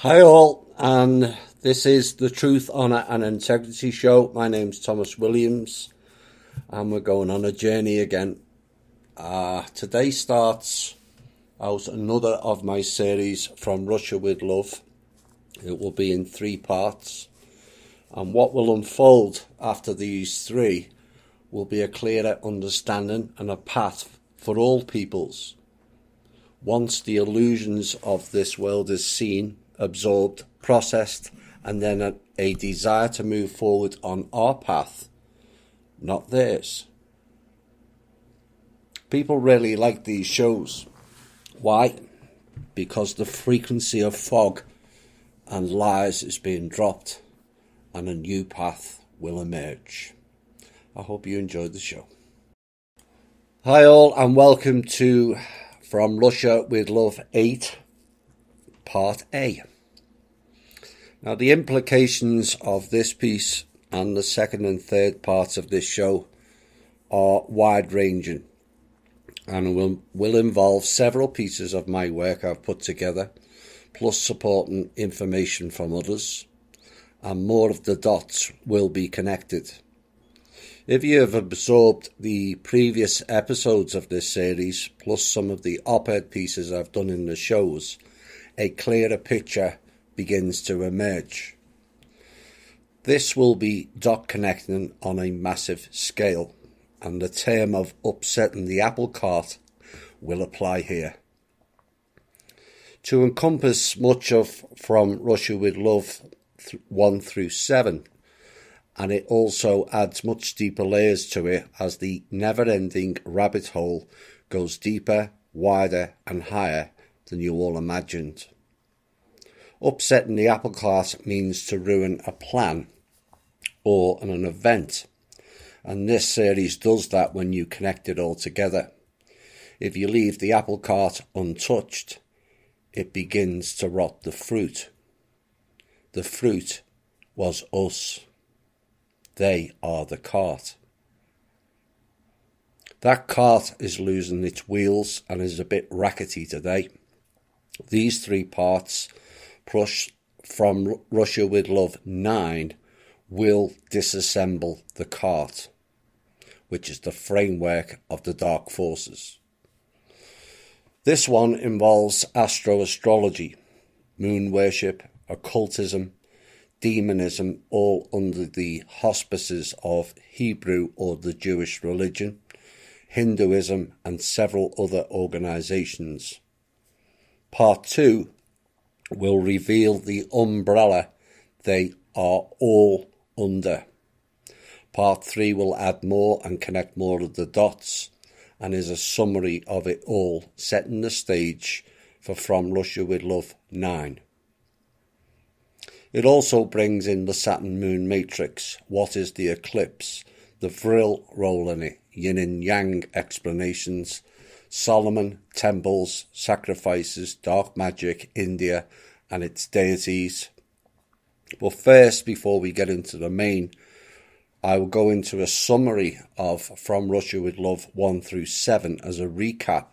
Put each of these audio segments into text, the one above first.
Hi all, and this is the Truth, Honour and Integrity Show. My name's Thomas Williams, and we're going on a journey again. Today starts out another of my series, From Russia with Love. It will be in 3 parts, and what will unfold after these 3 will be a clearer understanding and a path for all peoples. Once the illusions of this world is seen, absorbed, processed, and then a desire to move forward on our path, not theirs. People really like these shows. Why? Because the frequency of fog and lies is being dropped and a new path will emerge. I hope you enjoyed the show. Hi all, and welcome to From Russia with Love 8, Part A. Now, the implications of this piece and the second and third parts of this show are wide-ranging and will involve several pieces of my work I've put together, plus supporting information from others, and more of the dots will be connected. If you have absorbed the previous episodes of this series, plus some of the op-ed pieces I've done in the shows, a clearer picture begins to emerge. This will be dot connecting on a massive scale, and the term of upsetting the apple cart will apply here. To encompass much of From Russia with Love 1 through 7, and it also adds much deeper layers to it as the never-ending rabbit hole goes deeper, wider and higher than you all imagined. Upsetting the apple cart means to ruin a plan or an event, and this series does that when you connect it all together. If you leave the apple cart untouched, it begins to rot the fruit. The fruit was us. They are the cart. That cart is losing its wheels and is a bit rackety today. These 3 parts, plus From Russia with Love 9, will disassemble the cart, which is the framework of the dark forces. This one involves astro-astrology, moon worship, occultism, demonism, all under the auspices of Hebrew or the Jewish religion, Hinduism and several other organisations. Part 2 will reveal the umbrella they are all under. Part 3 will add more and connect more of the dots and is a summary of it all, setting the stage for From Russia with Love 9. It also brings in the Saturn Moon Matrix, what is the eclipse, the Vril role in it, yin and yang explanations, Solomon, temples, sacrifices, dark magic, India and its deities. But first, before we get into the main, I will go into a summary of From Russia with Love 1 through 7 as a recap,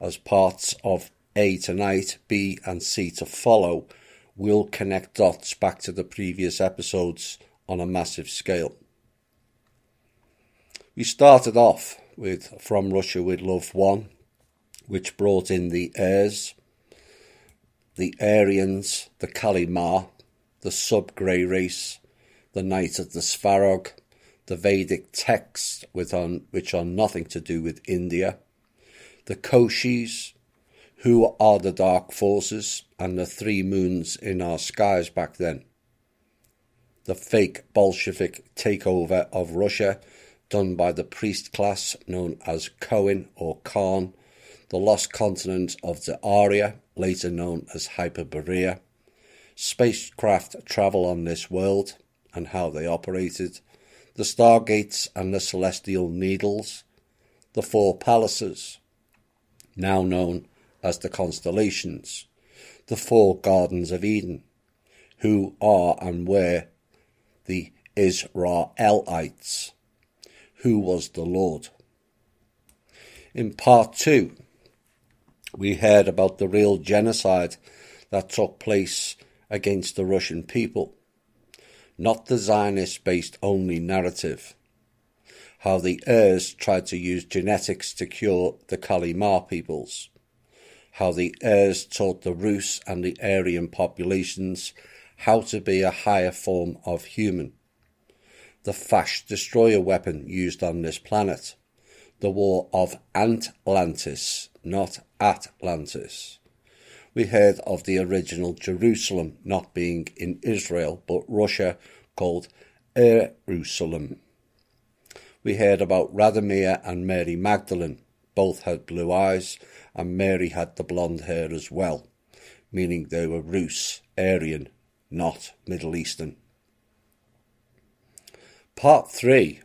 as parts of A tonight, B and C to follow will connect dots back to the previous episodes on a massive scale. We started off with From Russia with Love 1, which brought in the Urs, the Aryans, the Kalimar, the sub-grey race, the Knight of the Svarog, the Vedic texts which are nothing to do with India, the Koshis, who are the dark forces, and the 3 moons in our skies back then, the fake Bolshevik takeover of Russia done by the priest class known as Cohen or Khan, the lost continent of the Arya, later known as Hyperborea, spacecraft travel on this world and how they operated, the stargates and the celestial needles, the 4 palaces, now known as the constellations, the 4 gardens of Eden, who are and were the Israelites, who was the Lord. In part 2, we heard about the real genocide that took place against the Russian people, not the Zionist-based only narrative. How the heirs tried to use genetics to cure the Kalimar peoples. How the heirs taught the Rus and the Aryan populations how to be a higher form of human. The fast destroyer weapon used on this planet. The war of Atlantis, not Atlantis. We heard of the original Jerusalem not being in Israel, but Russia, called Jerusalem. We heard about Radomir and Mary Magdalene. Both had blue eyes, and Mary had the blonde hair as well, meaning they were Rus, Aryan, not Middle Eastern. Part 3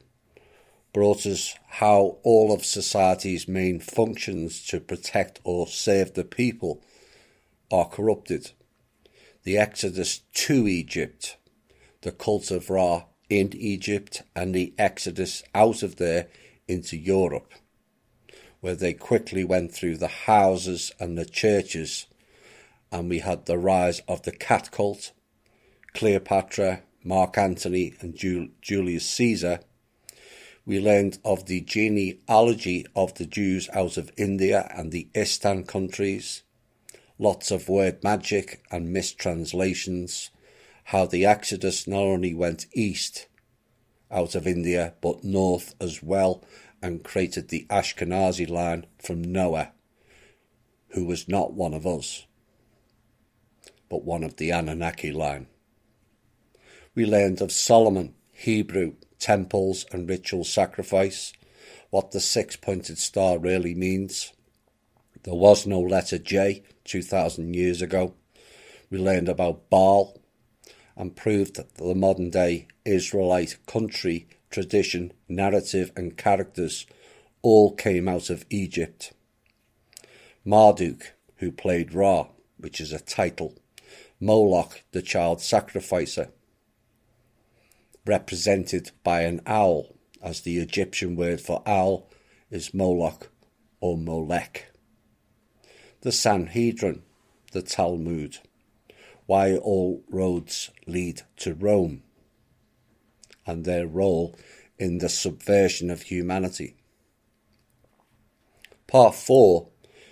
brought us how all of society's main functions to protect or save the people are corrupted. The exodus to Egypt, the cult of Ra in Egypt, and the exodus out of there into Europe, where they quickly went through the houses and the churches, and we had the rise of the cat cult, Cleopatra, Mark Antony and Julius Caesar. We learned of the genealogy of the Jews out of India and the Eastern countries, lots of word magic and mistranslations, how the Exodus not only went east out of India but north as well, and created the Ashkenazi line from Noah, who was not one of us, but one of the Anunnaki line. We learned of Solomon, Hebrew, temples and ritual sacrifice, what the six-pointed star really means. There was no letter J 2,000 years ago. We learned about Baal and proved that the modern-day Israelite country, tradition, narrative and characters all came out of Egypt. Marduk, who played Ra, which is a title. Moloch, the child sacrificer, represented by an owl, as the Egyptian word for owl is Moloch or Molech. The Sanhedrin, the Talmud, why all roads lead to Rome, and their role in the subversion of humanity. Part 4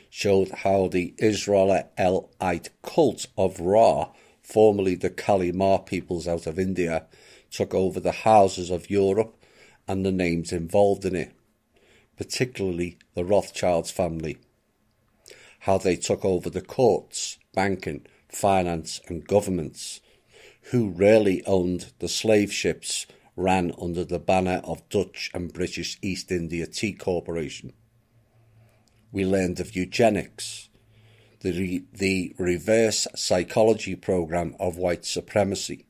showed how the Israelite cult of Ra, formerly the Kalimar peoples out of India, took over the houses of Europe and the names involved in it, particularly the Rothschilds family. How they took over the courts, banking, finance and governments, who rarely owned the slave ships ran under the banner of Dutch and British East India Tea Corporation. We learned of eugenics, the reverse psychology program of white supremacy,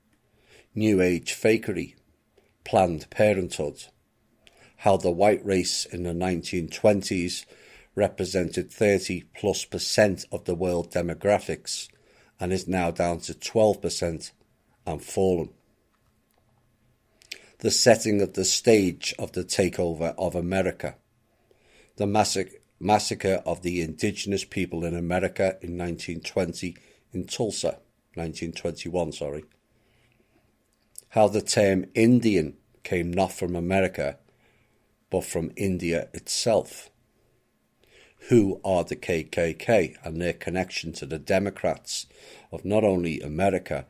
New Age fakery, Planned Parenthood, how the white race in the 1920s represented 30+% of the world demographics and is now down to 12% and fallen. The setting of the stage of the takeover of America, the massacre of the indigenous people in America in 1920 in Tulsa, 1921, how the term Indian came not from America, but from India itself. Who are the KKK and their connection to the Democrats of not only America,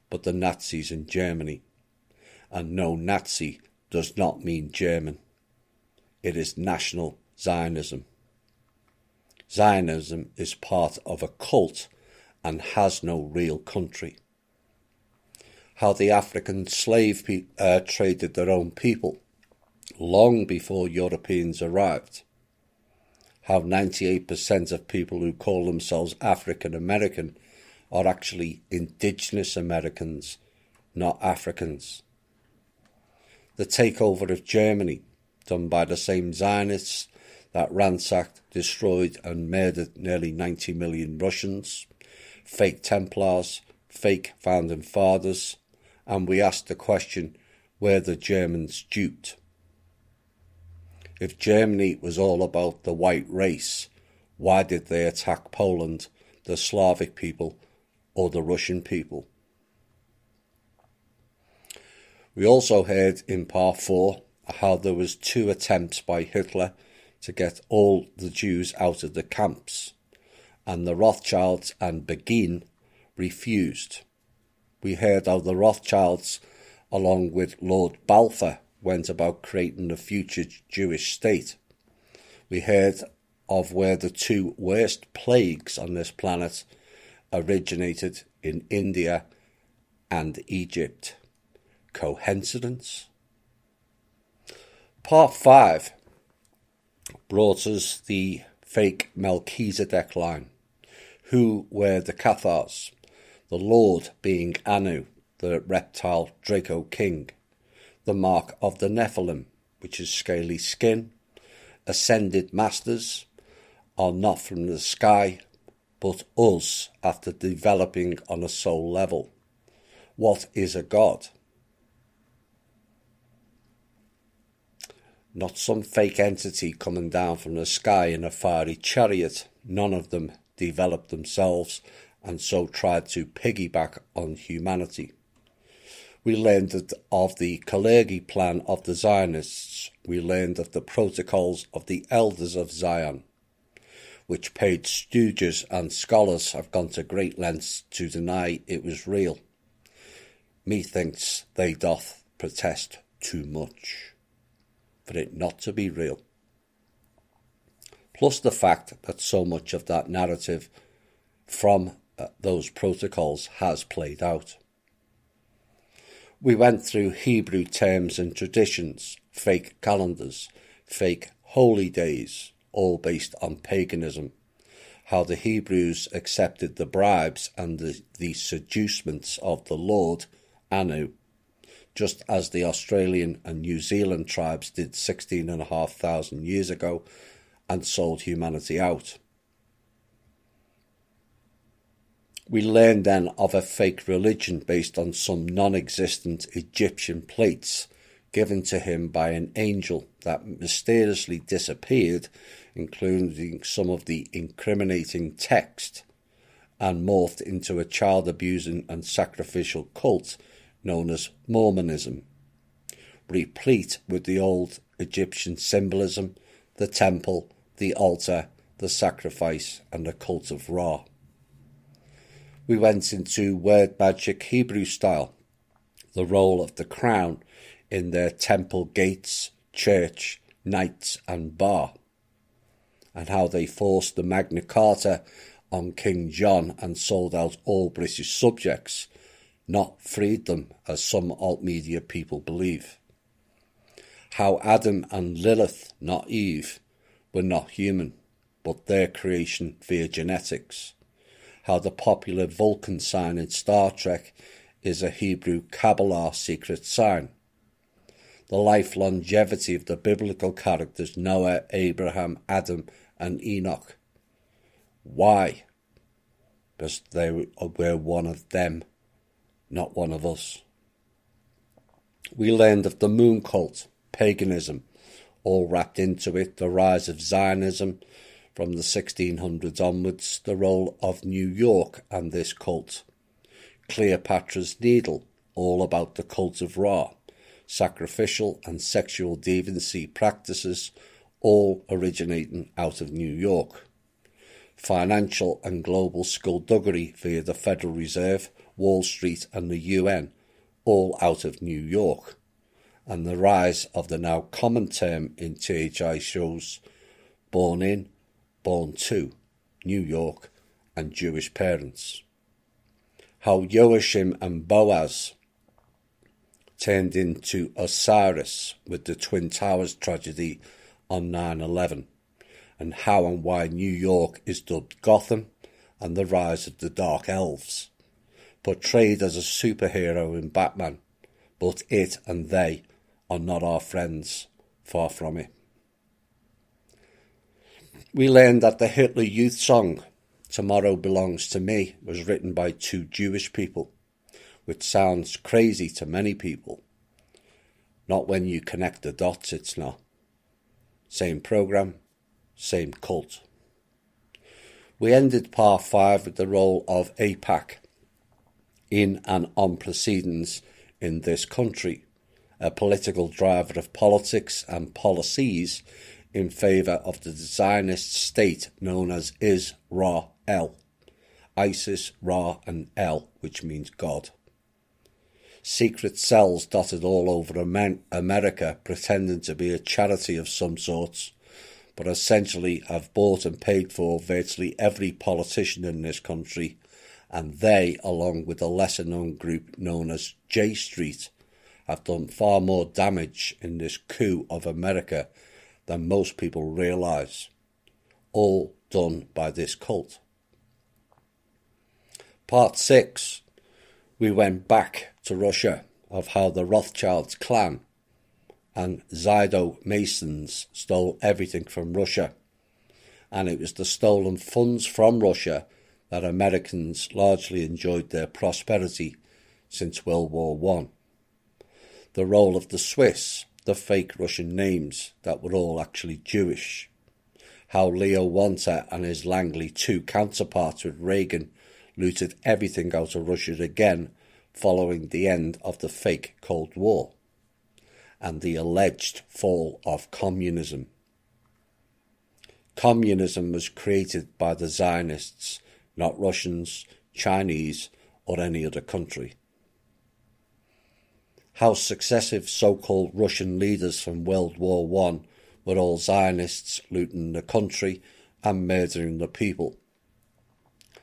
but the Nazis in Germany. And no, Nazi does not mean German. It is National Zionism. Zionism is part of a cult and has no real country. How the African slave traded their own people long before Europeans arrived. How 98% of people who call themselves African American are actually indigenous Americans, not Africans. The takeover of Germany, done by the same Zionists that ransacked, destroyed and murdered nearly 90 million Russians, fake Templars, fake Founding Fathers, and we asked the question, were the Germans duped? If Germany was all about the white race, why did they attack Poland, the Slavic people, or the Russian people. We also heard in part 4 how there was 2 attempts by Hitler to get all the Jews out of the camps, and the Rothschilds and Begin refused. We heard how the Rothschilds, along with Lord Balfour, went about creating a future Jewish state. We heard of where the 2 worst plagues on this planet originated in India and Egypt. Coincidence? Part 5 brought us the fake Melchizedek line. Who were the Cathars? The Lord being Anu, the reptile Draco King. The mark of the Nephilim, which is scaly skin. Ascended masters are not from the sky, but us after developing on a soul level. What is a god? Not some fake entity coming down from the sky in a fiery chariot. None of them developed themselves and so tried to piggyback on humanity. We learned of the Kalergi plan of the Zionists. We learned of the protocols of the elders of Zion, which paid stooges and scholars have gone to great lengths to deny it was real. Methinks they doth protest too much for it not to be real. Plus the fact that so much of that narrative from those protocols has played out. We went through Hebrew terms and traditions, fake calendars, fake holy days, all based on paganism, how the Hebrews accepted the bribes and the seducements of the Lord, Anu, just as the Australian and New Zealand tribes did 16,500 years ago and sold humanity out. We learned then of a fake religion based on some non-existent Egyptian plates given to him by an angel that mysteriously disappeared, including some of the incriminating text, and morphed into a child-abusing and sacrificial cult known as Mormonism, replete with the old Egyptian symbolism, the temple, the altar, the sacrifice, and the cult of Ra. We went into word magic Hebrew style, the role of the crown in their temple gates, church, knights and bar, and how they forced the Magna Carta on King John and sold out all British subjects, not freed them as some alt-media people believe. How Adam and Lilith, not Eve, were not human, but their creation via genetics. How the popular Vulcan sign in Star Trek is a Hebrew Kabbalah secret sign. The life longevity of the biblical characters Noah, Abraham, Adam and Enoch. Why? Because they were one of them, not one of us. We learned of the moon cult, paganism, all wrapped into it, the rise of Zionism from the 1600s onwards, the role of New York and this cult, Cleopatra's Needle, all about the cult of Ra, sacrificial and sexual deviancy practices, all originating out of New York, financial and global skullduggery via the Federal Reserve, Wall Street and the UN, all out of New York, and the rise of the now common term in THI shows, born in, born to, New York and Jewish parents. How Joachim and Boaz turned into Osiris with the Twin Towers tragedy on 9/11, and how and why New York is dubbed Gotham and the rise of the Dark Elves, portrayed as a superhero in Batman, but it and they are not our friends, far from it. We learned that the Hitler Youth song, Tomorrow Belongs to Me, was written by 2 Jewish people, which sounds crazy to many people. Not when you connect the dots, it's not. Same program, same cult. We ended part 5 with the role of AIPAC, in and on proceedings in this country, a political driver of politics and policies in favour of the Zionist state known as Israel, Isis, Ra and El, which means God. Secret cells dotted all over America pretending to be a charity of some sorts, but essentially have bought and paid for virtually every politician in this country, and they, along with a lesser-known group known as J Street, have done far more damage in this coup of America than most people realise, all done by this cult. Part 6. We went back to Russia, of how the Rothschilds clan and Zydo Masons stole everything from Russia, and it was the stolen funds from Russia that Americans largely enjoyed their prosperity since World War One. The role of the Swiss, the fake Russian names that were all actually Jewish. How Leo Wanta and his Langley 2 counterparts with Reagan looted everything out of Russia again following the end of the fake Cold War and the alleged fall of communism. Communism was created by the Zionists, not Russians, Chinese, or any other country. How successive so-called Russian leaders from World War I were all Zionists looting the country and murdering the people.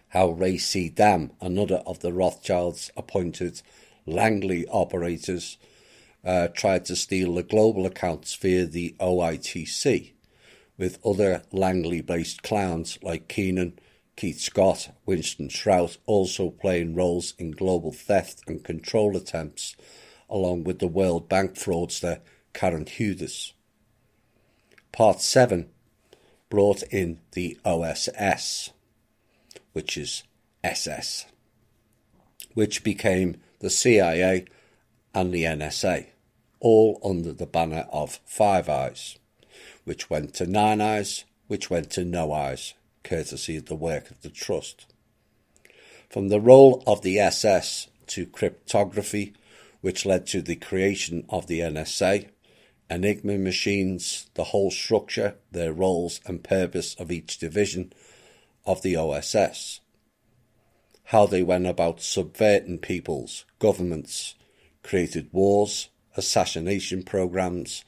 How Ray C. Dam, another of the Rothschilds' appointed Langley operators, tried to steal the global accounts via the OITC, with other Langley-based clowns like Keenan, Keith Scott, Winston Shrout also playing roles in global theft and control attempts, along with the World Bank fraudster Karen Hudes. Part 7 brought in the OSS, which is SS, which became the CIA and the NSA, all under the banner of Five Eyes, which went to Nine Eyes, which went to No Eyes, courtesy of the work of the Trust. From the role of the SS to cryptography, which led to the creation of the NSA, Enigma machines, the whole structure, their roles and purpose of each division of the OSS, how they went about subverting peoples, governments, created wars, assassination programs,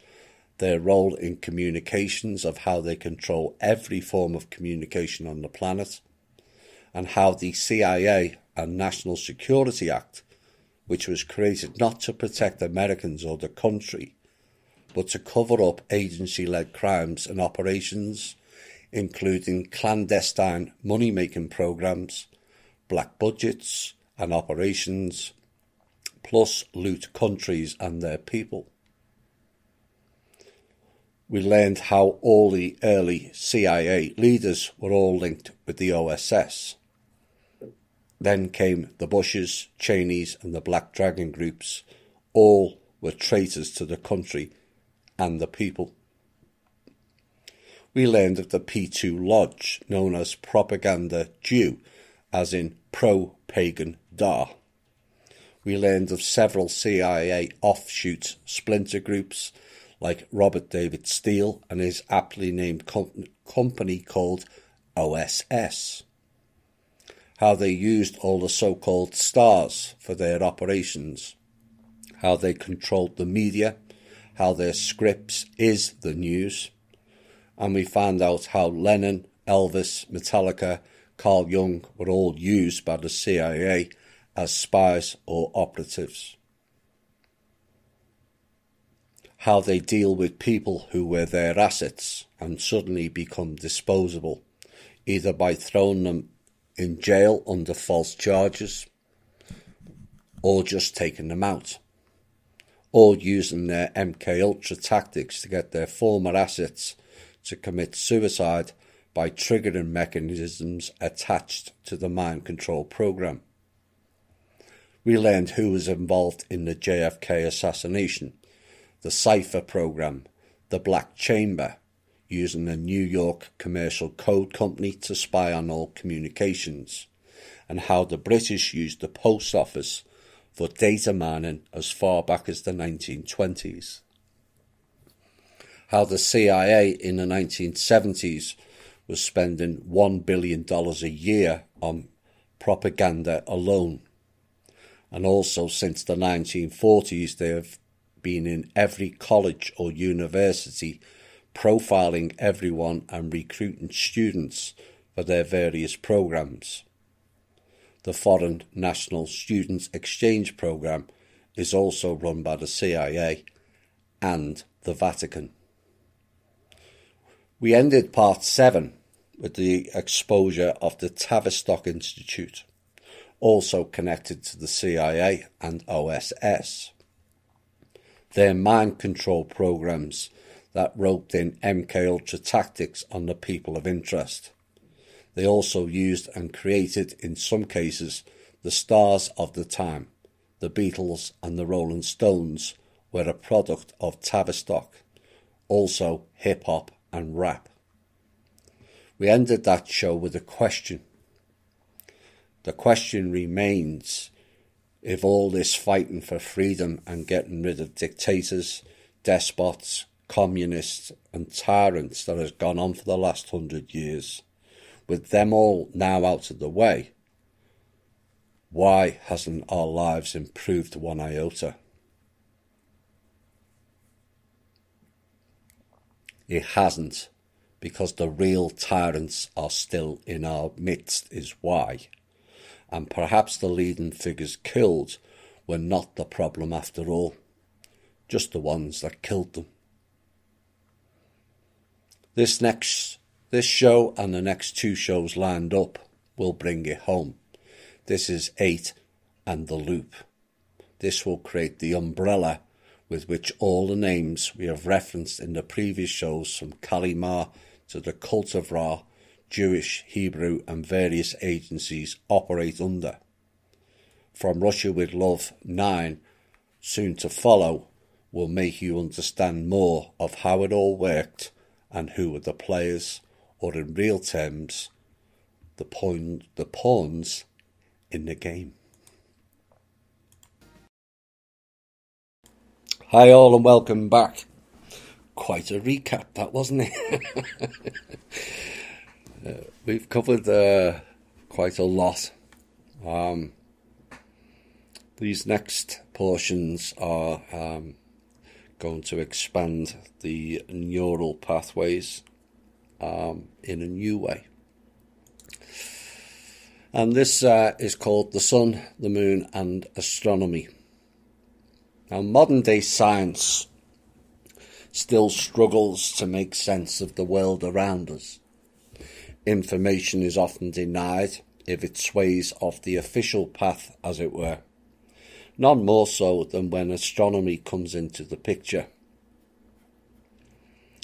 their role in communications of how they control every form of communication on the planet, and how the CIA and National Security Act, which was created not to protect Americans or the country, but to cover up agency-led crimes and operations, including clandestine money-making programs, black budgets and operations, plus loot countries and their people. We learned how all the early CIA leaders were all linked with the OSS. Then came the Bushes, Cheneys and the Black Dragon groups. All were traitors to the country and the people. We learned of the P2 Lodge, known as Propaganda Jew, as in pro-pagan Dar. We learned of several CIA offshoot splinter groups, like Robert David Steele and his aptly named company called OSS. How they used all the so-called stars for their operations. How they controlled the media. How their scripts is the news. And we found out how Lennon, Elvis, Metallica, Carl Jung were all used by the CIA as spies or operatives. How they deal with people who were their assets and suddenly become disposable, either by throwing them in jail under false charges or just taking them out, or using their MKUltra tactics to get their former assets to commit suicide by triggering mechanisms attached to the mind control program. We learned who was involved in the JFK assassination, the Cypher program, the Black Chamber, using the New York Commercial Code Company to spy on all communications, and how the British used the post office for data mining as far back as the 1920s. How the CIA in the 1970s was spending $1 billion a year on propaganda alone. And also since the 1940s, they have been in every college or university profiling everyone and recruiting students for their various programs. The Foreign National Students Exchange Program is also run by the CIA and the Vatican. We ended part 7 with the exposure of the Tavistock Institute, also connected to the CIA and OSS. Their mind control programs that roped in MKUltra tactics on the people of interest. They also used and created, in some cases, the stars of the time. The Beatles and the Rolling Stones were a product of Tavistock, also hip-hop and rap. We ended that show with a question. The question remains, if all this fighting for freedom and getting rid of dictators, despots, communists and tyrants that has gone on for the last 100 years, with them all now out of the way, why hasn't our lives improved one iota? It hasn't, because the real tyrants are still in our midst is why. And perhaps the leading figures killed were not the problem after all, just the ones that killed them. This show and the next 2 shows lined up will bring it home. This is 8 and the loop. This will create the umbrella with which all the names we have referenced in the previous shows, from Kali Ma to the Cult of Ra, Jewish, Hebrew and various agencies, operate under. From Russia with Love 9, soon to follow, will make you understand more of how it all worked and who were the players, or in real terms, the pawns in the game. Hi all and welcome back. Quite a recap that, wasn't it? We've covered quite a lot. These next portions are going to expand the neural pathways in a new way. And this is called The Sun, the Moon and Astronomy. Now, modern day science still struggles to make sense of the world around us. Information is often denied if it sways off the official path, as it were. None more so than when astronomy comes into the picture.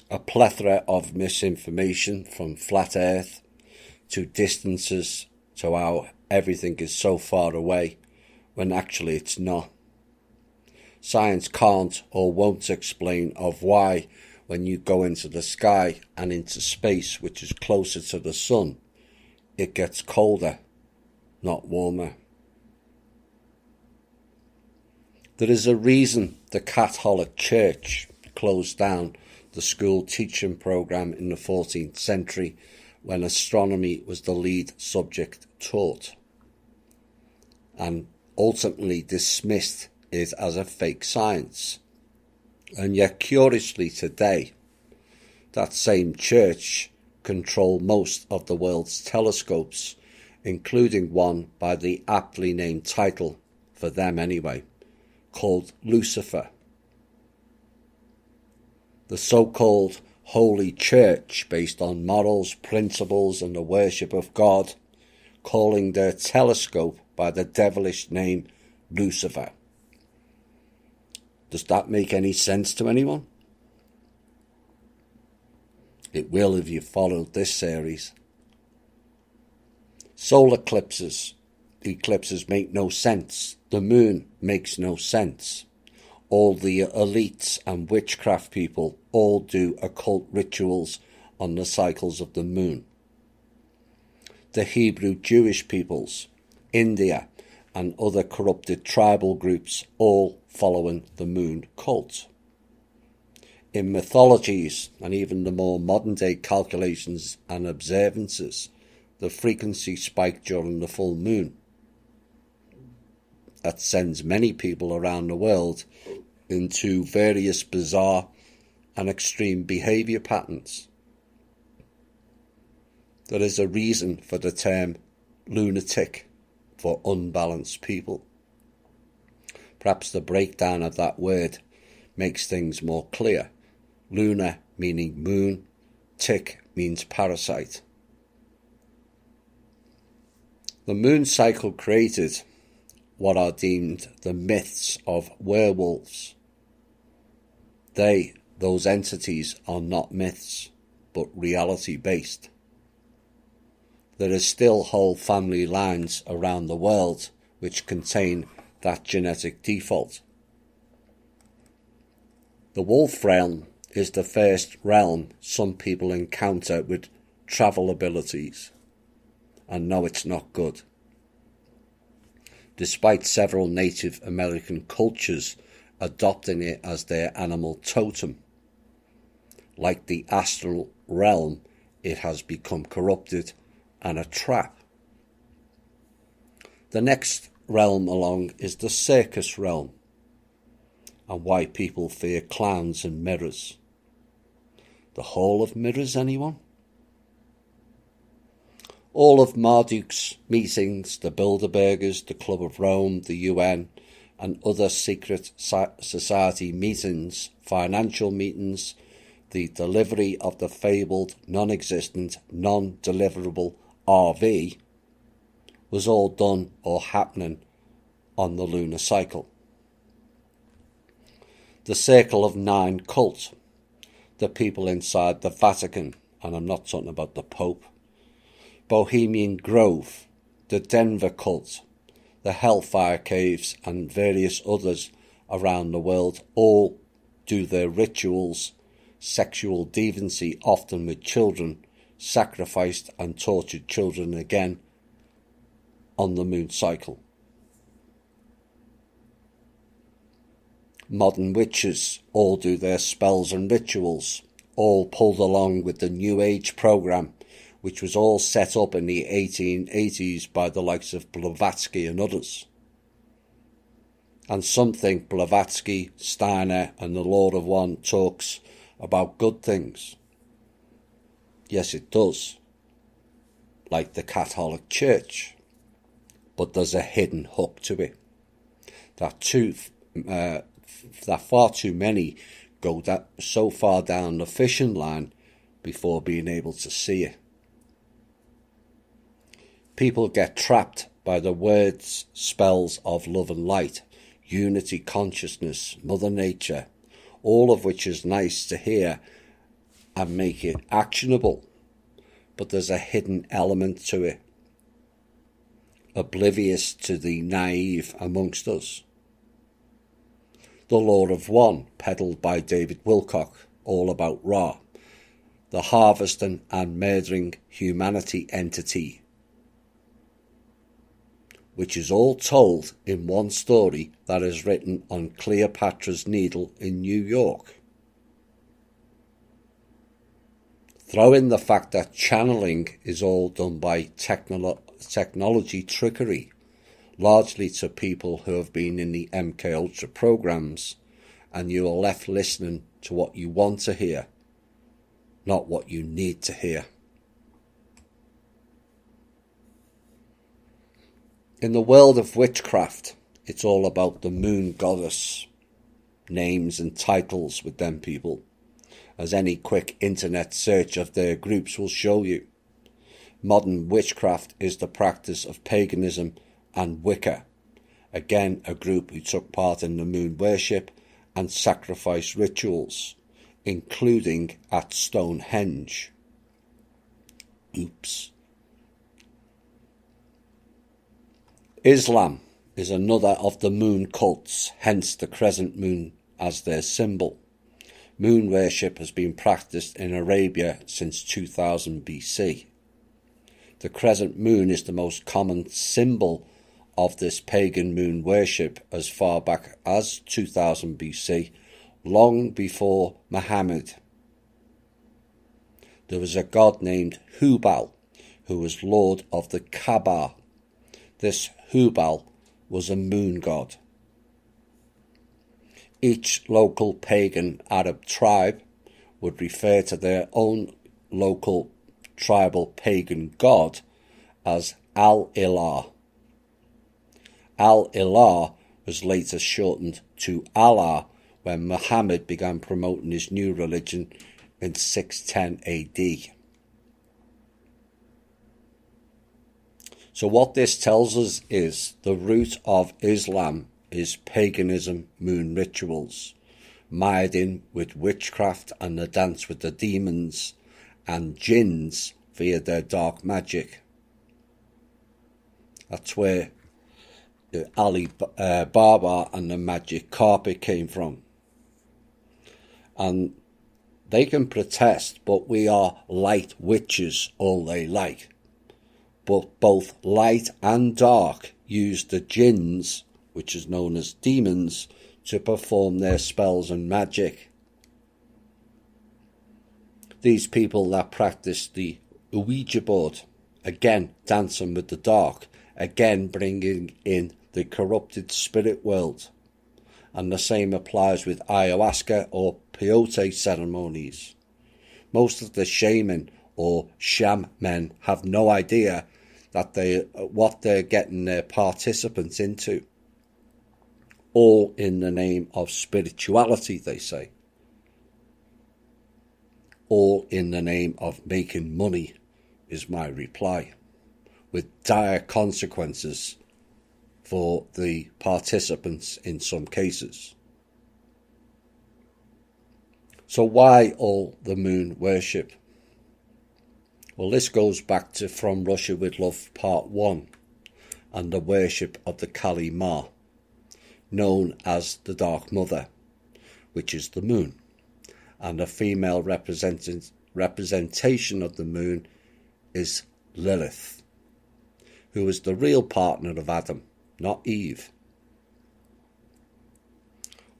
A plethora of misinformation, from flat Earth to distances to how everything is so far away when actually it's not. Science can't or won't explain of why, when you go into the sky and into space, which is closer to the sun, it gets colder, not warmer. There is a reason the Catholic Church closed down the school teaching program in the 14th century when astronomy was the lead subject taught, and ultimately dismissed it as a fake science. And yet, curiously today, that same church control most of the world's telescopes, including one by the aptly named title, for them anyway, called Lucifer. The so-called Holy Church, based on morals, principles and the worship of God, calling their telescope by the devilish name Lucifer. Does that make any sense to anyone? It will if you followed this series. Solar eclipses make no sense. The moon makes no sense. All the elites and witchcraft people all do occult rituals on the cycles of the moon. The Hebrew Jewish peoples India, and other corrupted tribal groups, all following the moon cult. In mythologies, and even the more modern-day calculations and observances, the frequency spiked during the full moon. That sends many people around the world into various bizarre and extreme behaviour patterns. There is a reason for the term lunatic for unbalanced people. Perhaps the breakdown of that word makes things more clear. Lunar meaning moon, tick means parasite. The moon cycle created what are deemed the myths of werewolves. Those entities, are not myths, but reality-based. There is still whole family lines around the world which contain that genetic default. The wolf realm is the first realm some people encounter with travel abilities, and no, it's not good. Despite several Native American cultures adopting it as their animal totem, like the astral realm, it has become corrupted and a trap. The next realm along is the circus realm, and why people fear clowns and mirrors. The Hall of Mirrors, anyone? All of Marduk's meetings, the Bilderbergers, the Club of Rome, the UN, and other secret society meetings, financial meetings, the delivery of the fabled, non-existent, non-deliverable RV, was all done or happening on the lunar cycle. The Circle of Nine cult, the people inside the Vatican, and I'm not talking about the Pope, Bohemian Grove, the Denver cult, the Hellfire Caves, and various others around the world, all do their rituals, sexual deviancy, often with children, sacrificed and tortured children again on the moon cycle. Modern witches all do their spells and rituals, all pulled along with the New Age program, which was all set up in the 1880s by the likes of Blavatsky and others. And some think Blavatsky, Steiner and the Lord of One talks about good things. Yes, it does, like the Catholic Church, but there's a hidden hook to it. That far too many go so far down the fishing line before being able to see it. People get trapped by the words, spells of love and light, unity consciousness, Mother Nature, all of which is nice to hear and make it actionable. But there's a hidden element to it, oblivious to the naive amongst us. The Law of One, peddled by David Wilcock, all about Ra, the harvesting and murdering humanity entity, which is all told in one story that is written on Cleopatra's Needle in New York. Throw in the fact that channeling is all done by technology trickery, largely to people who have been in the MKUltra programs, and you are left listening to what you want to hear, not what you need to hear. In the world of witchcraft, it's all about the moon goddess, names and titles with them people, as any quick internet search of their groups will show you. Modern witchcraft is the practice of paganism and Wicca, again a group who took part in the moon worship and sacrifice rituals, including at Stonehenge. Oops. Islam is another of the moon cults, hence the crescent moon as their symbol. Moon worship has been practiced in Arabia since 2000 BC. The crescent moon is the most common symbol of this pagan moon worship as far back as 2000 BC, long before Muhammad. There was a god named Hubal, who was lord of the Kaaba. This Hubal was a moon god. Each local pagan Arab tribe would refer to their own local tribal pagan god as Al-Ilah. Al-Ilah was later shortened to Allah when Muhammad began promoting his new religion in 610 AD. So what this tells us is the root of Islam is paganism, moon rituals, mired in with witchcraft and the dance with the demons and jinns via their dark magic. That's where Ali Baba and the magic carpet came from. And they can protest, but we are light witches all they like. But both light and dark use the jinns, which is known as demons, to perform their spells and magic. These people that practice the Ouija board, again dancing with the dark, again bringing in the corrupted spirit world. And the same applies with ayahuasca or peyote ceremonies. Most of the shaman or sham men have no idea that what they're getting their participants into. All in the name of spirituality, they say. All in the name of making money, is my reply, with dire consequences for the participants in some cases. So why all the moon worship? Well, this goes back to From Russia with Love Part 1 and the worship of the Kali Ma, known as the Dark Mother, which is the moon, and a female representation of the moon is Lilith, who is the real partner of Adam, not Eve.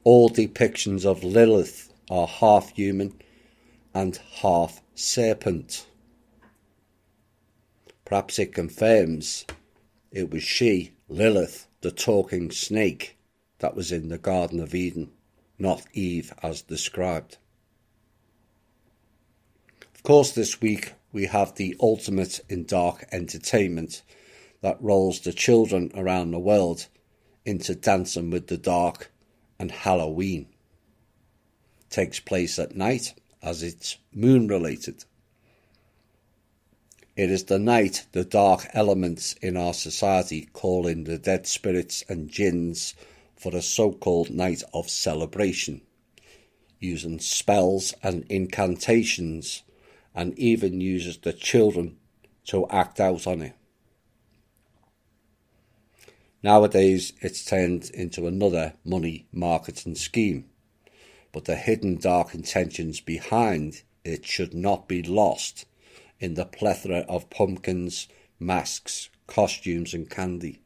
All depictions of Lilith are half human and half serpent. Perhaps it confirms it was she, Lilith, the talking snake, that was in the Garden of Eden, not Eve as described. Of course, this week we have the ultimate in dark entertainment that rolls the children around the world into Dancing with the Dark and Halloween. It takes place at night as it's moon related. It is the night the dark elements in our society call in the dead spirits and jinns for a so-called night of celebration, using spells and incantations, and even uses the children to act out on it. Nowadays, it's turned into another money marketing scheme, but the hidden dark intentions behind it should not be lost in the plethora of pumpkins, masks, costumes and candy.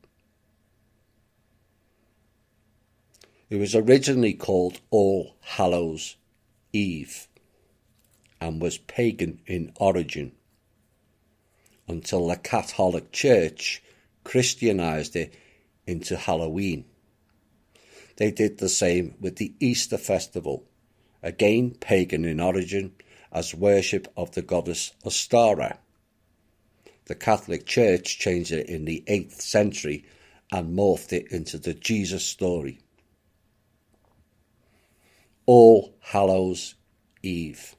It was originally called All Hallows Eve and was pagan in origin until the Catholic Church Christianized it into Halloween. They did the same with the Easter festival, again pagan in origin, as worship of the goddess Ostara. The Catholic Church changed it in the 8th century and morphed it into the Jesus story. All Hallows Eve,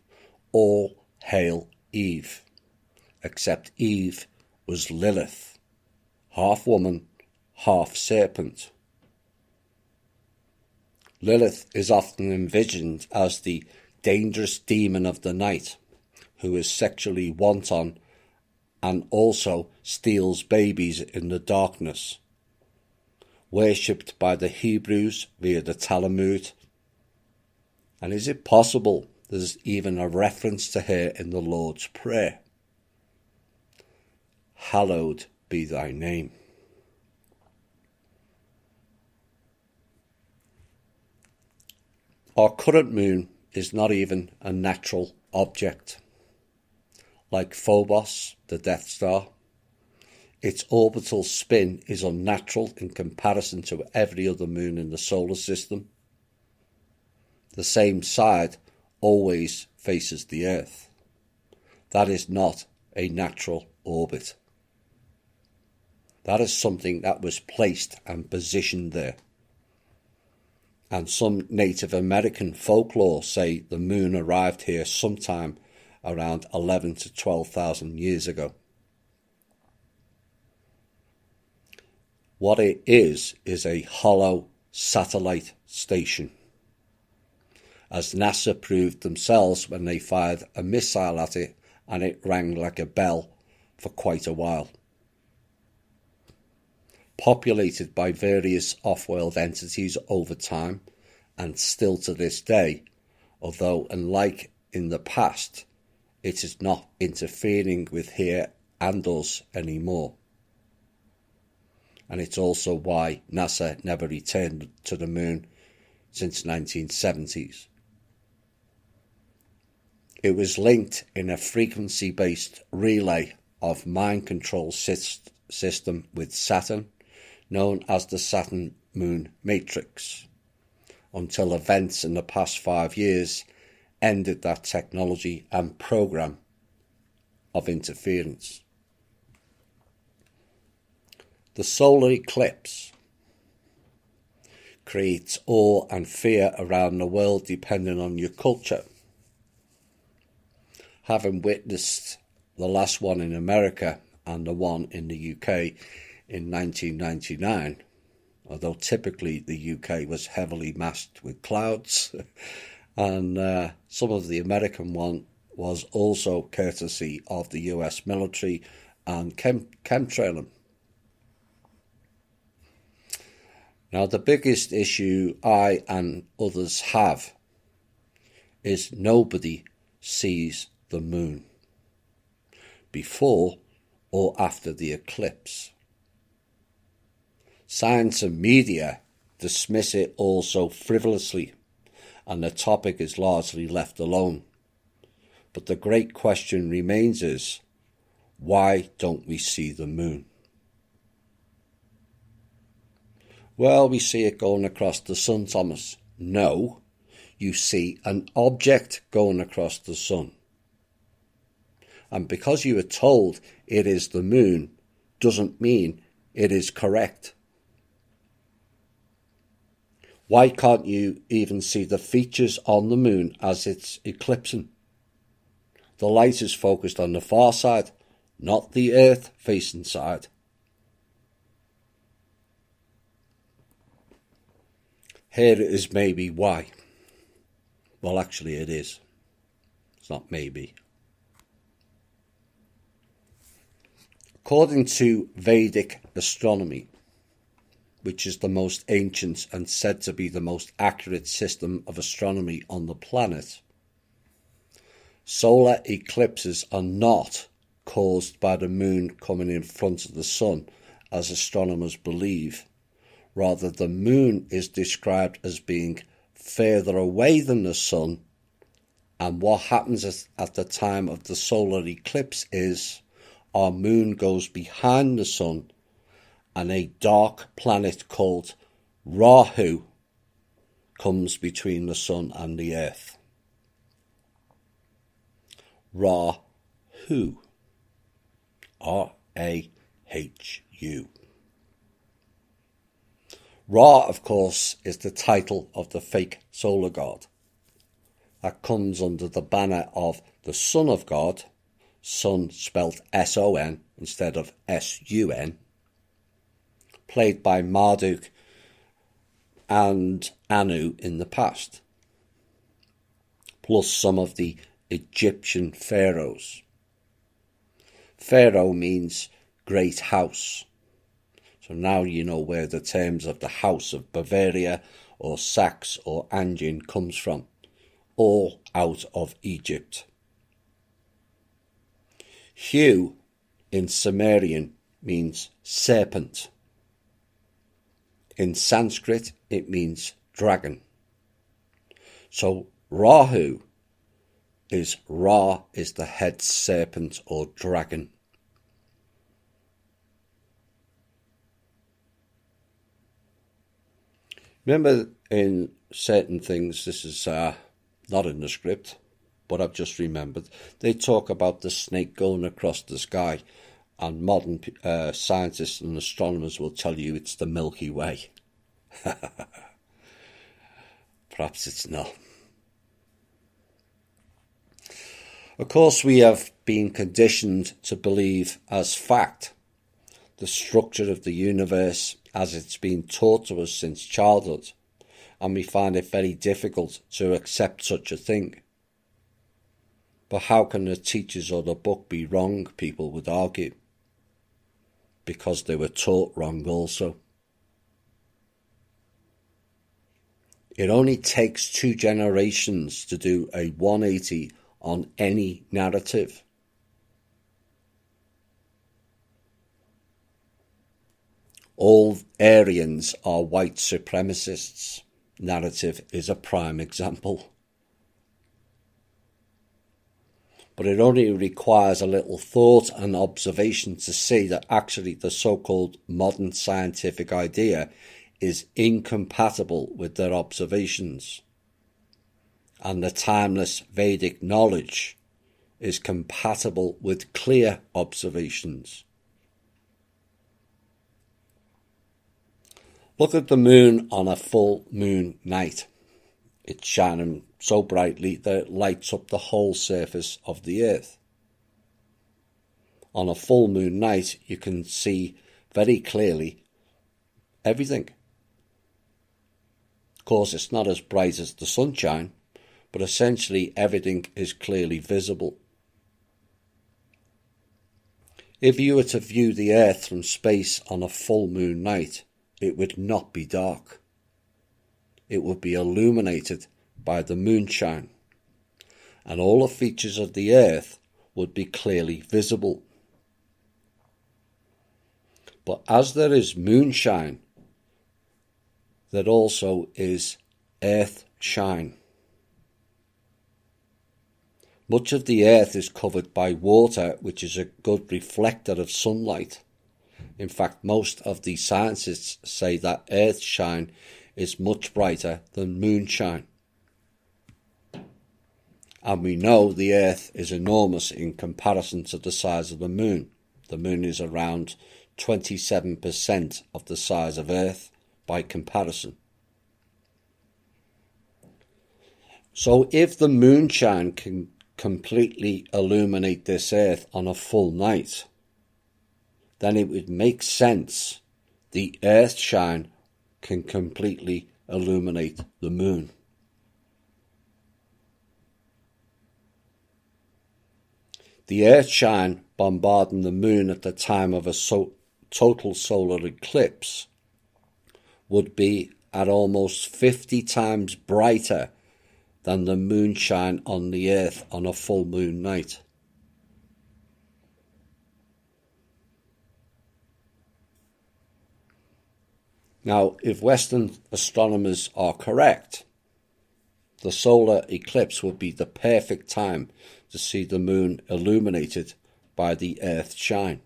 all hail Eve, except Eve was Lilith, half woman, half serpent. Lilith is often envisioned as the dangerous demon of the night, who is sexually wanton and also steals babies in the darkness. Worshipped by the Hebrews via the Talmud. And is it possible there's even a reference to her in the Lord's Prayer? Hallowed be thy name. Our current moon is not even a natural object. Like Phobos, the Death Star, its orbital spin is unnatural in comparison to every other moon in the solar system. The same side always faces the Earth. That is not a natural orbit. That is something that was placed and positioned there. And some Native American folklore say the moon arrived here sometime around 11 to 12,000 years ago. What it is a hollow satellite station, as NASA proved themselves when they fired a missile at it and it rang like a bell for quite a while. Populated by various off-world entities over time, and still to this day, although unlike in the past, it is not interfering with here and us anymore. And it's also why NASA never returned to the moon since 1970s. It was linked in a frequency-based relay of mind control system with Saturn, known as the Saturn-Moon Matrix, until events in the past 5 years ended that technology and program of interference. The solar eclipse creates awe and fear around the world depending on your culture. Having witnessed the last one in America and the one in the UK in 1999, although typically the UK was heavily masked with clouds, and some of the American one was also courtesy of the US military and chemtrailing. Now, the biggest issue I and others have is nobody sees the moon before or after the eclipse. Science and media dismiss it all so frivolously, and the topic is largely left alone. But the great question remains is, why don't we see the moon? Well, we see it going across the sun, Thomas. No, you see an object going across the sun. And because you are told it is the moon, doesn't mean it is correct. Why can't you even see the features on the moon as it's eclipsing? The light is focused on the far side, not the Earth-facing side. Here is maybe why. Well, actually it is. It's not maybe. According to Vedic astronomy, which is the most ancient and said to be the most accurate system of astronomy on the planet, solar eclipses are not caused by the moon coming in front of the sun, as astronomers believe. Rather, the moon is described as being further away than the sun, and what happens at the time of the solar eclipse is our moon goes behind the sun, and a dark planet called Rahu comes between the sun and the earth. Rahu. R-A-H-U. Ra, of course, is the title of the fake solar god that comes under the banner of the Son of God, Son spelt S-O-N instead of S-U-N, played by Marduk and Anu in the past, plus some of the Egyptian pharaohs. Pharaoh means great house. So now you know where the terms of the House of Bavaria or Saxe or Anjin comes from, all out of Egypt. Hu in Sumerian means serpent. In Sanskrit it means dragon. So Rahu is Ra is the head serpent or dragon. Remember, in certain things, this is not in the script, but I've just remembered, they talk about the snake going across the sky, and modern scientists and astronomers will tell you it's the Milky Way. Perhaps it's not. Of course, we have been conditioned to believe as fact the structure of the universe as it's been taught to us since childhood, and we find it very difficult to accept such a thing. But how can the teachers or the book be wrong, people would argue, because they were taught wrong also. It only takes 2 generations to do a 180 on any narrative. All Aryans are white supremacists. Narrative is a prime example. But it only requires a little thought and observation to see that actually the so-called modern scientific idea is incompatible with their observations, and the timeless Vedic knowledge is compatible with clear observations. Look at the moon on a full moon night. It's shining so brightly that it lights up the whole surface of the earth. On a full moon night, you can see very clearly everything. Of course, it's not as bright as the sunshine, but essentially everything is clearly visible. If you were to view the earth from space on a full moon night, it would not be dark. It would be illuminated by the moonshine, and all the features of the earth would be clearly visible. But as there is moonshine, there also is earth shine. Much of the earth is covered by water, which is a good reflector of sunlight. In fact, most of the scientists say that earth shine is much brighter than moonshine. And we know the earth is enormous in comparison to the size of the moon. The moon is around 27% of the size of earth by comparison. So if the moonshine can completely illuminate this earth on a full night, then it would make sense the earth shine can completely illuminate the moon. The earth shine bombarding the moon at the time of a total solar eclipse would be at almost 50 times brighter than the moonshine on the earth on a full moon night. Now, if Western astronomers are correct, the solar eclipse would be the perfect time to see the moon illuminated by the earth shine.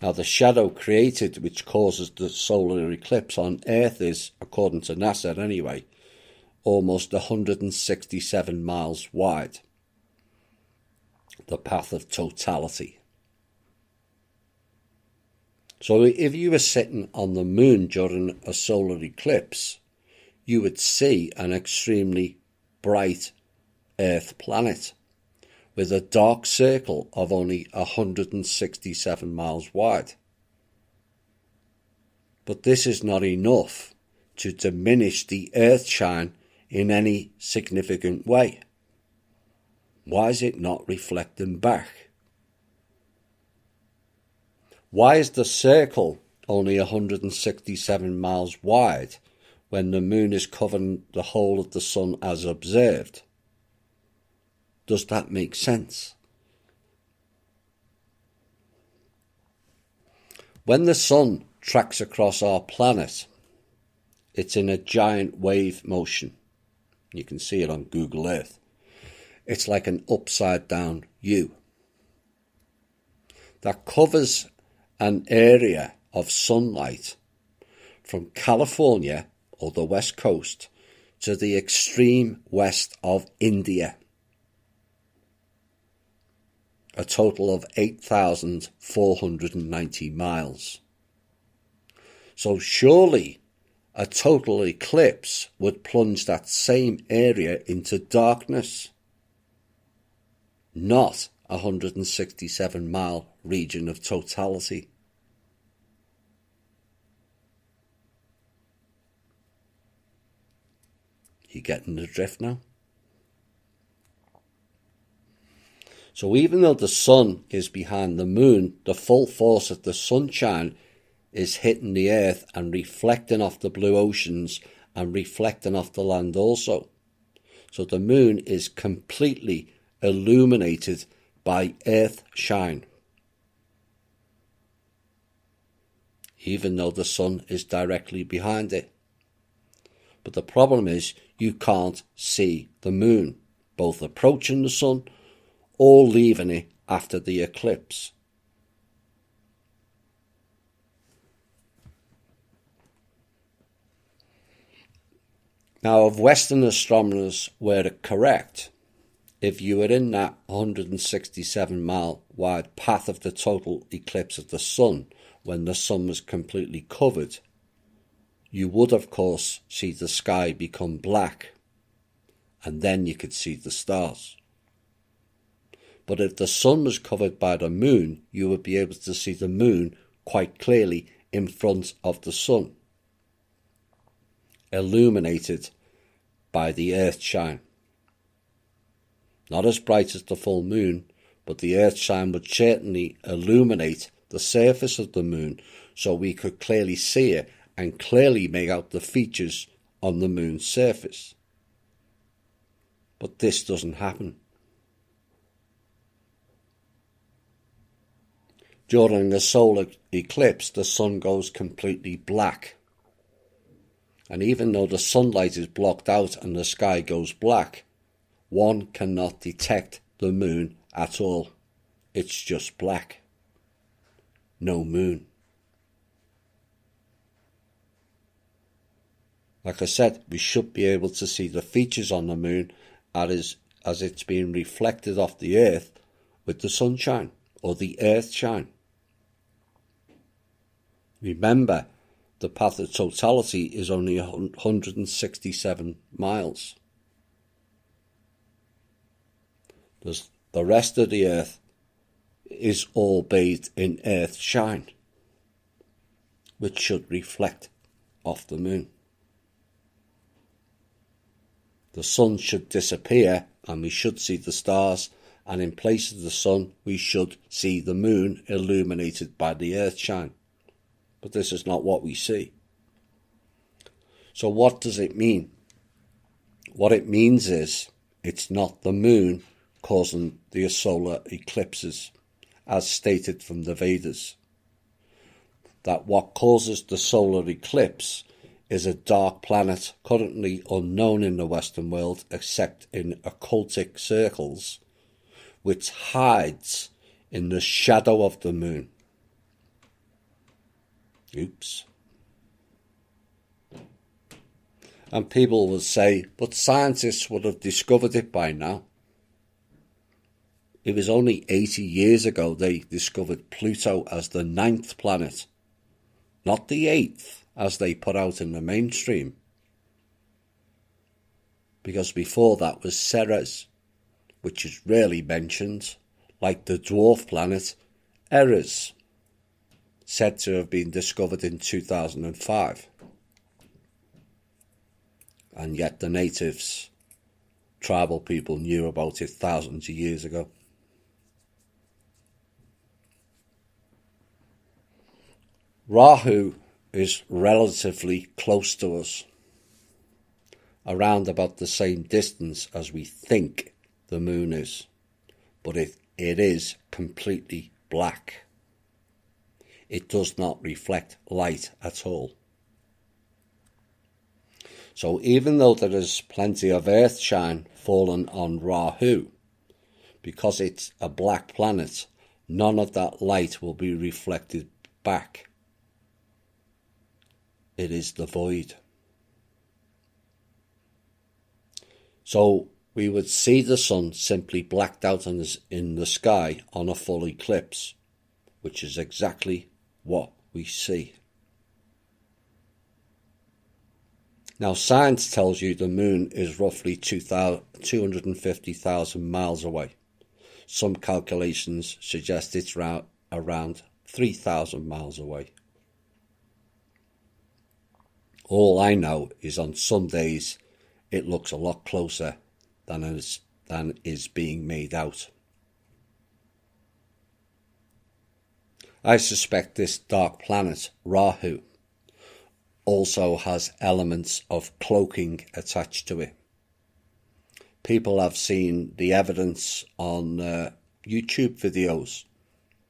Now, the shadow created which causes the solar eclipse on Earth is, according to NASA anyway, almost 167 miles wide. The path of totality. So if you were sitting on the moon during a solar eclipse, you would see an extremely bright Earth planet with a dark circle of only 167 miles wide. But this is not enough to diminish the Earth shine in any significant way. Why is it not reflecting back? Why is the circle only 167 miles wide when the moon is covering the whole of the sun as observed? Does that make sense? When the sun tracks across our planet, it's in a giant wave motion. You can see it on Google Earth. It's like an upside down U that covers an area of sunlight from California or the west coast to the extreme west of India. A total of 8,490 miles. So surely a total eclipse would plunge that same area into darkness, not a 167-mile region of totality. You getting the drift now? So even though the sun is behind the moon, the full force of the sunshine is hitting the earth and reflecting off the blue oceans and reflecting off the land also. So the moon is completely illuminated by earth shine, even though the sun is directly behind it. But the problem is you can't see the moon, both approaching the sun or leaving it after the eclipse. Now, if Western astronomers were correct, if you were in that 167-mile wide path of the total eclipse of the sun, when the sun was completely covered, you would, of course, see the sky become black, and then you could see the stars. But if the sun was covered by the moon, you would be able to see the moon quite clearly in front of the sun, illuminated by the earth shine. Not as bright as the full moon, but the earth shine would certainly illuminate the surface of the moon so we could clearly see it and clearly make out the features on the moon's surface. But this doesn't happen. During the solar eclipse, the sun goes completely black. And even though the sunlight is blocked out and the sky goes black, one cannot detect the moon at all. It's just black. No moon. Like I said, we should be able to see the features on the moon as it's being reflected off the earth with the sunshine or the earth shine. Remember, the path of totality is only 167 miles. The rest of the earth is all bathed in earth shine, which should reflect off the moon. The sun should disappear and we should see the stars, and in place of the sun we should see the moon illuminated by the earth shine. But this is not what we see. So what does it mean? What it means is it's not the moon causing the solar eclipses, as stated from the Vedas. That what causes the solar eclipse is a dark planet currently unknown in the Western world except in occultic circles, which hides in the shadow of the moon. Oops. And people will say, but scientists would have discovered it by now. It was only 80 years ago they discovered Pluto as the 9th planet, not the 8th as they put out in the mainstream. Because before that was Ceres, which is rarely mentioned, like the dwarf planet Eris, said to have been discovered in 2005. And yet the natives, tribal people, knew about it thousands of years ago. Rahu is relatively close to us, around about the same distance as we think the moon is, but it is completely black. It does not reflect light at all. So even though there is plenty of earth shine fallen on Rahu, because it's a black planet, none of that light will be reflected back. It is the void. So we would see the sun simply blacked out in the sky on a full eclipse, which is exactly what we see. Now, science tells you the moon is roughly 250,000 miles away. Some calculations suggest it's around 3,000 miles away. All I know is on some days it looks a lot closer than is being made out. I suspect this dark planet, Rahu, also has elements of cloaking attached to it. People have seen the evidence on YouTube videos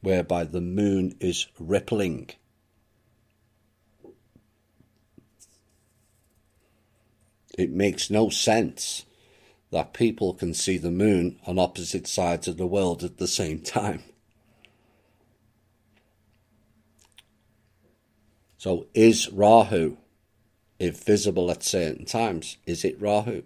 whereby the moon is rippling. It makes no sense that people can see the moon on opposite sides of the world at the same time. So is Rahu, if visible at certain times, is it Rahu?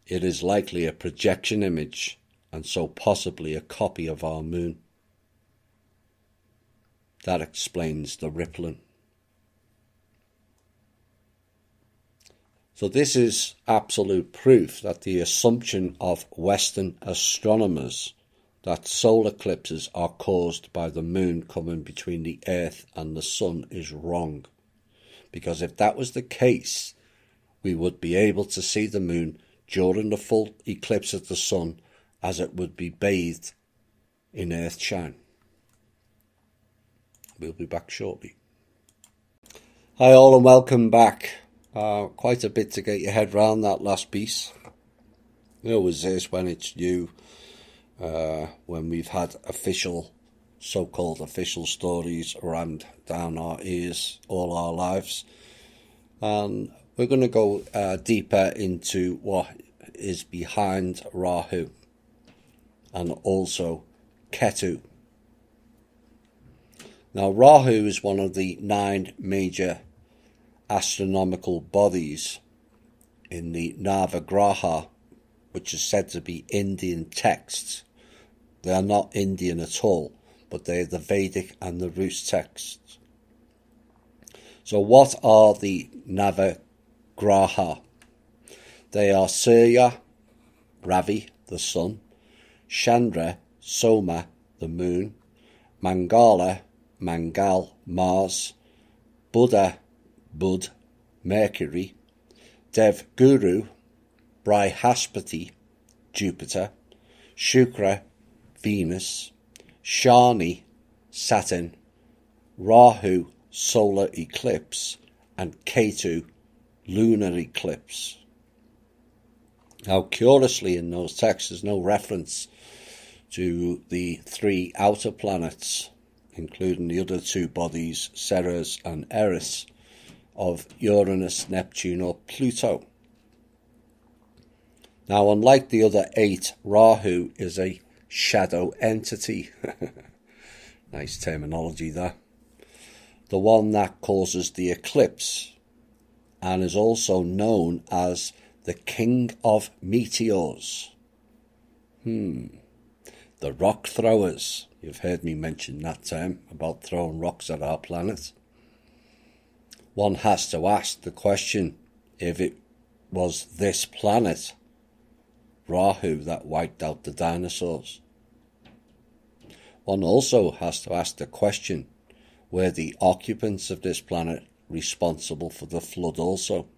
It is likely a projection image, and so possibly a copy of our moon. That explains the rippling. So this is absolute proof that the assumption of Western astronomers that solar eclipses are caused by the moon coming between the Earth and the sun is wrong. Because if that was the case, we would be able to see the moon during the full eclipse of the sun as it would be bathed in earth shine. We'll be back shortly. Hi all and welcome back. Quite a bit to get your head round that last piece. It always is when it's new, when we've had so-called official stories rammed down our ears all our lives. And we're going to go deeper into what is behind Rahu and also Ketu. Now, Rahu is one of the 9 major astronomical bodies in the Navagraha, which is said to be Indian texts. They are not Indian at all, but they are the Vedic and the Rus texts. So what are the Navagraha? They are Surya, Ravi, the sun, Chandra, Soma, the moon, Mangala, Mangal, Mars, Buddha, Bud, Mercury, Devguru, Brihaspati, Jupiter, Shukra, Venus, Shani, Saturn, Rahu, solar eclipse, and Ketu, lunar eclipse. Now, curiously, in those texts, there's no reference to the 3 outer planets, including the other 2 bodies, Ceres and Eris, of Uranus, Neptune, or Pluto. Now, unlike the other 8, Rahu is a shadow entity. Nice terminology there. The one that causes the eclipse, and is also known as the King of Meteors. The rock throwers. You've heard me mention that term about throwing rocks at our planet. One has to ask the question if it was this planet, Rahu, that wiped out the dinosaurs. One also has to ask the question, were the occupants of this planet responsible for the flood also?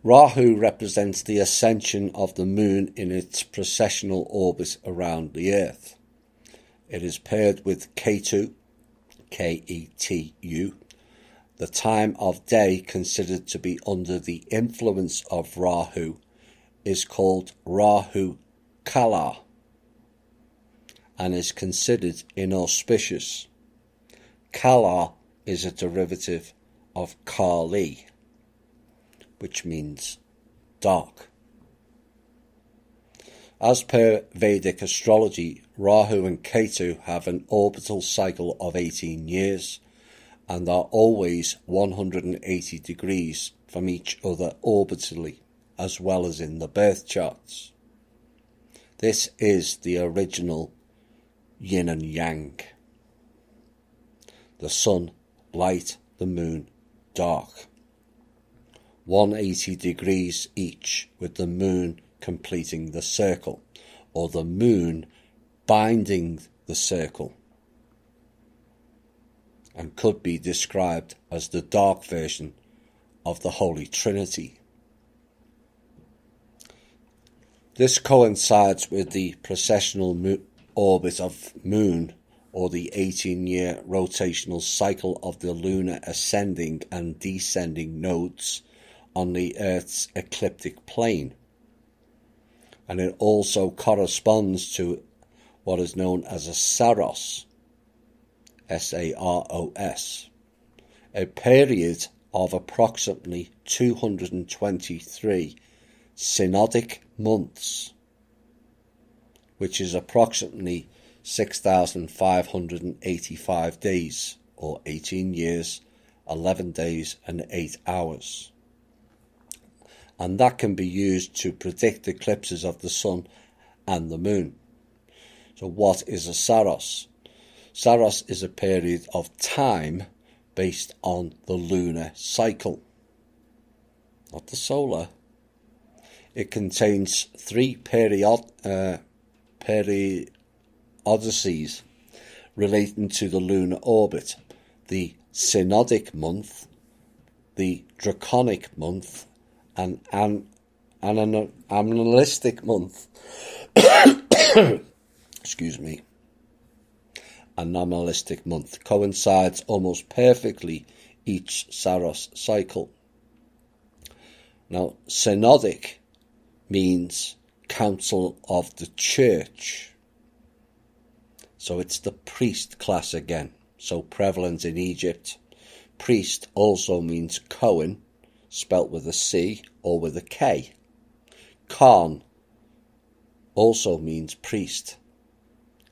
Rahu represents the ascension of the moon in its precessional orbit around the Earth. It is paired with Ketu, K-E-T-U, the time of day considered to be under the influence of Rahu is called Rahu Kala and is considered inauspicious. Kala is a derivative of Kali, which means dark. As per Vedic astrology, Rahu and Ketu have an orbital cycle of 18 years and are always 180 degrees from each other orbitally, as well as in the birth charts. This is the original yin and yang. The sun, light, the moon, dark. 180 degrees each, with the moon completing the circle, or the moon binding the circle, and could be described as the dark version of the Holy Trinity. This coincides with the precessional orbit of Moon, or the 18-year rotational cycle of the lunar ascending and descending nodes on the Earth's ecliptic plane. And it also corresponds to what is known as a Saros, S-A-R-O-S, a period of approximately 223 synodic months, which is approximately 6,585 days, or 18 years, 11 days and 8 hours. And that can be used to predict eclipses of the sun and the moon. So what is a Saros? Saros is a period of time based on the lunar cycle, not the solar. It contains 3 periodicities relating to the lunar orbit: the synodic month, the draconic month, and an anomalistic month. Excuse me. Anomalistic month coincides almost perfectly each Saros cycle. Now, synodic means council of the church. So it's the priest class again, so prevalent in Egypt. Priest also means Cohen, spelt with a C or with a K. Khan also means priest.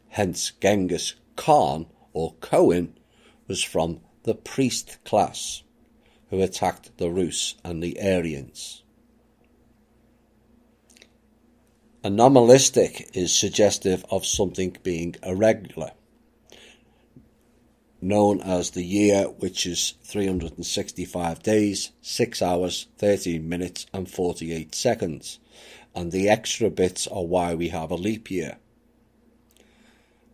Hence Genghis Khan, or Cohen, was from the priest class, who attacked the Rus and the Aryans. Anomalistic is suggestive of something being irregular, known as the year, which is 365 days, 6 hours, 13 minutes and 48 seconds, and the extra bits are why we have a leap year.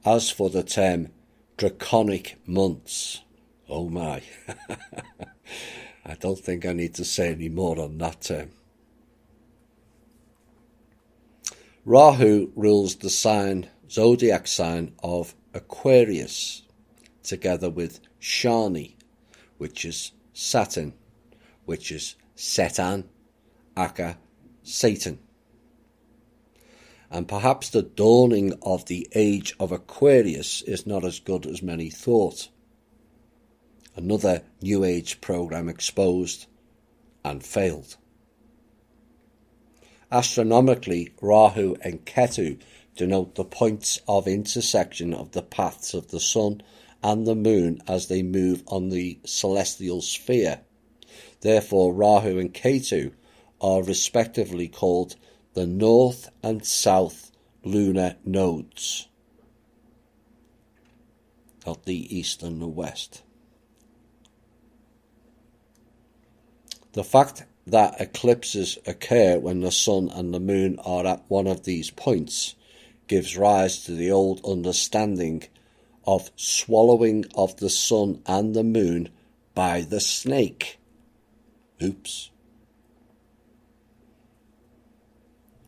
As for the term draconic months, oh my, I don't think I need to say any more on that term. Rahu rules the zodiac sign of Aquarius, together with Shani, which is Saturn, which is Setan, aka Satan. And perhaps the dawning of the age of Aquarius is not as good as many thought. Another New Age program exposed and failed. Astronomically, Rahu and Ketu denote the points of intersection of the paths of the sun and the moon as they move on the celestial sphere. Therefore, Rahu and Ketu are respectively called the north and south lunar nodes, not the east and the west. The fact that eclipses occur when the sun and the moon are at one of these points gives rise to the old understanding of swallowing of the sun and the moon by the snake. Oops.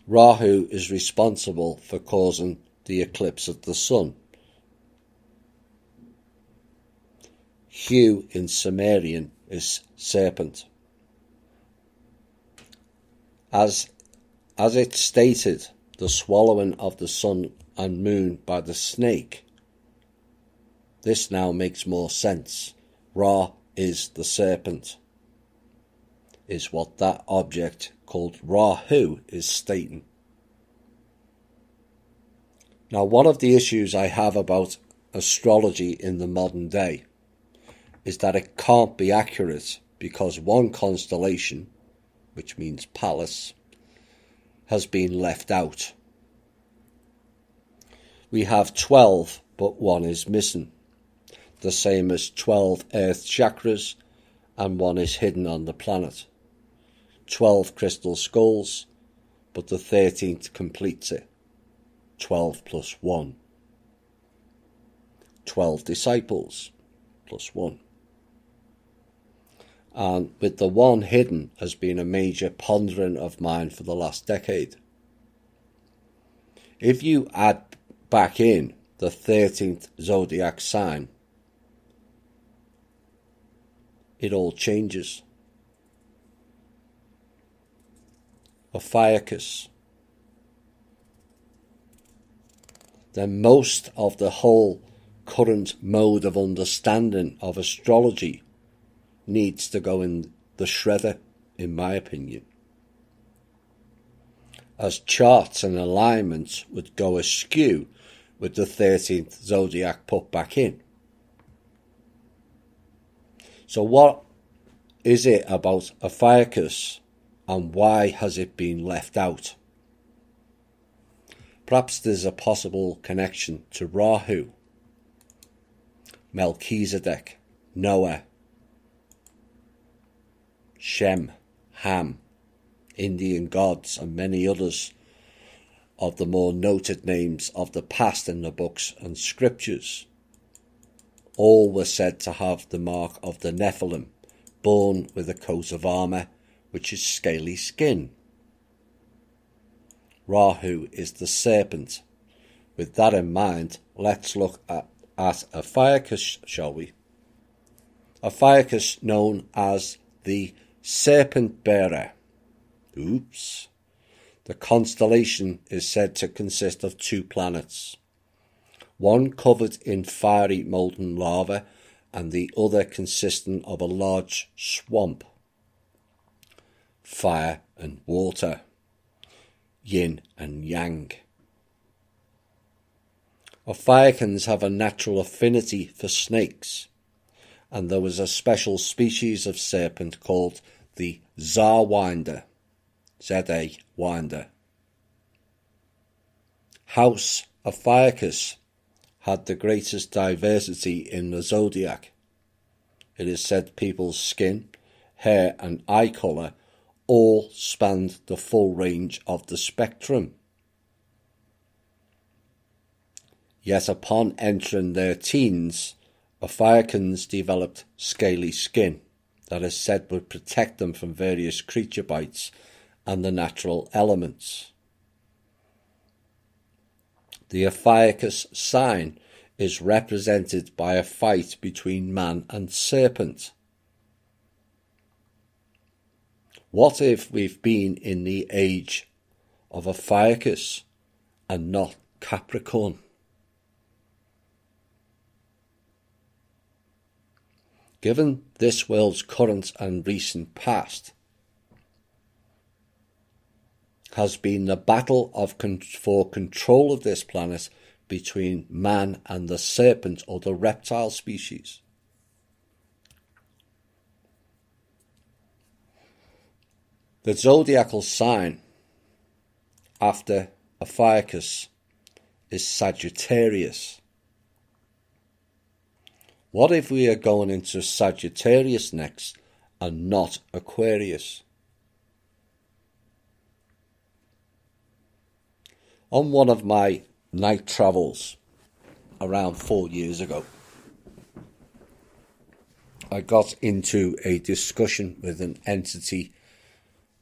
Rahu is responsible for causing the eclipse of the sun. Hu in Sumerian is serpent. As it stated, the swallowing of the sun and moon by the snake This now makes more sense. Ra is the serpent, is what that object called Rahu is stating. Now, one of the issues I have about astrology in the modern day is that it can't be accurate because one constellation, which means palace, has been left out. We have 12, but one is missing. The same as 12 earth chakras, and one is hidden on the planet. 12 crystal skulls, but the 13th completes it. 12 plus 1. 12 disciples plus 1. And with the one hidden has been a major pondering of mine for the last decade. If you add back in the 13th zodiac sign, it all changes. Ophiuchus. Then most of the whole current mode of understanding of astrology needs to go in the shredder, in my opinion, as charts and alignments would go askew with the 13th zodiac put back in. So what is it about Ophiuchus and why has it been left out? Perhaps there's a possible connection to Rahu, Melchizedek, Noah, Shem, Ham, Indian gods, and many others of the more noted names of the past in the books and scriptures. All were said to have the mark of the Nephilim, born with a coat of armour, which is scaly skin. Rahu is the serpent. With that in mind, let's look at Ophiuchus, shall we? Ophiuchus, known as the serpent bearer. Oops. The constellation is said to consist of 2 planets, one covered in fiery molten lava and the other consisting of a large swamp. Fire and water, yin and yang. Ophiuchans have a natural affinity for snakes, and there was a special species of serpent called the Zarwinder, Z-A winder. House Ophiuchus had the greatest diversity in the zodiac. It is said people's skin, hair and eye colour all spanned the full range of the spectrum. Yet upon entering their teens, Ophiuchans developed scaly skin that is said would protect them from various creature bites and the natural elements. The Ophiuchus sign is represented by a fight between man and serpent. What if we've been in the age of Ophiuchus and not Capricorn? Given this world's current and recent past has been the battle for control of this planet between man and the serpent or the reptile species. The zodiacal sign after Ophiuchus is Sagittarius. What if we are going into Sagittarius next and not Aquarius? On one of my night travels around 4 years ago, I got into a discussion with an entity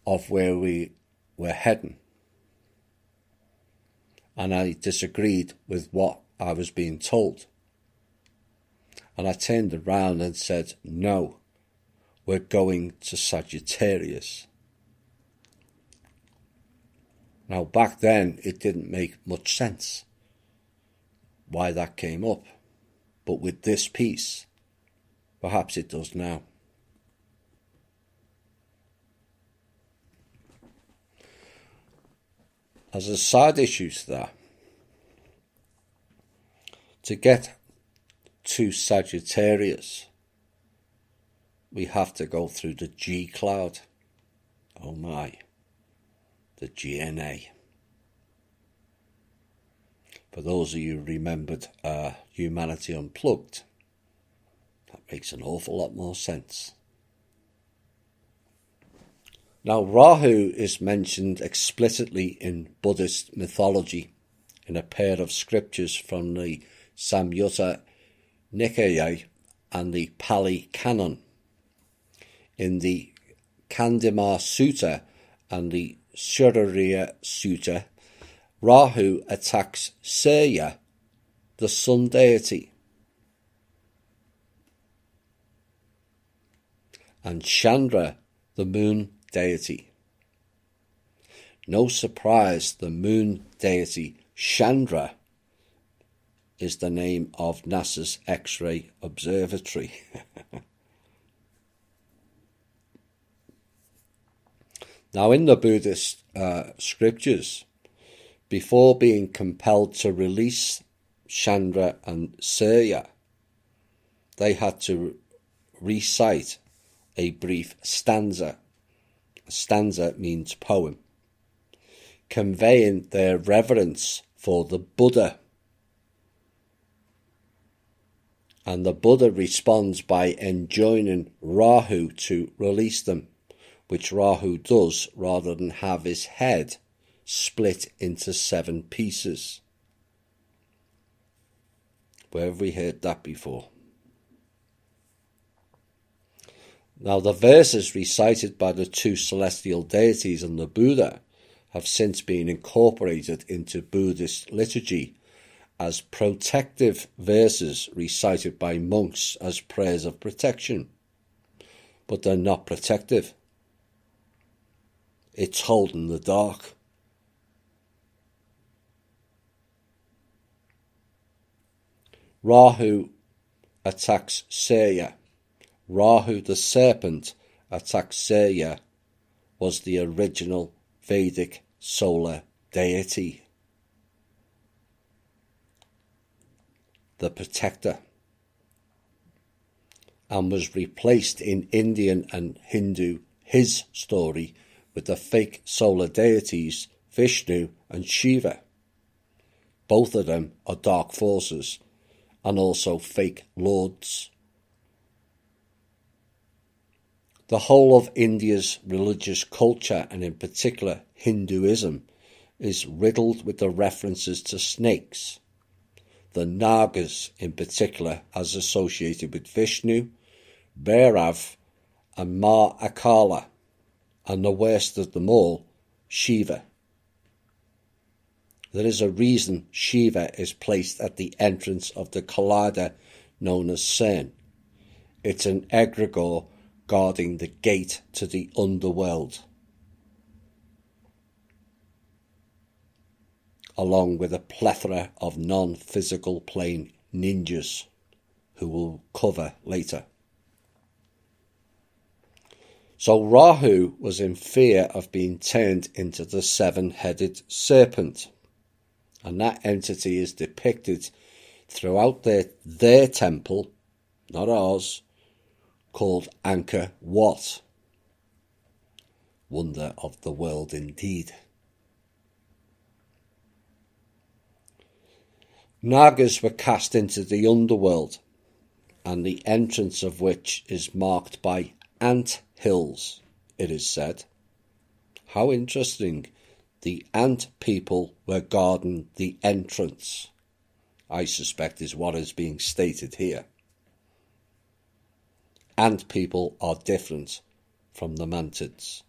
of where we were heading, and I disagreed with what I was being told. And I turned around and said, no, we're going to Sagittarius. Now, back then, it didn't make much sense why that came up. but with this piece, perhaps it does now. As a side issue to that, to get to Sagittarius, we have to go through the G cloud. Oh my, the GNA. For those of you who remembered Humanity Unplugged, that makes an awful lot more sense. Now, Rahu is mentioned explicitly in Buddhist mythology in a pair of scriptures from the Samyutta Nikaya and the Pali Canon. In the Kandimar Sutta and the Surya Sutta, Rahu attacks Surya, the sun deity, and Chandra, the moon deity. No surprise, the moon deity Chandra is the name of NASA's X-ray observatory. Now, in the Buddhist scriptures, before being compelled to release Chandra and Surya, they had to recite a brief stanza. A stanza means poem, conveying their reverence for the Buddha. And the Buddha responds by enjoining Rahu to release them, which Rahu does rather than have his head split into 7 pieces. Where have we heard that before? Now, the verses recited by the 2 celestial deities and the Buddha have since been incorporated into Buddhist liturgy as protective verses recited by monks as prayers of protection. But they're not protective. It's holding the dark. Rahu attacks Surya. Rahu the serpent attacks Surya was the original Vedic solar deity, the protector, and was replaced in Indian and Hindu his story with the fake solar deities Vishnu and Shiva. Both of them are dark forces and also fake lords. The whole of India's religious culture, and in particular Hinduism, is riddled with the references to snakes. The Nagas, in particular, as associated with Vishnu, Bhairav, and Ma Akala, and the worst of them all, Shiva. There is a reason Shiva is placed at the entrance of the collider known as CERN. It's an egregore guarding the gate to the underworld, along with a plethora of non-physical plane ninjas, who we'll cover later. So Rahu was in fear of being turned into the 7-headed serpent, and that entity is depicted throughout their temple, not ours, called Angkor Wat. Wonder of the world indeed. Nagas were cast into the underworld, and the entrance of which is marked by ant hills, it is said. How interesting. The ant people were guarding the entrance, I suspect is what is being stated here. Ant people are different from the mantids.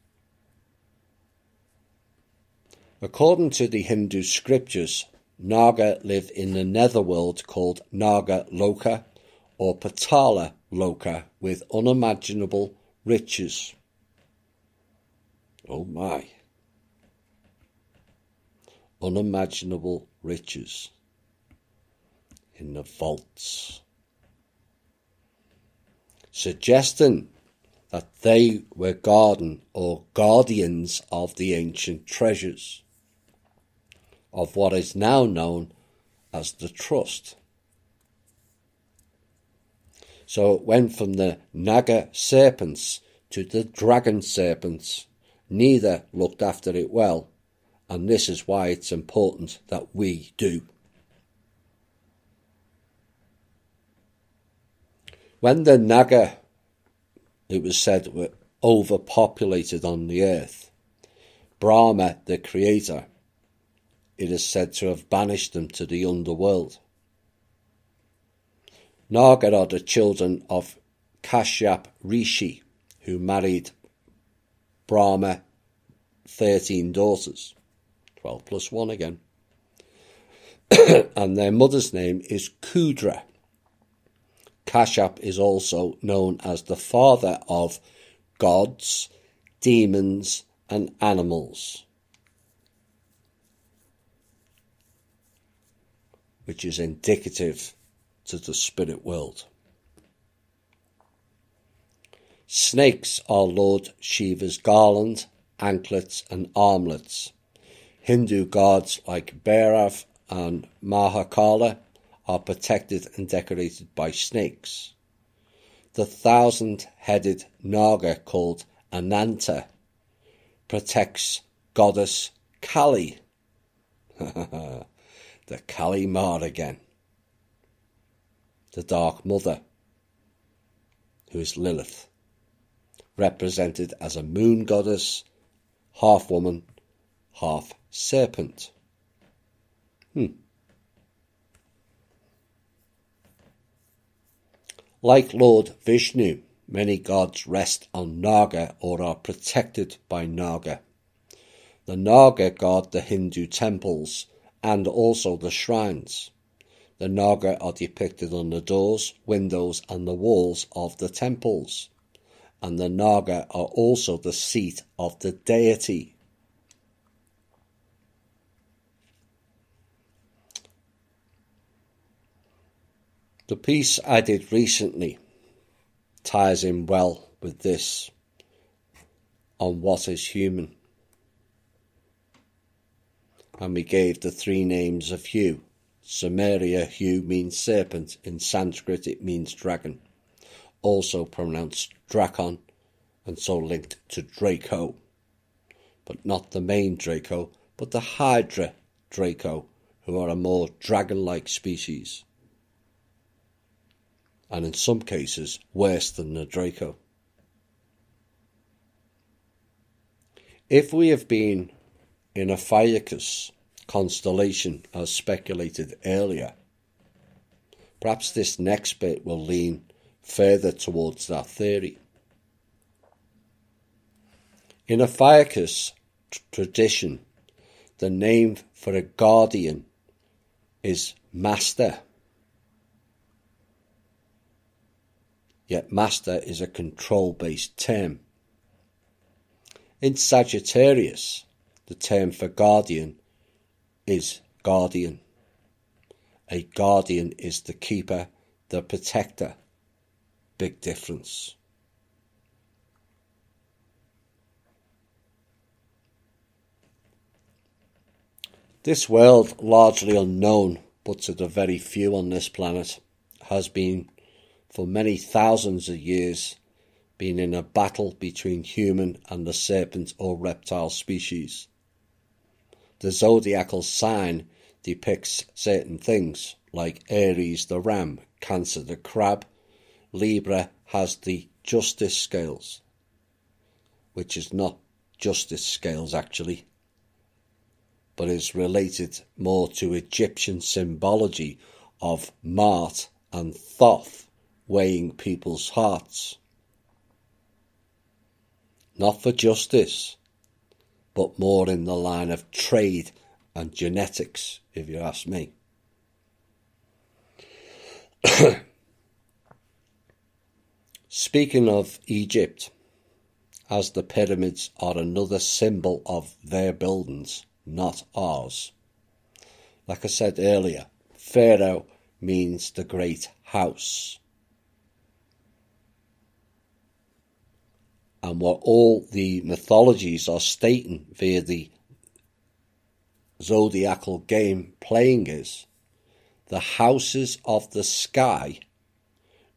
According to the Hindu scriptures, Naga live in the netherworld called Naga Loka or Patala Loka with unimaginable riches. Oh my. Unimaginable riches in the vaults suggesting that they were guardians of the ancient treasures of what is now known as the Trust. So it went from the Naga serpents to the dragon serpents. Neither looked after it well, and this is why it's important that we do. When the Naga, it was said, were overpopulated on the earth, Brahma, the creator, it is said to have banished them to the underworld. Naga are the children of Kashyap Rishi, who married Brahma 13 daughters, 12 plus 1 again, and their mother's name is Kudra. Kashyap is also known as the father of gods, demons, and animals, which is indicative to the spirit world. Snakes are Lord Shiva's garland, anklets, and armlets. Hindu gods like Bhairav and Mahakala are protected and decorated by snakes. The 1,000-headed Naga called Ananta protects goddess Kali. The Kali Ma again. The Dark Mother, who is Lilith, represented as a moon goddess, half woman, half serpent. Like Lord Vishnu, many gods rest on Naga or are protected by Naga. The Naga guard the Hindu temples and also the shrines. The Naga are depicted on the doors, windows, and the walls of the temples. And the Naga are also the seat of the deity. The piece I did recently ties in well with this on what is human. And we gave the 3 names of Hu. Sumeria, Hu means serpent. In Sanskrit it means dragon. Also pronounced Drakon, and so linked to Draco. But not the main Draco, but the Hydra Draco, who are a more dragon-like species. And in some cases, worse than the Draco. If we have been in Ophiuchus constellation, as speculated earlier, perhaps this next bit will lean further towards that theory. In Ophiuchus tradition, the name for a guardian is master. Yet master is a control-based term. In Sagittarius, the term for guardian is guardian. A guardian is the keeper, the protector. Big difference. This world, largely unknown, but to the very few on this planet, has been, for many thousands of years, been in a battle between human and the serpent or reptile species. The zodiacal sign depicts certain things, like Aries the ram, Cancer the crab. Libra has the justice scales, which is not justice scales actually, but is related more to Egyptian symbology of Ma'at and Thoth weighing people's hearts. Not for justice, but more in the line of trade and genetics, if you ask me. Speaking of Egypt, as the pyramids are another symbol of their buildings, not ours. Like I said earlier, Pharaoh means the great house. And what all the mythologies are stating via the zodiacal game playing is the houses of the sky,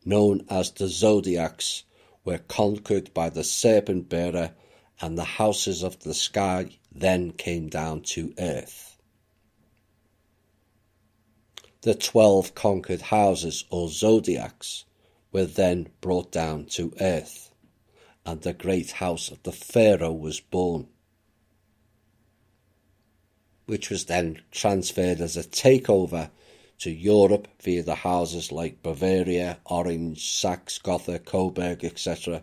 known as the zodiacs, were conquered by the serpent bearer, and the houses of the sky then came down to earth. The 12 conquered houses, or zodiacs, were then brought down to earth, and the great house of the Pharaoh was born, which was then transferred as a takeover to Europe via the houses like Bavaria, Orange, Saxe, Gotha, Coburg, etc.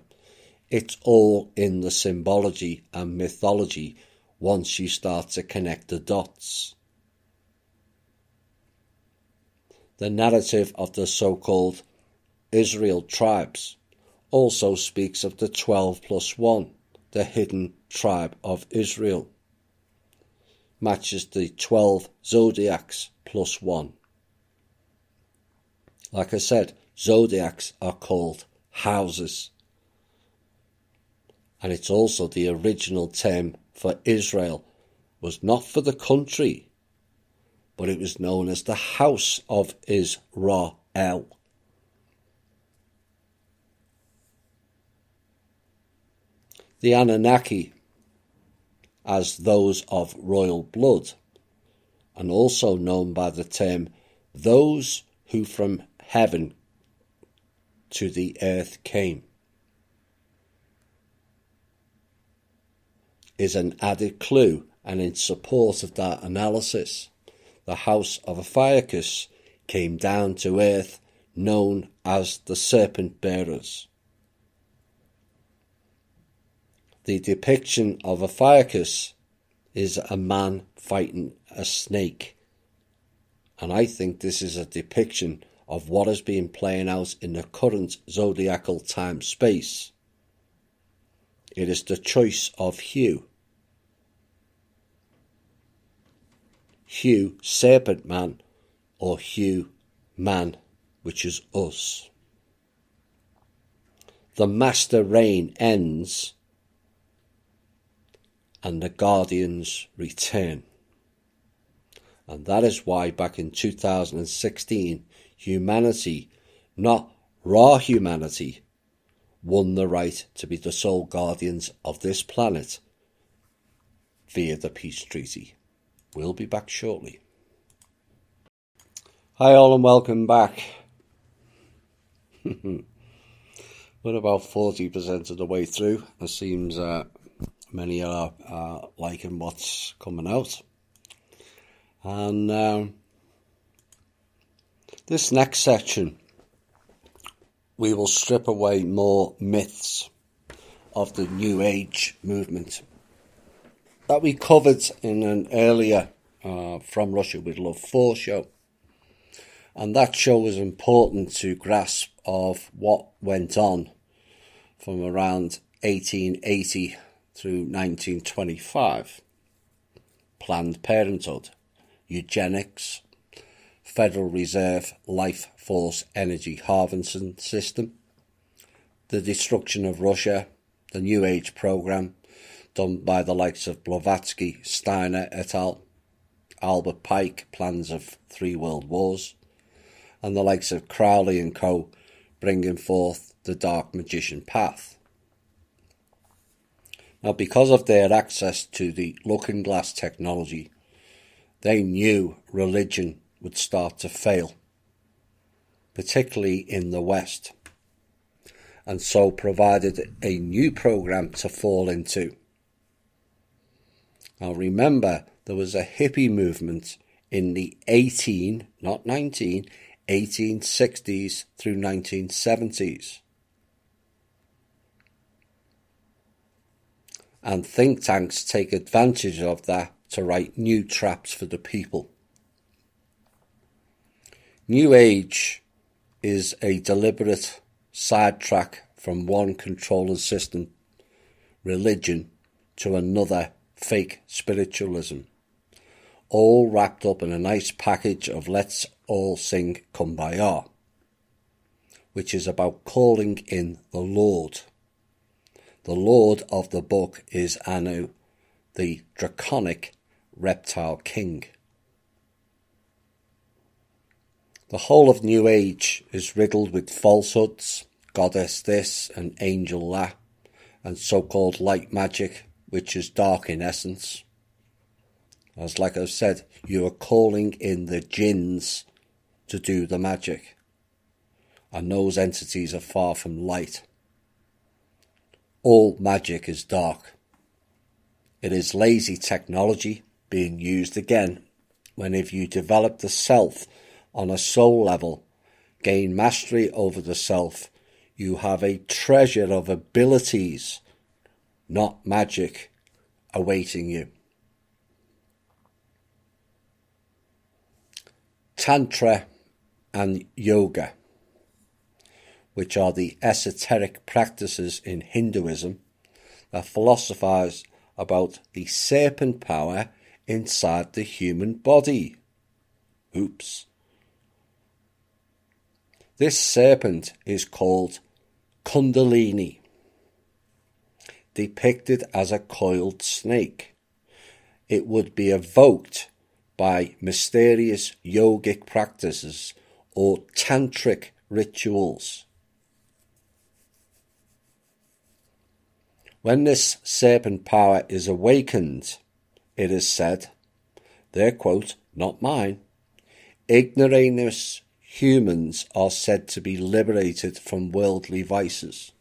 It's all in the symbology and mythology once you start to connect the dots. The narrative of the so-called Israel tribes also speaks of the 12 plus 1, the hidden tribe of Israel. Matches the 12 zodiacs plus 1. Like I said, zodiacs are called houses. And it's also the original term for Israel, was not for the country, but it was known as the House of Israel. The Anunnaki, as those of royal blood, and also known by the term those who from heaven to the earth came, is an added clue, and in support of that analysis, the house of Ophiuchus came down to earth, known as the serpent bearers. The depiction of Ophiuchus is a man fighting a snake, and I think this is a depiction of what has been playing out in the current zodiacal time-space. It is the choice of Hugh. Hugh, serpent man, or Hugh, man, which is us. The master reign ends, and the guardians return. And that is why back in 2016, humanity, not raw humanity, won the right to be the sole guardians of this planet via the peace treaty. We'll be back shortly. Hi all and welcome back. We're about 40% of the way through. It seems many are liking what's coming out. And this next section, we will strip away more myths of the New Age movement that we covered in an earlier From Russia with Love 4 show. And that show was important to grasp of what went on from around 1880 through 1925. Planned Parenthood, eugenics, Federal Reserve Life Force Energy Harvesting System, the destruction of Russia, the New Age program done by the likes of Blavatsky, Steiner et al., Albert Pike, plans of 3 world wars, and the likes of Crowley and co. bringing forth the dark magician path. Now, because of their access to the looking glass technology, they knew religion would start to fail, particularly in the West, and so provided a new program to fall into. Now remember, there was a hippie movement in the 1860s through 1970s. And think tanks take advantage of that to write new traps for the people. New Age is a deliberate sidetrack from one controlling system, religion, to another, fake spiritualism, all wrapped up in a nice package of Let's All Sing Kumbaya, which is about calling in the Lord. The lord of the book is Anu, the draconic reptile king. The whole of New Age is riddled with falsehoods, goddess this and angel that, and so-called light magic, which is dark in essence. As like I've said, you are calling in the jinns to do the magic, and those entities are far from light. All magic is dark. It is lazy technology being used again when if you develop the self on a soul level, gain mastery over the self, you have a treasure of abilities, not magic, awaiting you. Tantra and yoga, which are the esoteric practices in Hinduism that philosophize about the serpent power inside the human body. Oops. This serpent is called Kundalini, depicted as a coiled snake. It would be evoked by mysterious yogic practices or tantric rituals. When this serpent power is awakened, it is said, their quote, not mine, ignoramus humans are said to be liberated from worldly vices.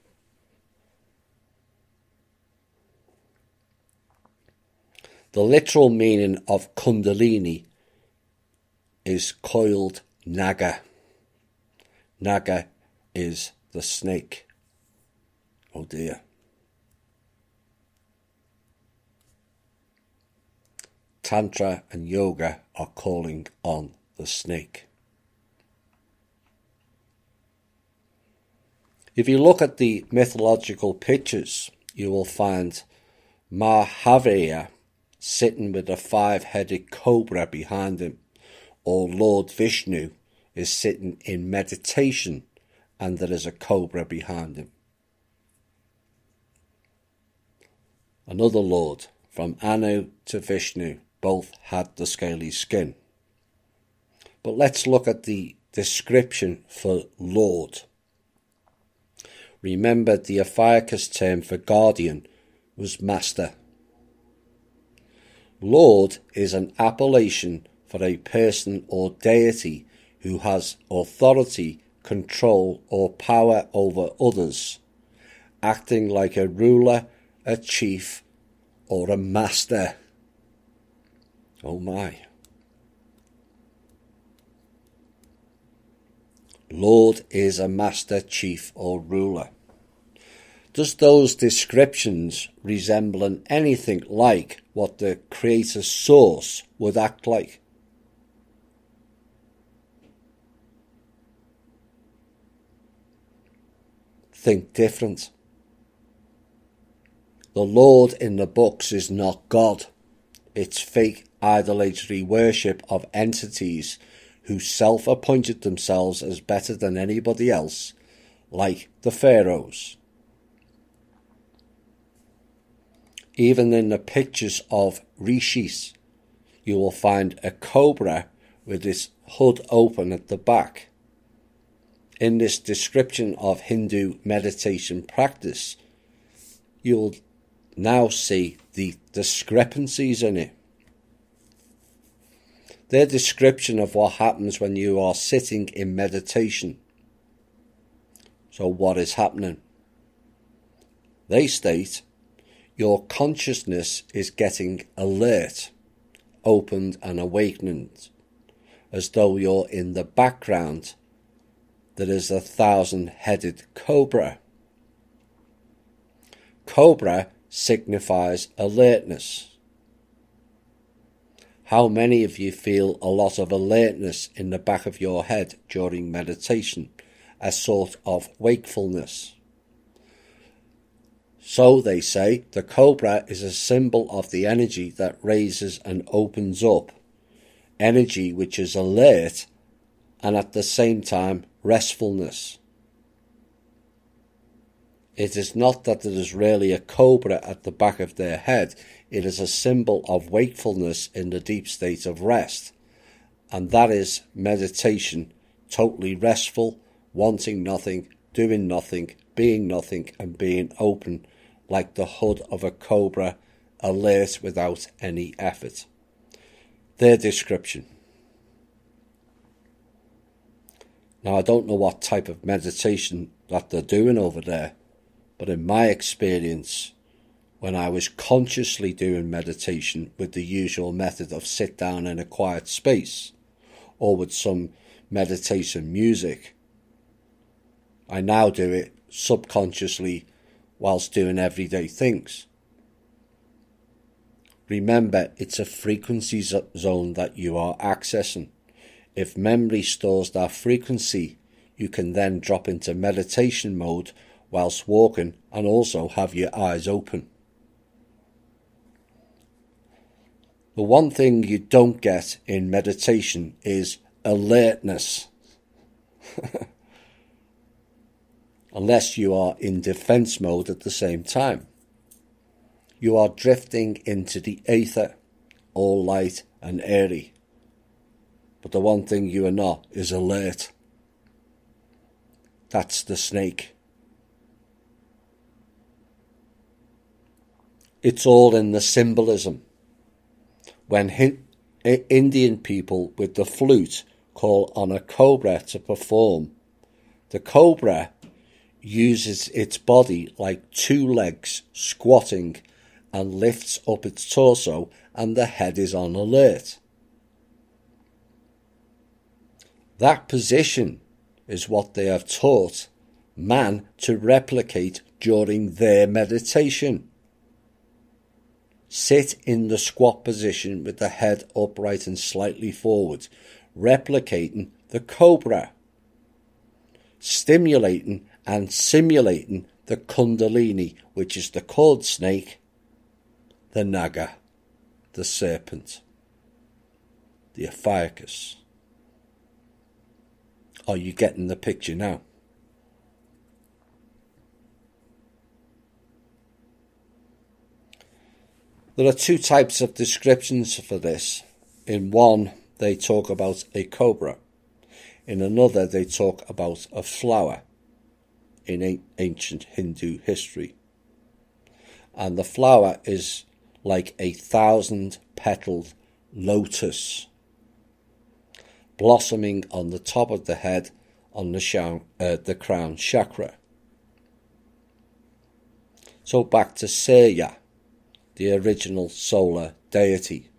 The literal meaning of Kundalini is coiled naga. Naga is the snake. Oh dear. Tantra and yoga are calling on the snake. If you look at the mythological pictures, you will find Mahavira sitting with a 5-headed cobra behind him, or Lord Vishnu is sitting in meditation and there is a cobra behind him. Another lord, from Anu to Vishnu, both had the scaly skin. But let's look at the description for lord. Remember, the Ophiuchus term for guardian was master. Lord is an appellation for a person or deity who has authority, control, or power over others, acting like a ruler, a chief, or a master. Oh my. Lord is a master, chief, or ruler. Does those descriptions resemble anything like what the Creator Source would act like? Think different. The Lord in the books is not God. It's fake idolatory worship of entities who self-appointed themselves as better than anybody else, like the pharaohs. Even in the pictures of rishis, you will find a cobra with its hood open at the back. In this description of Hindu meditation practice, you'll now see the discrepancies in it. Their description of what happens when you are sitting in meditation. So what is happening? They state, your consciousness is getting alert, opened and awakened, as though you're in the background. There is a 1,000-headed cobra. Cobra signifies alertness. How many of you feel a lot of alertness in the back of your head during meditation, a sort of wakefulness? So they say the cobra is a symbol of the energy that raises and opens up, energy which is alert and at the same time restfulness. It is not that there is really a cobra at the back of their head. It is a symbol of wakefulness in the deep state of rest. And that is meditation, totally restful, wanting nothing, doing nothing, being nothing, and being open, like the hood of a cobra, alert without any effort. Their description. Now, I don't know what type of meditation that they're doing over there, but in my experience, when I was consciously doing meditation with the usual method of sit down in a quiet space, or with some meditation music, I now do it subconsciously whilst doing everyday things. Remember, it's a frequency zone that you are accessing. If memory stores that frequency, you can then drop into meditation mode whilst walking and also have your eyes open. The one thing you don't get in meditation is alertness. Unless you are in defense mode at the same time. You are drifting into the aether, all light and airy. But the one thing you are not is alert. That's the snake. It's all in the symbolism. When Indian people with the flute call on a cobra to perform, the cobra uses its body like two legs squatting and lifts up its torso, and the head is on alert. That position is what they have taught man to replicate during their meditation. Sit in the squat position with the head upright and slightly forward, replicating the cobra, stimulating and simulating the kundalini, which is the cord snake, the naga, the serpent, the ophiuchus. Are you getting the picture now? There are two types of descriptions for this. In one, they talk about a cobra. In another, they talk about a flower in ancient Hindu history. And the flower is like 1,000-petaled lotus, blossoming on the top of the head on the crown chakra. So back to Surya, the original solar deity.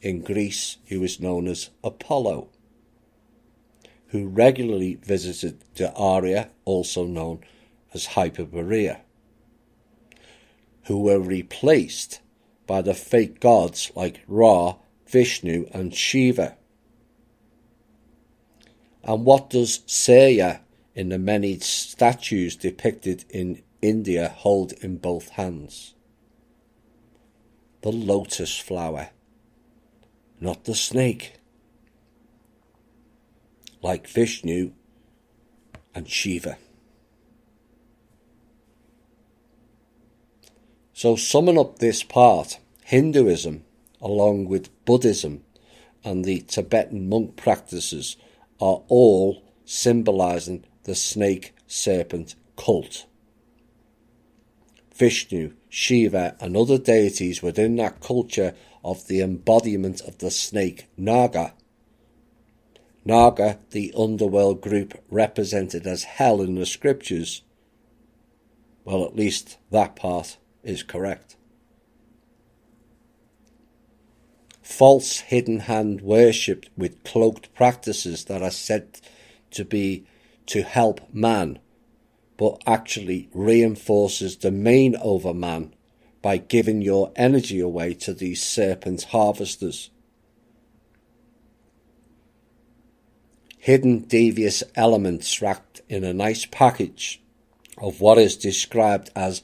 In Greece, he was known as Apollo, who regularly visited the Arya, also known as Hyperborea, who were replaced by the fake gods like Ra, Vishnu and Shiva. And what does Surya in the many statues depicted in India hold in both hands? The lotus flower, not the snake, like Vishnu and Shiva. So summing up this part, Hinduism, along with Buddhism and the Tibetan monk practices, are all symbolizing the snake-serpent cult. Vishnu, Shiva and other deities within that culture of the embodiment of the snake Naga. Naga, the underworld group represented as hell in the scriptures. Well, at least that part is correct. False hidden hand worship with cloaked practices that are said to be to help man, but actually reinforces domain over man by giving your energy away to these serpent harvesters. Hidden devious elements wrapped in a nice package of what is described as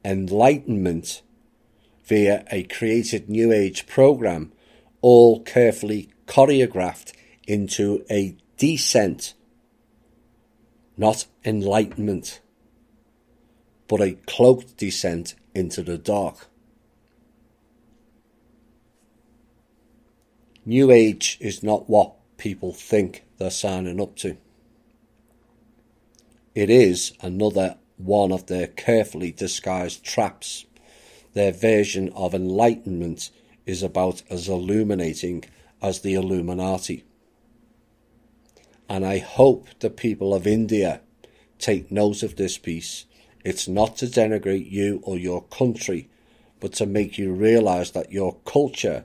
enlightenment via a created New Age program, all carefully choreographed into a descent, not enlightenment. but a cloaked descent into the dark. New Age is not what people think they're signing up to. It is another one of their carefully disguised traps. Their version of enlightenment is about as illuminating as the Illuminati. And I hope the people of India take note of this piece. It's not to denigrate you or your country, but to make you realise that your culture,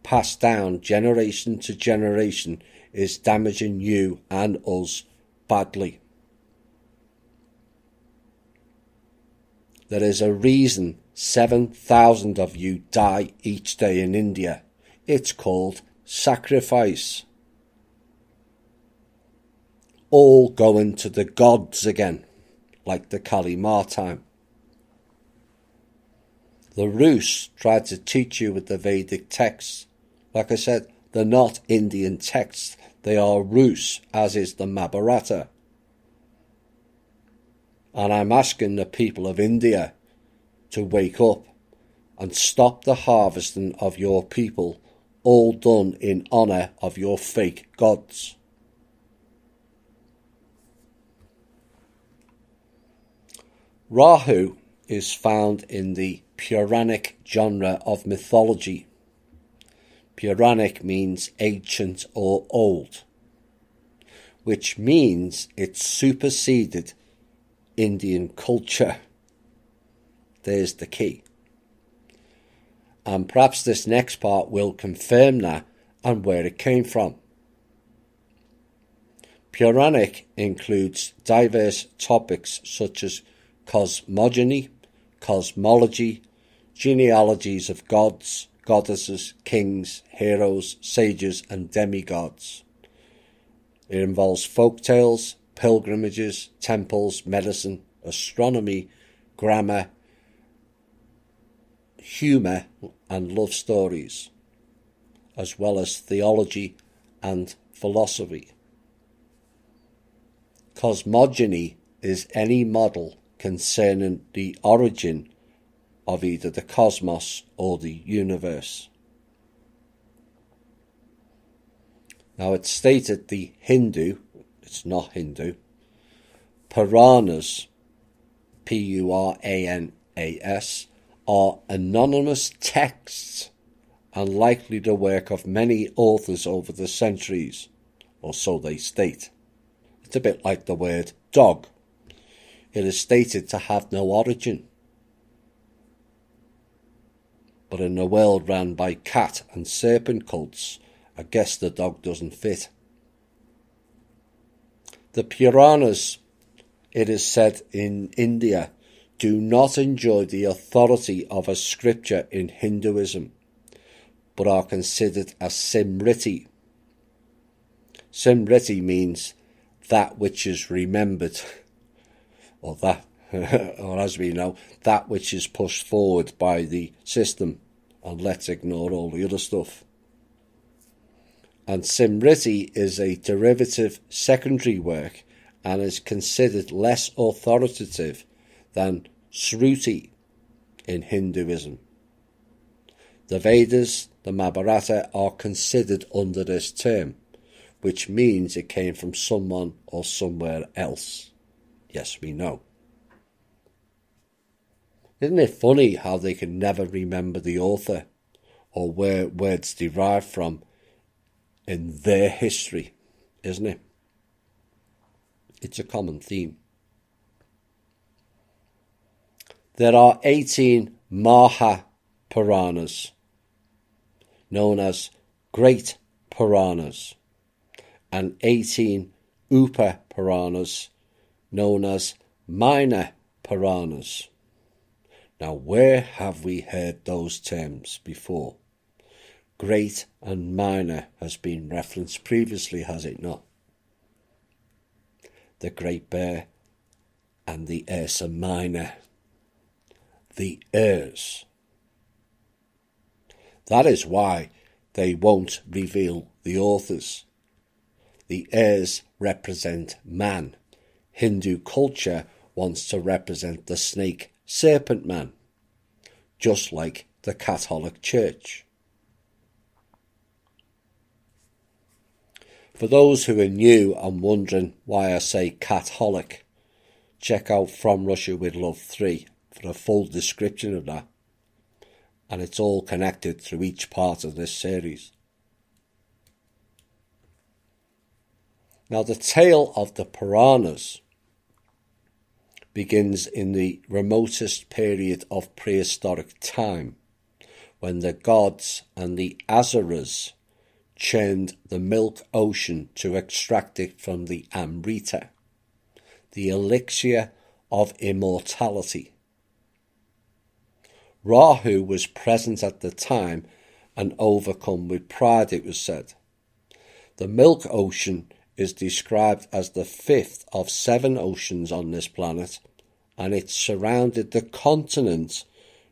passed down generation to generation, is damaging you and us badly. There is a reason 7,000 of you die each day in India. It's called sacrifice. All going to the gods again, like the Kali Ma time. The Rus tried to teach you with the Vedic texts. Like I said, they're not Indian texts, they are Rus, as is the Mahabharata. And I'm asking the people of India to wake up and stop the harvesting of your people, all done in honour of your fake gods. Rahu is found in the Puranic genre of mythology. Puranic means ancient or old, which means it superseded Indian culture. There's the key. And perhaps this next part will confirm that and where it came from. Puranic includes diverse topics such as cosmogony, cosmology, genealogies of gods, goddesses, kings, heroes, sages and demigods. It involves folk tales, pilgrimages, temples, medicine, astronomy, grammar, humour and love stories, as well as theology and philosophy. Cosmogony is any model concerning the origin of either the cosmos or the universe. Now it's stated the Hindu, it's not Hindu, Puranas, Puranas, are anonymous texts and likely the work of many authors over the centuries, or so they state. It's a bit like the word dog. It is stated to have no origin. But in a world run by cat and serpent cults, I guess the dog doesn't fit. The Puranas, it is said in India, do not enjoy the authority of a scripture in Hinduism, but are considered as Simriti. Simriti means that which is remembered, or that, or as we know, that which is pushed forward by the system, and let's ignore all the other stuff. And Simriti is a derivative secondary work and is considered less authoritative than Shruti in Hinduism. The Vedas, the Mahabharata, are considered under this term, which means it came from someone or somewhere else. Yes, we know. Isn't it funny how they can never remember the author or where words derive from in their history, isn't it? It's a common theme. There are 18 Maha Puranas, known as Great Puranas, and 18 Upa Puranas, known as Minor Puranas. Now, where have we heard those terms before? Great and minor has been referenced previously, has it not? The Great Bear and the Ursa Minor. The Urs. That is why they won't reveal the authors. The Urs represent man. Hindu culture wants to represent the snake serpent man, just like the Catholic Church. For those who are new and wondering why I say Catholic, check out From Russia with Love 3 for a full description of that. And it's all connected through each part of this series. Now, the tale of the Puranas begins in the remotest period of prehistoric time, when the gods and the Asuras churned the milk ocean to extract it from the Amrita, the elixir of immortality. Rahu was present at the time and overcome with pride, it was said. The milk ocean is described as the fifth of 7 oceans on this planet, and it surrounded the continent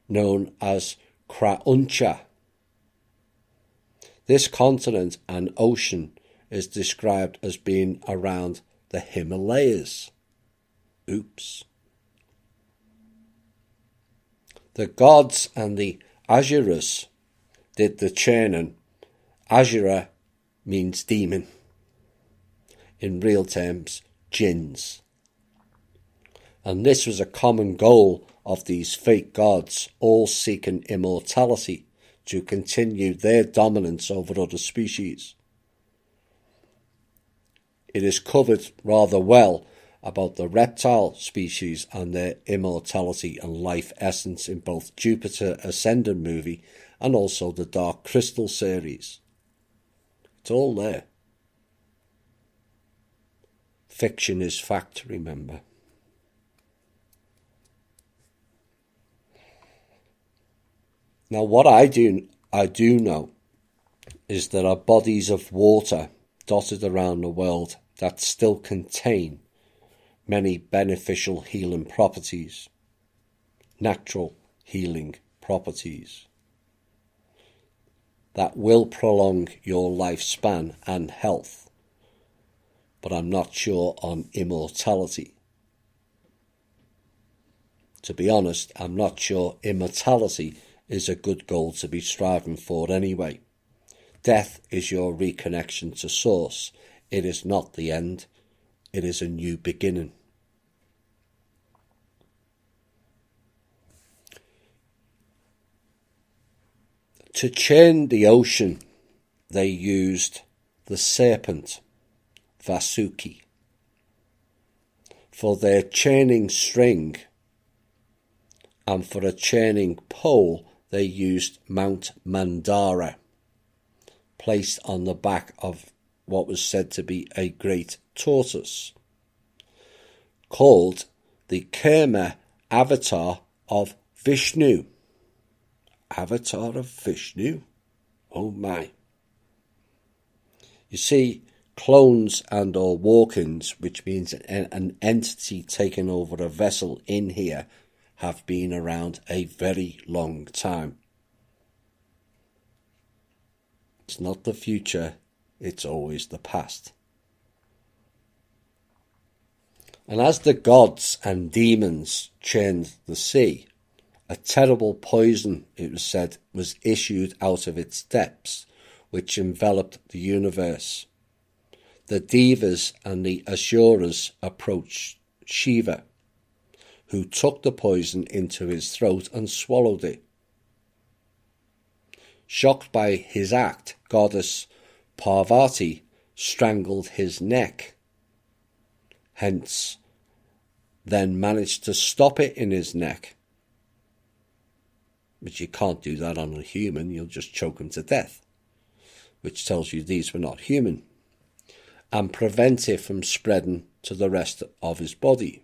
known as Krauncha. This continent and ocean is described as being around the Himalayas. Oops. The gods and the Asuras did the churning. Asura means demon. In real terms, jinns. And this was a common goal of these fake gods, all seeking immortality to continue their dominance over other species. It is covered rather well about the reptile species and their immortality and life essence in both Jupiter Ascending movie and also the Dark Crystal series. It's all there. Fiction is fact, remember. Now, what I do know is there are bodies of water dotted around the world that still contain many beneficial healing properties, natural healing properties, that will prolong your lifespan and health. But I'm not sure on immortality. To be honest, I'm not sure immortality is a good goal to be striving for anyway. Death is your reconnection to source. It is not the end. It is a new beginning. To churn the ocean, they used the serpent, Vasuki. For their churning string, and for a churning pole, they used Mount Mandara, placed on the back of what was said to be a great tortoise, called the Kurma avatar of Vishnu. Avatar of Vishnu? Oh my. You see, clones and or walk-ins, which means an entity taking over a vessel in here, have been around a very long time. It's not the future, it's always the past. And as the gods and demons churned the sea, a terrible poison, it was said, was issued out of its depths, which enveloped the universe. The Devas and the Asuras approached Shiva, who took the poison into his throat and swallowed it. Shocked by his act, goddess Parvati strangled his neck, hence then managed to stop it in his neck. But you can't do that on a human, you'll just choke him to death, which tells you these were not human, and prevent it from spreading to the rest of his body.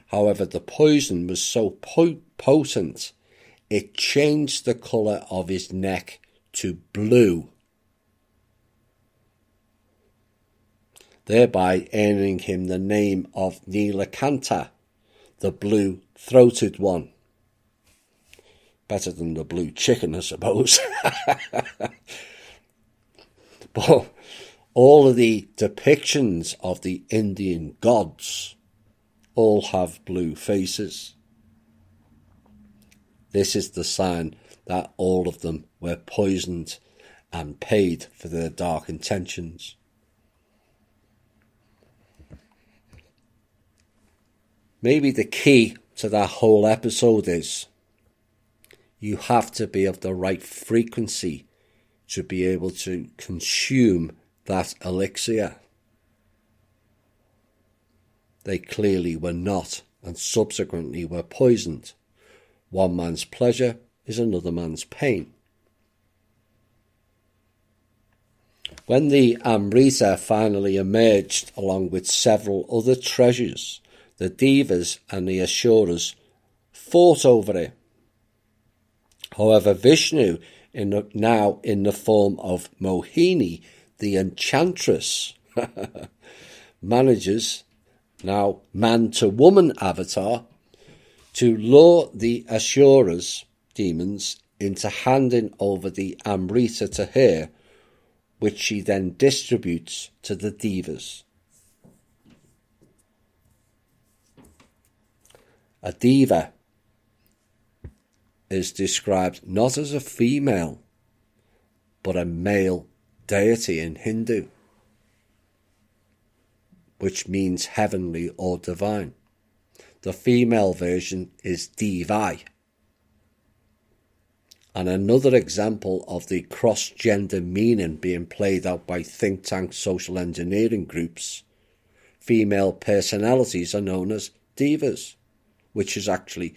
However, the poison was so potent, it changed the colour of his neck to blue, thereby earning him the name of Nilakanta, the blue-throated one. Better than the blue chicken, I suppose. But all of the depictions of the Indian gods all have blue faces. This is the sign that all of them were poisoned and paid for their dark intentions. Maybe the key to that whole episode is you have to be of the right frequency to be able to consume that elixir. They clearly were not, and subsequently were poisoned. One man's pleasure is another man's pain. When the Amrita finally emerged along with several other treasures, the Devas and the Asuras fought over it. However, Vishnu, now in the form of Mohini, the enchantress, manages, now man-to-woman avatar, to lure the Asuras, demons, into handing over the Amrita to her, which she then distributes to the Devas. A Deva is described not as a female, but a male deity in Hindu, which means heavenly or divine. The female version is Devi. And another example of the cross-gender meaning being played out by think tank social engineering groups, female personalities are known as Devas, which is actually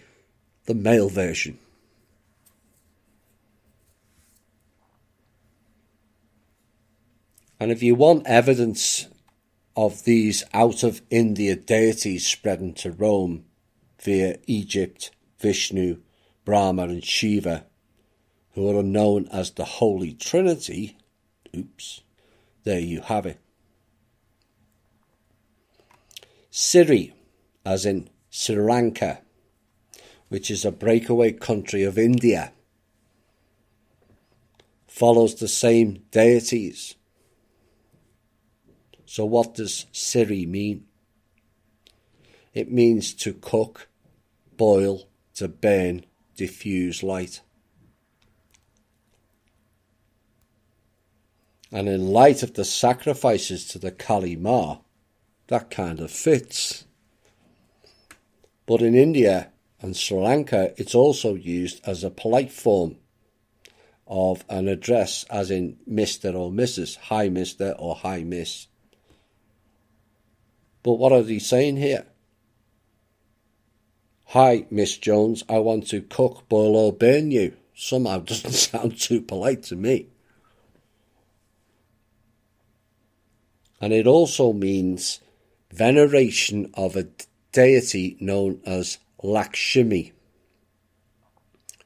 the male version. And if you want evidence of these out-of-India deities spreading to Rome via Egypt, Vishnu, Brahma and Shiva, who are known as the Holy Trinity, there you have it. Siri, as in Sri Lanka, which is a breakaway country of India, follows the same deities. So what does Siri mean? It means to cook, boil, to burn, diffuse light. And in light of the sacrifices to the Kali Ma, that kind of fits. But in India and Sri Lanka, it's also used as a polite form of an address, as in Mr. or Mrs., Hi Mr. or Hi Miss. But what are they saying here? Hi, Miss Jones, I want to cook, boil or burn you. Somehow doesn't sound too polite to me. And it also means veneration of a deity known as Lakshmi,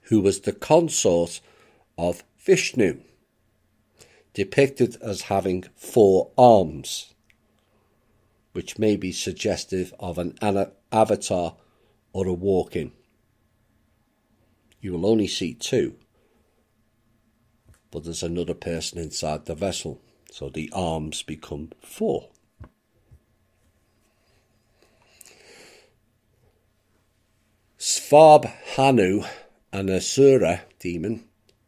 who was the consort of Vishnu, depicted as having 4 arms, which may be suggestive of an avatar or a walk-in. You will only see 2, but there's another person inside the vessel, so the arms become 4. Svabhanu, an Asura demon,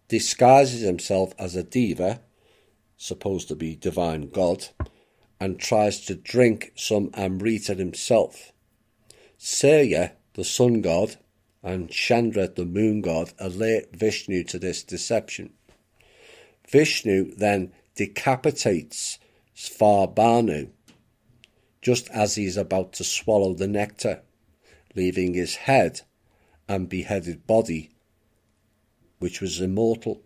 disguises himself as a Deva, supposed to be divine god, and tries to drink some Amrita himself. Surya, the sun god, and Chandra, the moon god, alert Vishnu to this deception. Vishnu then decapitates Svabhanu just as he is about to swallow the nectar, leaving his head and beheaded body, which was immortal.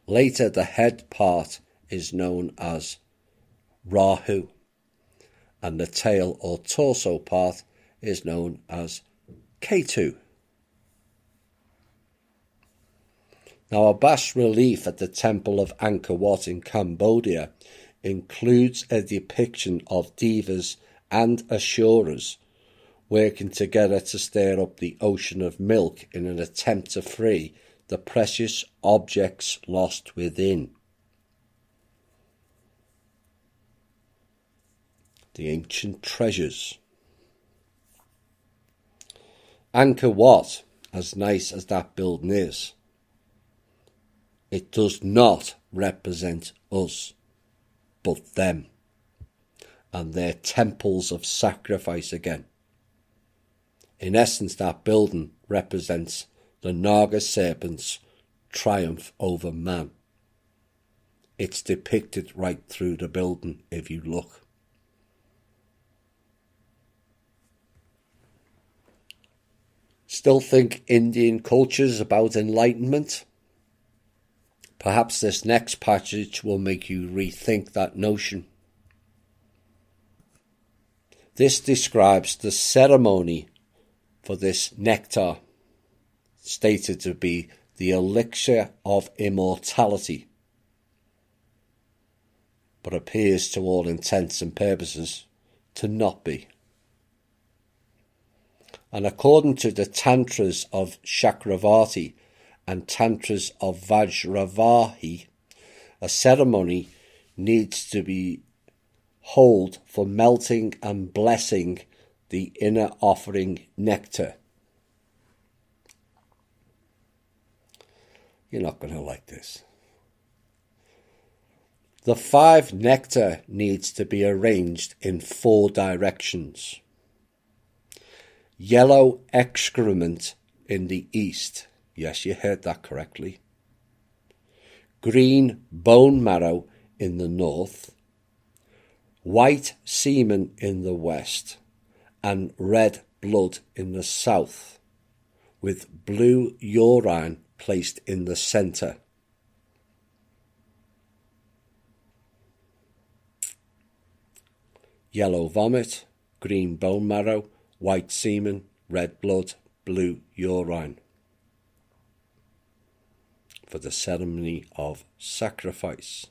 Later, the head part is known as Rahu, and the tail or torso part is known as Ketu. Now, a bas-relief at the temple of Angkor Wat in Cambodia includes a depiction of Devas and Asuras working together to stir up the ocean of milk in an attempt to free the precious objects lost within. the ancient treasures. Angkor Wat, as nice as that building is, it does not represent us, but them, and their temples of sacrifice again. In essence, that building represents the Naga serpent's triumph over man. It's depicted right through the building if you look. Still think Indian culture's about enlightenment? Perhaps this next passage will make you rethink that notion. This describes the ceremony for this nectar, stated to be the elixir of immortality, but appears to all intents and purposes to not be. And according to the Tantras of Chakravarti and Tantras of Vajravāhi, a ceremony needs to be held for melting and blessing the inner offering nectar. You're not going to like this. The 5 nectar needs to be arranged in 4 directions. Yellow excrement in the east. Yes, you heard that correctly. Green bone marrow in the north. White semen in the west. And red blood in the south, with blue urine placed in the centre. Yellow vomit, green bone marrow, white semen, red blood, blue urine. For the ceremony of sacrifice.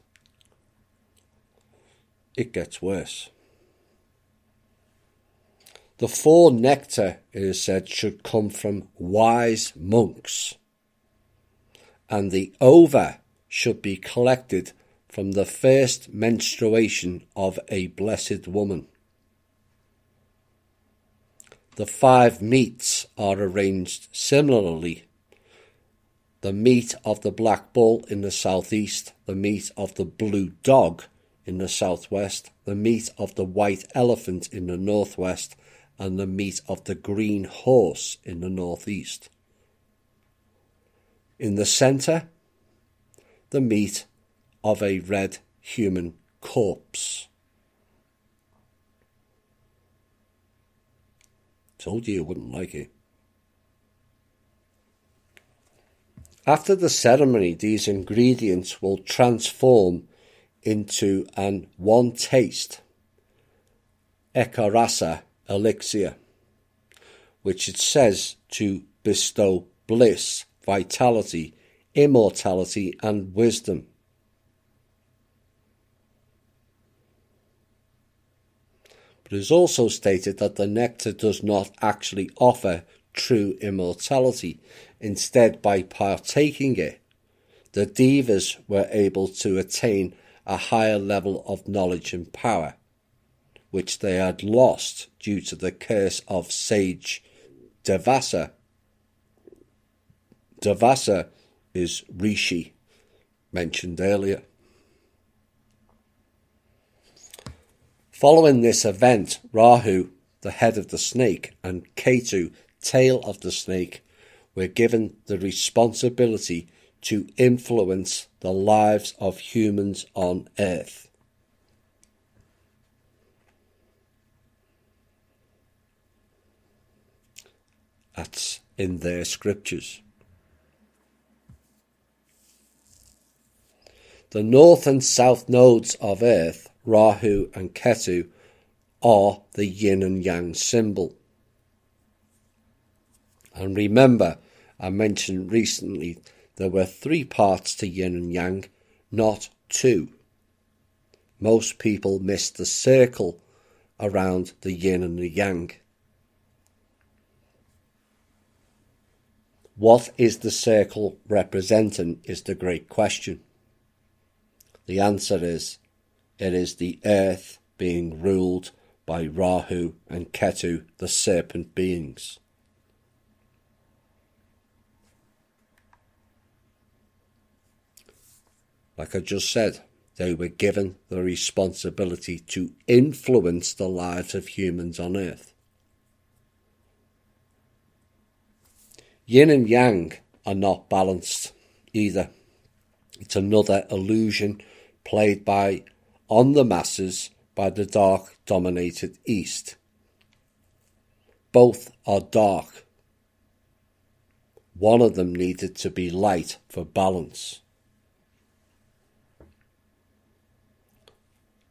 It gets worse. The 4 nectar, it is said, should come from wise monks, and the ova should be collected from the first menstruation of a blessed woman. The 5 meats are arranged similarly. The meat of the black bull in the southeast, the meat of the blue dog in the southwest, the meat of the white elephant in the northwest, and the meat of the green horse in the northeast. In the centre, the meat of a red human corpse. Told you wouldn't like it. After the ceremony, these ingredients will transform into an one taste, ekarasa elixir, which it says to bestow bliss, vitality, immortality, and wisdom. But it is also stated that the nectar does not actually offer true immortality. Instead, by partaking it, the devas were able to attain a higher level of knowledge and power, which they had lost due to the curse of sage Devasa. Devasa is Rishi, mentioned earlier. Following this event, Rahu, the head of the snake, and Ketu, tail of the snake, were given the responsibility to influence the lives of humans on Earth. That's in their scriptures. The north and south nodes of Earth, Rahu and Ketu, are the yin and yang symbol. And remember, I mentioned recently there were 3 parts to yin and yang, not 2. Most people miss the circle around the yin and the yang. What is the circle representing is the great question. The answer is, it is the earth being ruled by Rahu and Ketu, the serpent beings. Like I just said, they were given the responsibility to influence the lives of humans on Earth. Yin and Yang are not balanced either. It's another illusion played on the masses by the dark-dominated East. Both are dark. One of them needed to be light for balance.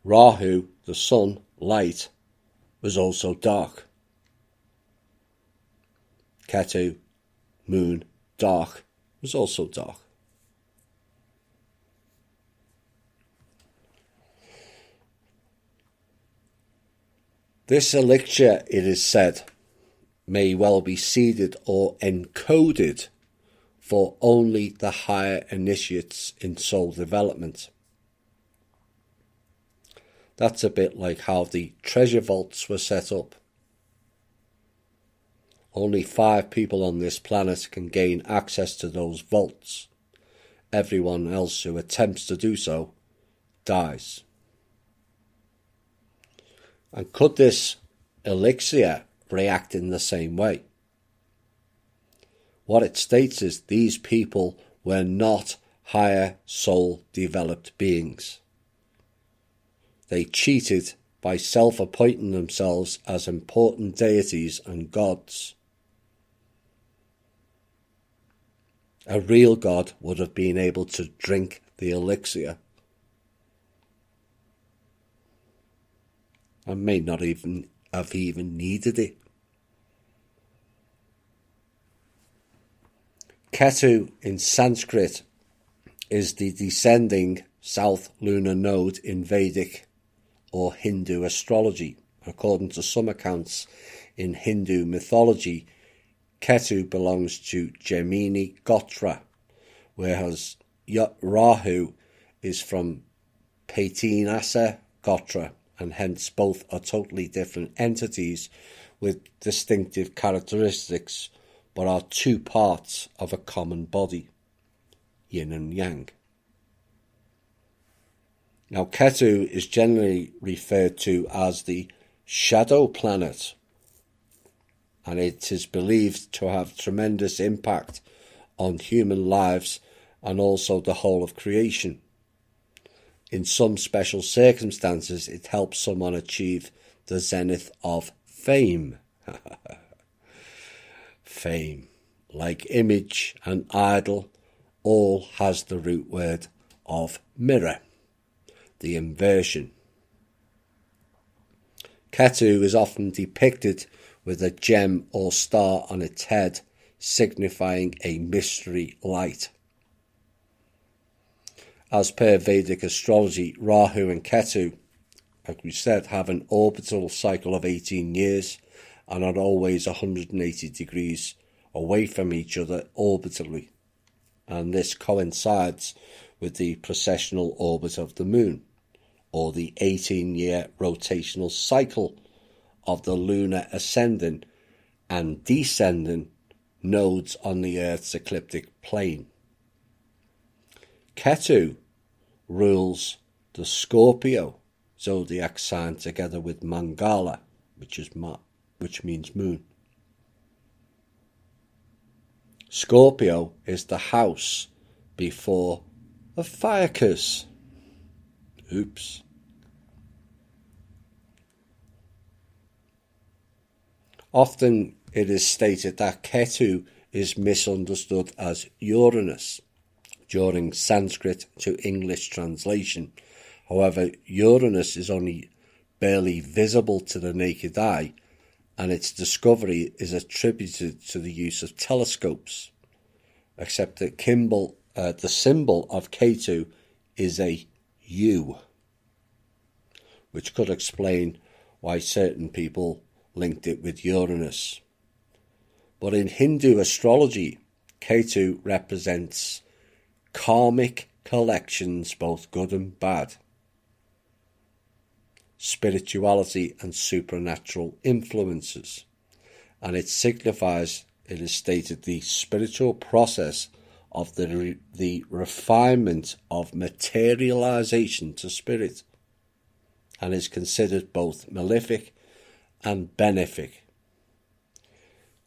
Rahu, the sun, light, was also dark. Ketu, moon, dark, was also dark. This elixir, it is said, may well be seeded or encoded for only the higher initiates in soul development. That's a bit like how the treasure vaults were set up. Only 5 people on this planet can gain access to those vaults. Everyone else who attempts to do so dies. And could this elixir react in the same way? What it states is these people were not higher soul developed beings. They cheated by self-appointing themselves as important deities and gods. A real god would have been able to drink the elixir and may not even have needed it. Ketu in Sanskrit is the descending south lunar node in Vedic or Hindu astrology. According to some accounts in Hindu mythology, Ketu belongs to Gemini Gotra, whereas Rahu is from Patinasa Gotra, and hence both are totally different entities with distinctive characteristics, but are 2 parts of a common body, yin and yang. Now, Ketu is generally referred to as the shadow planet, and it is believed to have tremendous impact on human lives and also the whole of creation. In some special circumstances, it helps someone achieve the zenith of fame. Fame, like image and idol, all has the root word of mirror, the inversion. Ketu is often depicted with a gem or star on its head, signifying a mystery light. As per Vedic astrology, Rahu and Ketu, like we said, have an orbital cycle of 18 years and are always 180 degrees away from each other orbitally. And this coincides with the precessional orbit of the moon, or the 18-year rotational cycle of the lunar ascending and descending nodes on the Earth's ecliptic plane. Ketu rules the Scorpio zodiac sign together with Mangala, which means moon. Scorpio is the house before a fire curse. Oops. Often it is stated that Ketu is misunderstood as Uranus during Sanskrit to English translation. However, Uranus is only barely visible to the naked eye, and its discovery is attributed to the use of telescopes, except that the symbol of Ketu is a U, which could explain why certain people linked it with Uranus. But in Hindu astrology, Ketu represents karmic collections, both good and bad. spirituality and supernatural influences, and it signifies, it is stated, the spiritual process of the refinement of materialization to spirit, and is considered both malefic and benefic,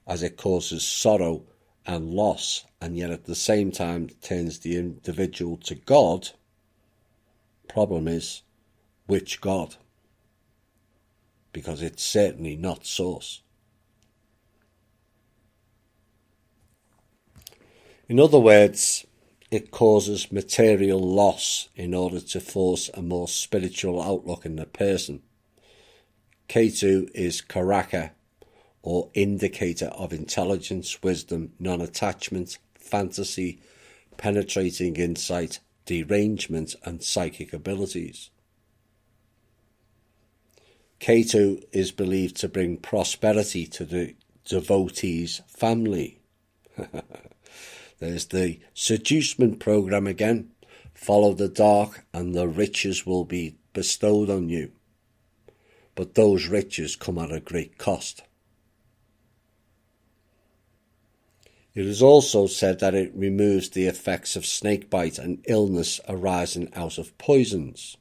as it causes sorrow and loss, and yet at the same time turns the individual to God. Problem is, which God? Because it's certainly not Source. In other words, it causes material loss in order to force a more spiritual outlook in the person. Ketu is Karaka, or indicator of intelligence, wisdom, non-attachment, fantasy, penetrating insight, derangement, and psychic abilities. Ketu is believed to bring prosperity to the devotee's family. There's the seducement program again. Follow the dark and the riches will be bestowed on you. But those riches come at a great cost. It is also said that it removes the effects of snakebite and illness arising out of poisons.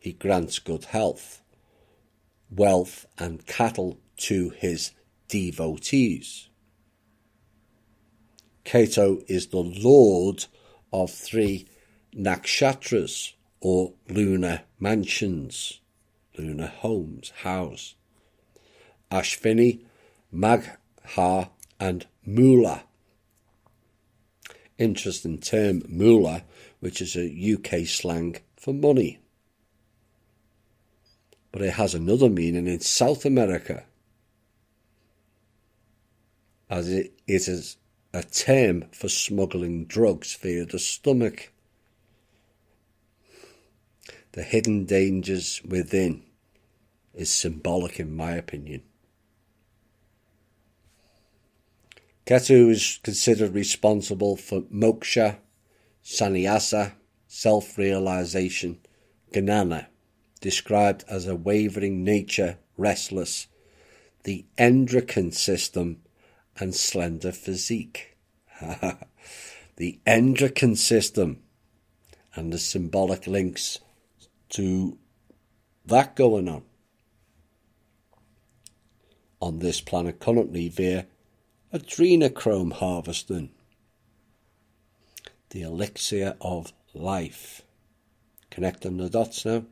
It grants good health, wealth and cattle to his devotees. Ketu is the lord of 3 nakshatras, or lunar mansions, lunar homes, house: Ashvini, Magha, and Mula. Interesting term, Mula, which is a UK slang for money. But it has another meaning in South America, as it is a term for smuggling drugs via the stomach. The hidden dangers within is symbolic, in my opinion. Ketu is considered responsible for moksha, sannyasa, self-realization, gnana, described as a wavering nature, restless, the endocrine system, and slender physique. The endocrine system, and the symbolic links to that going on this planet currently via adrenochrome harvesting, the elixir of life. Connecting the dots now.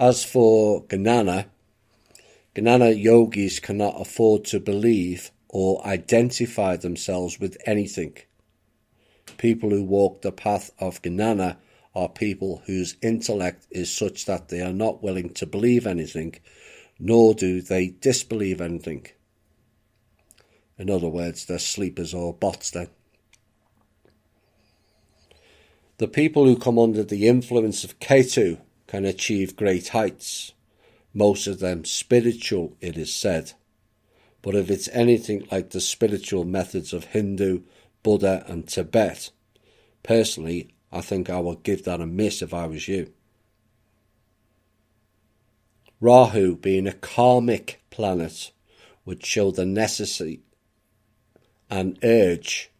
As for Gnana yogis cannot afford to believe or identify themselves with anything. People who walk the path of Gnana are people whose intellect is such that they are not willing to believe anything, nor do they disbelieve anything. In other words, they're sleepers or bots then. The people who come under the influence of Ketu can achieve great heights, most of them spiritual, it is said. But if it's anything like the spiritual methods of Hindu, Buddha and Tibet, personally, I think I would give that a miss if I was you. Rahu, being a karmic planet, would show the necessity and urge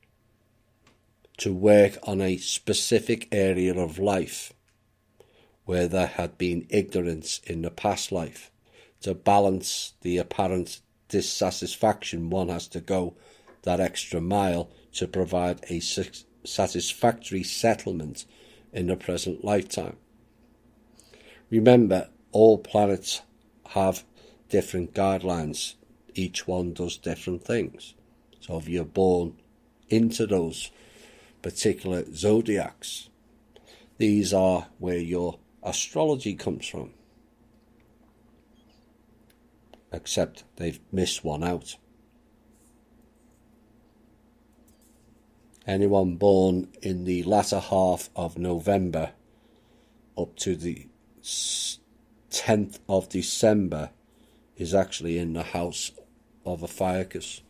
to work on a specific area of life where there had been ignorance in the past life. To balance the apparent dissatisfaction, one has to go that extra mile to provide a satisfactory settlement in the present lifetime. Remember, all planets have different guidelines. Each one does different things. So if you're born into those particular zodiacs, these are where your astrology comes from. Except they've missed one out. Anyone born in the latter half of November up to the 10th of December is actually in the house of Ophiuchus.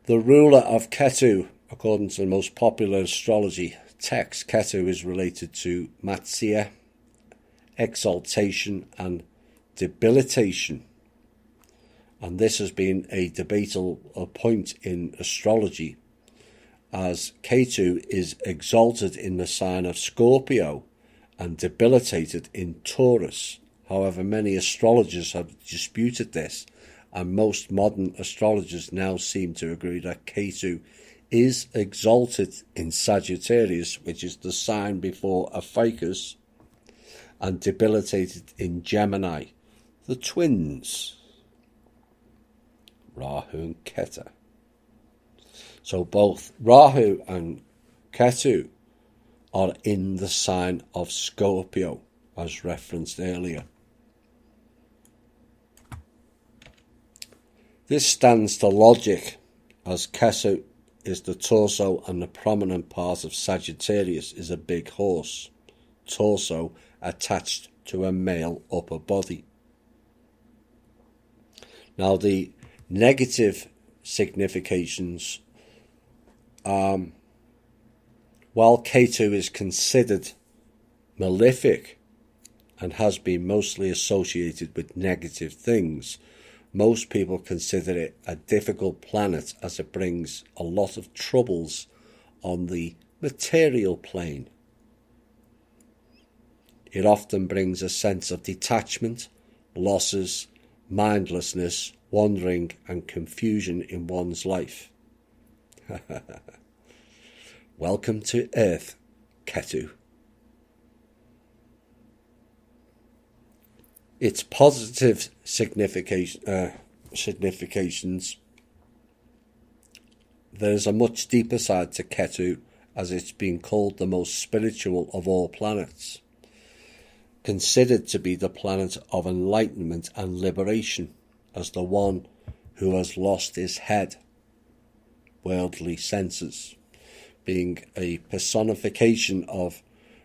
The ruler of Ketu, according to the most popular astrology text, Ketu is related to Matsya, exaltation and debilitation. And this has been a debatable point in astrology, as Ketu is exalted in the sign of Scorpio and debilitated in Taurus. However, many astrologers have disputed this, and most modern astrologers now seem to agree that Ketu is exalted in Sagittarius, which is the sign before Ophiuchus, and debilitated in Gemini, the twins, Rahu and Ketu. So both Rahu and Ketu are in the sign of Scorpio, as referenced earlier. This stands to logic, as Ketu is the torso and the prominent part of Sagittarius is a big horse, torso attached to a male upper body. Now the negative significations, while Ketu is considered malefic and has been mostly associated with negative things, most people consider it a difficult planet, as it brings a lot of troubles on the material plane. It often brings a sense of detachment, losses, mindlessness, wandering and confusion in one's life. Welcome to Earth, Ketu. Its positive significations, there's a much deeper side to Ketu, as it's been called the most spiritual of all planets, considered to be the planet of enlightenment and liberation, as the one who has lost his head, worldly senses, being a personification of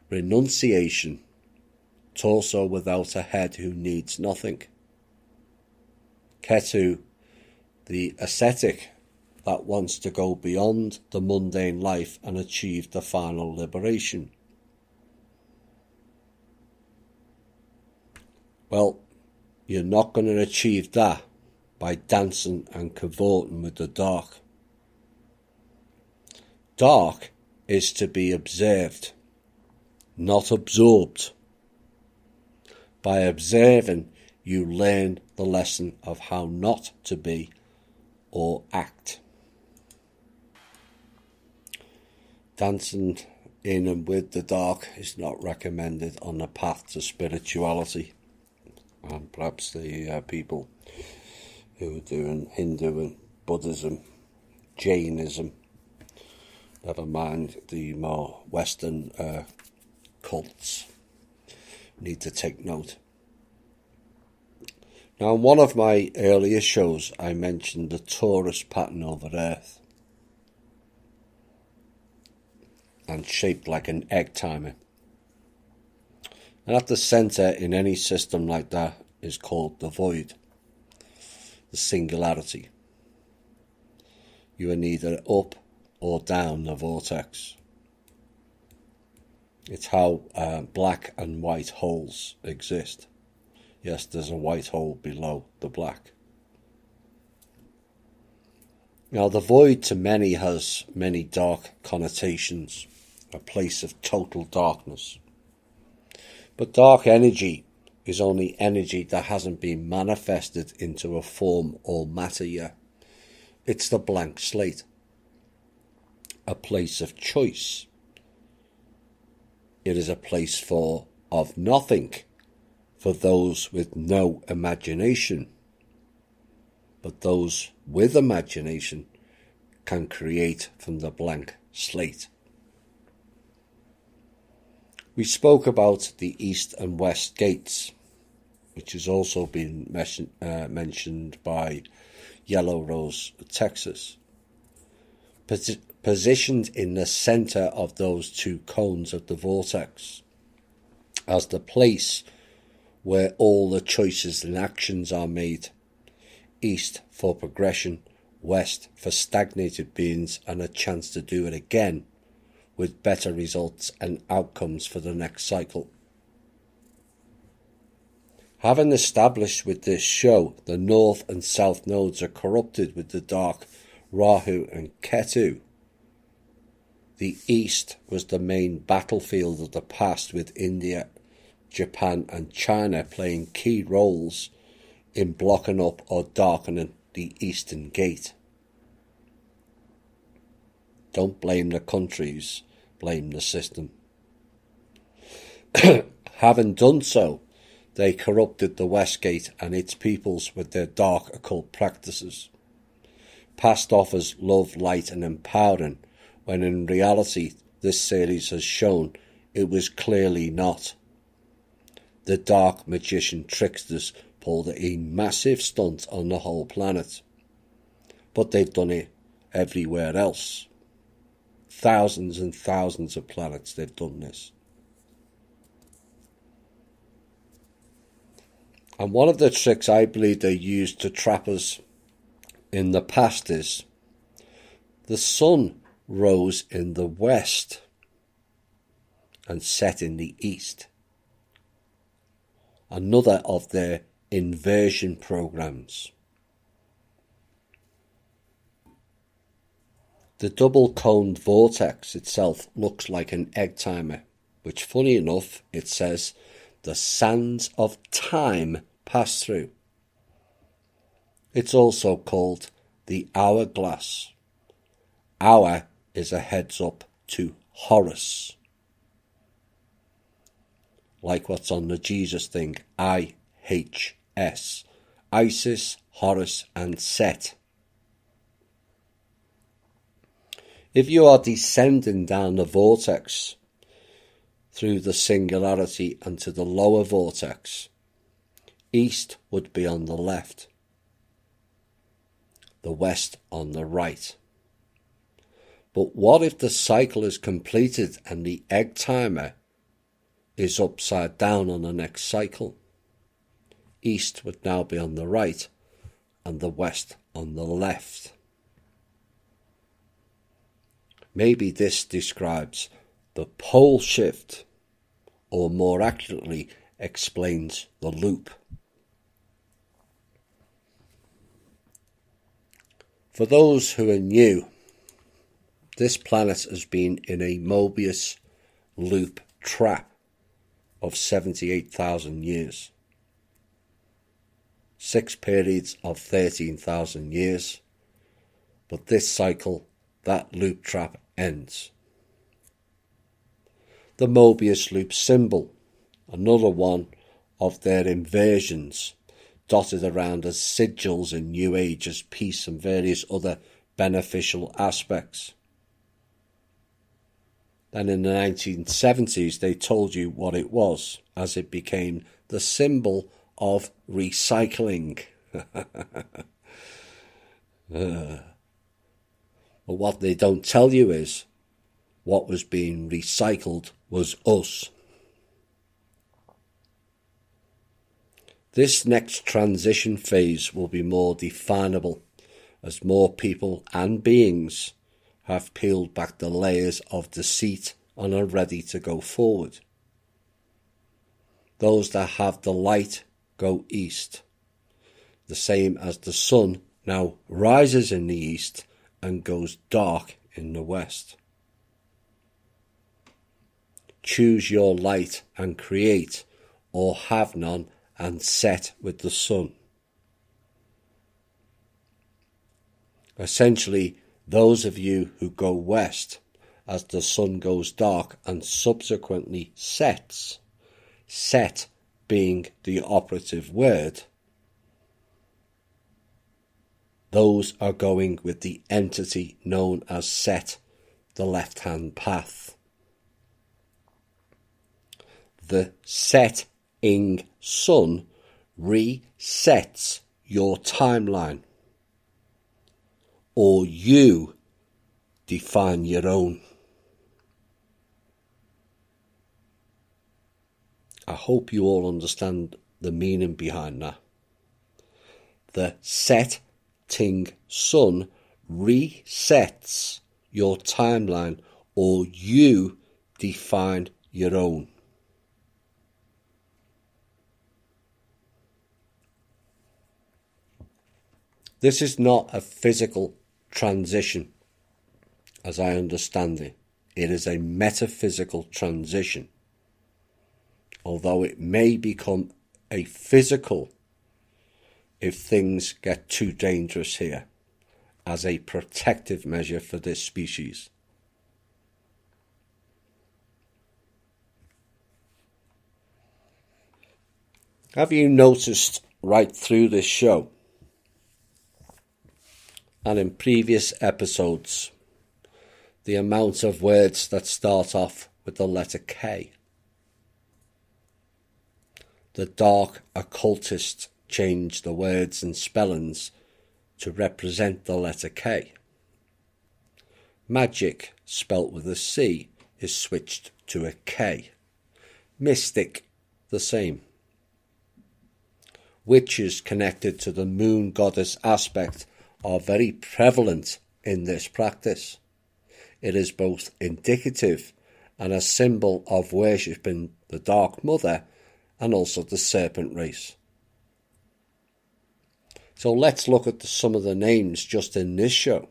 renunciation, torso without a head who needs nothing. Ketu, the ascetic that wants to go beyond the mundane life and achieve the final liberation. Well, you're not going to achieve that by dancing and cavorting with the dark. Dark is to be observed, not absorbed. By observing, you learn the lesson of how not to be or act. Dancing in and with the dark is not recommended on the path to spirituality. And perhaps the people who are doing Hindu and Buddhism, Jainism, never mind the more Western cults, need to take note. Now, in one of my earlier shows, I mentioned the torus pattern over Earth, and shaped like an egg timer. And at the centre in any system like that is called the void, the singularity. You are neither up or down the vortex. It's how black and white holes exist. Yes, there's a white hole below the black. Now, the void to many has many dark connotations, a place of total darkness. But dark energy is only energy that hasn't been manifested into a form or matter yet. It's the blank slate, a place of choice. It is a place of nothing for those with no imagination. But those with imagination can create from the blank slate. We spoke about the east and west gates, which has also been mentioned by Yellow Rose, Texas. Positioned in the centre of those two cones of the vortex, as the place where all the choices and actions are made. East for progression, west for stagnated beings and a chance to do it again with better results and outcomes for the next cycle. Having established with this show the north and south nodes are corrupted with the dark Rahu and Ketu, the east was the main battlefield of the past, with India, Japan and China playing key roles in blocking up or darkening the eastern gate. Don't blame the countries, blame the system. Having done so, they corrupted the West Gate and its peoples with their dark occult practices, passed off as love, light and empowering, when in reality this series has shown it was clearly not. The dark magician tricksters pulled a massive stunt on the whole planet, but they've done it everywhere else. Thousands and thousands of planets they've done this. And one of the tricks I believe they used to trap us in the past is the sun rose in the west and set in the east. Another of their inversion programs. The double-coned vortex itself looks like an egg timer, which, funny enough, it says the sands of time pass through. It's also called the hourglass. Hour is a heads up to Horus. Like what's on the Jesus thing, IHS. Isis, Horus and Set. If you are descending down the vortex through the singularity and to the lower vortex, east would be on the left, the west on the right. But what if the cycle is completed and the egg timer is upside down on the next cycle? East would now be on the right and the west on the left. Maybe this describes the pole shift, or more accurately explains the loop. For those who are new, this planet has been in a Mobius loop trap of 78,000 years. 6 periods of 13,000 years. But this cycle, that loop trap ends. The Mobius loop symbol, another one of their inversions, dotted around as sigils in New Age as peace and various other beneficial aspects. Then in the 1970s they told you what it was, as it became the symbol of recycling. But what they don't tell you is what was being recycled was us. This next transition phase will be more definable as more people and beings have peeled back the layers of deceit and are ready to go forward. Those that have the light go east, the same as the sun now rises in the east and goes dark in the west. Choose your light and create, or have none and set with the sun. Essentially, those of you who go west as the sun goes dark and subsequently sets, set being the operative word, those are going with the entity known as Set, the left-hand path. The setting sun resets your timeline, or you define your own. I hope you all understand the meaning behind that. The setting Sun resets your timeline, or you define your own. This is not a physical transition, as I understand it. It is a metaphysical transition, although it may become a physical if things get too dangerous here, as a protective measure for this species. Have you noticed right through this show and in previous episodes the amount of words that start off with the letter K? The dark occultists changed the words and spellings to represent the letter K. Magic, spelt with a C, is switched to a K. Mystic, the same. Witches connected to the moon goddess aspect are very prevalent in this practice. It is both indicative and a symbol of worshipping the Dark Mother and also the serpent race. So let's look at some of the names just in this show.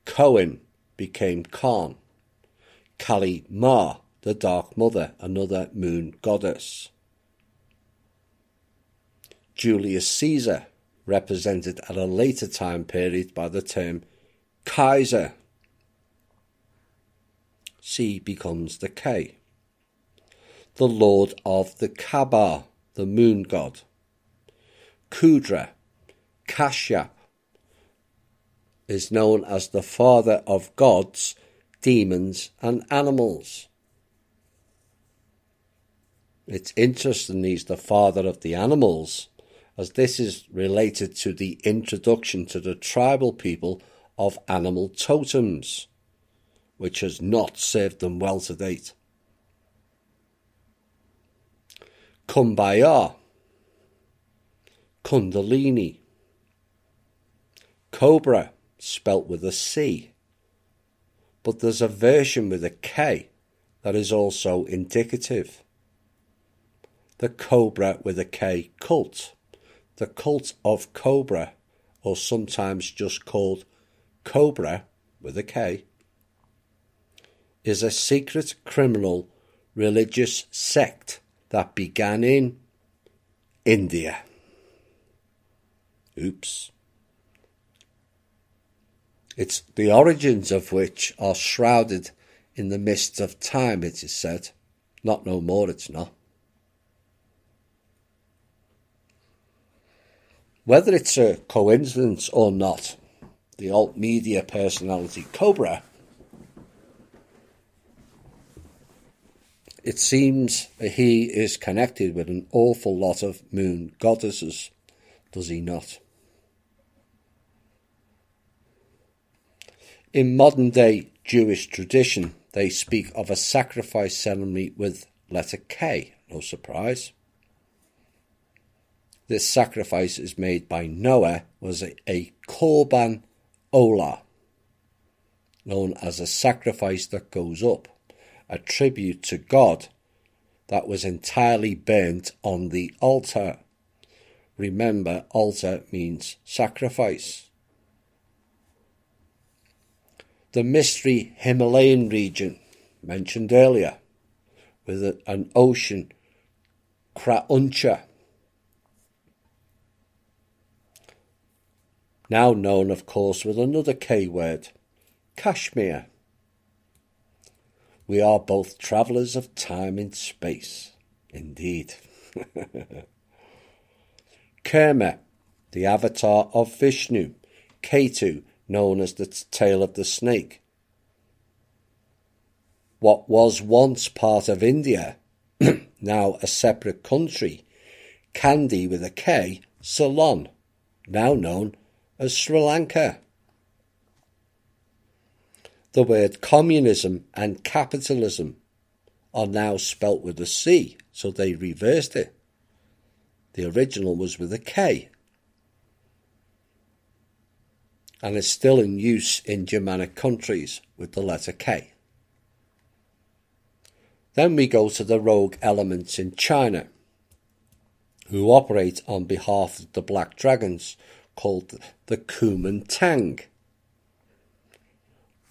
Cohen became Khan. Kali Ma, the Dark Mother, another moon goddess. Julius Caesar, represented at a later time period by the term Kaiser. C becomes the K. The Lord of the Kaaba, the moon god. Kudra, Kashyap, is known as the father of gods, demons and animals. It's interesting he's the father of the animals, as this is related to the introduction to the tribal people of animal totems, which has not served them well to date. Kumbaya, Kundalini, Cobra, spelt with a C, but there's a version with a K that is also indicative. The Cobra with a K cult, the cult of Cobra, or sometimes just called Cobra with a K, is a secret criminal religious sect that began in India. Oops. It's the origins of which are shrouded in the mists of time, it is said. Not no more, it's not. Whether it's a coincidence or not, the alt media personality Cobra, it seems he is connected with an awful lot of moon goddesses, does he not? In modern day Jewish tradition, they speak of a sacrifice ceremony with letter K, no surprise. This sacrifice is made by Noah, was a Korban Olah, known as a sacrifice that goes up, a tribute to God that was entirely burnt on the altar. Remember, altar means sacrifice. The mystery Himalayan region, mentioned earlier, with an ocean, Krauncha, now known, of course, with another K word, Kashmir. We are both travellers of time and space, indeed. Kerma, the avatar of Vishnu. Ketu, known as the tail of the snake. What was once part of India, now a separate country. Kandy with a K, Ceylon, now known as Sri Lanka. The word communism and capitalism are now spelt with a C, so they reversed it. The original was with a K. and is still in use in Germanic countries with the letter K. Then we go to the rogue elements in China, who operate on behalf of the Black Dragons, called the Kuomintang.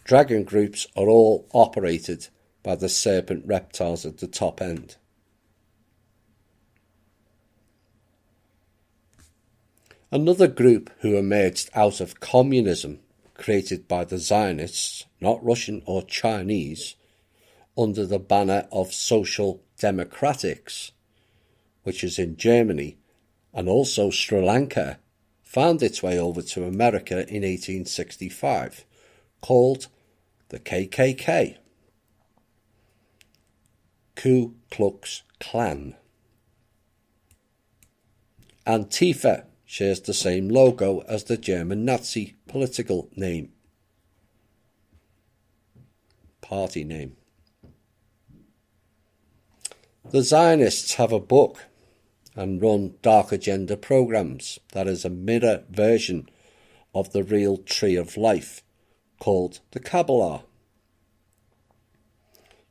Dragon groups are all operated by the serpent reptiles at the top end. Another group who emerged out of communism, created by the Zionists, not Russian or Chinese, under the banner of Social Democratics, which is in Germany, and also Sri Lanka, found its way over to America in 1865, called the KKK, Ku Klux Klan. Antifa shares the same logo as the German Nazi political name, party name. The Zionists have a book and run dark agenda programs that is a mirror version of the real tree of life, called the Kabbalah.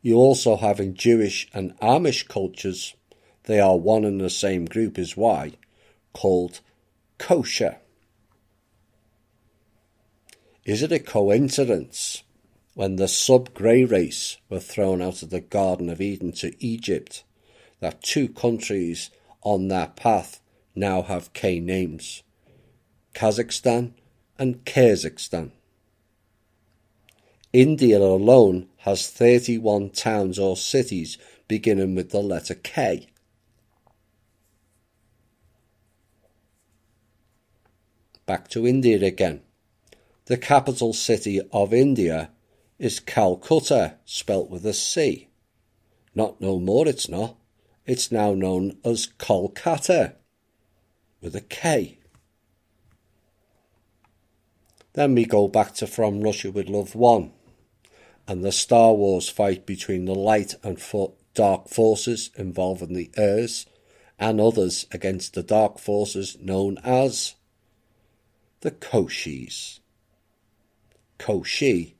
You also have in Jewish and Amish cultures, they are one and the same group as Y, called kosher. Is it a coincidence when the sub-grey race were thrown out of the Garden of Eden to Egypt that two countries on that path now have K names, Kazakhstan and Kyrgyzstan? India alone has 31 towns or cities beginning with the letter K. Back to India again. The capital city of India is Calcutta, spelt with a C. Not no more, it's not. It's now known as Kolkata, with a K. Then we go back to From Russia with Love 1, and the Star Wars fight between the light and dark forces involving the Urs and others against the dark forces known as the Koshis. Koshi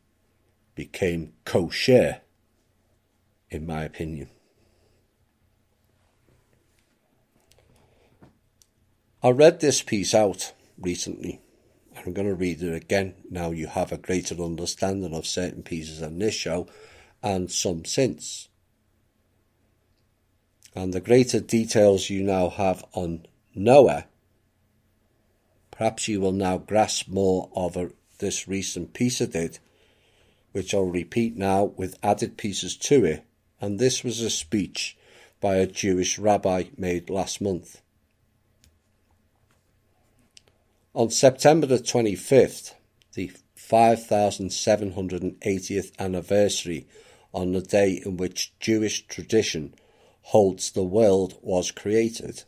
became kosher, in my opinion. I read this piece out recently. I'm going to read it again. Now you have a greater understanding of certain pieces on this show and some since. And the greater details you now have on Noah, perhaps you will now grasp more of this recent piece I did, which I'll repeat now with added pieces to it. And this was a speech by a Jewish rabbi made last month. On September the 25th, the 5,780th anniversary on the day in which Jewish tradition holds the world was created,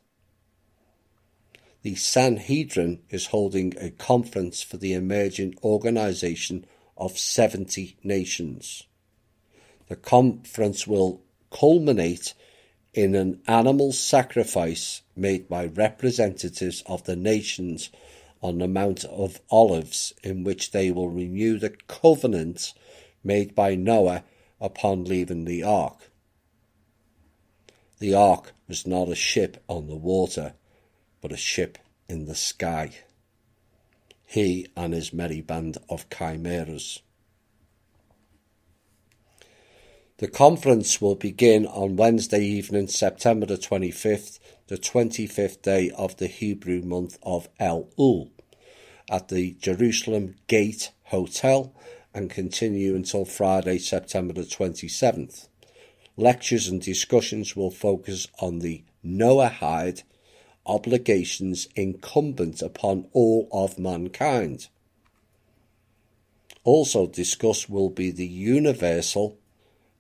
the Sanhedrin is holding a conference for the emerging organization of 70 nations. The conference will culminate in an animal sacrifice made by representatives of the nations on the Mount of Olives, in which they will renew the covenant made by Noah upon leaving the ark. The ark was not a ship on the water, but a ship in the sky. He and his merry band of chimeras. The conference will begin on Wednesday evening, September the 25th, the 25th day of the Hebrew month of Elul, at the Jerusalem Gate Hotel, and continue until Friday, September the 27th. Lectures and discussions will focus on the Noahide obligations incumbent upon all of mankind. Also discussed will be the universal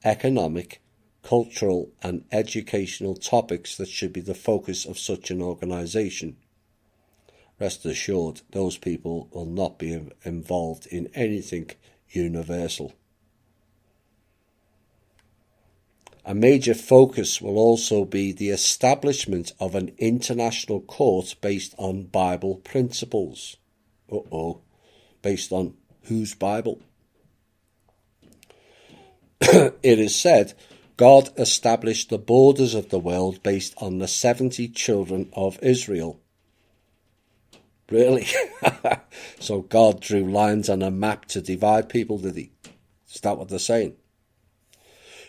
economic, cultural and educational topics that should be the focus of such an organisation. Rest assured, those people will not be involved in anything universal. A major focus will also be the establishment of an international court based on Bible principles. based on whose Bible? It is said God established the borders of the world based on the 70 children of Israel. Really? So God drew lines on a map to divide people, did he? Is that what they're saying?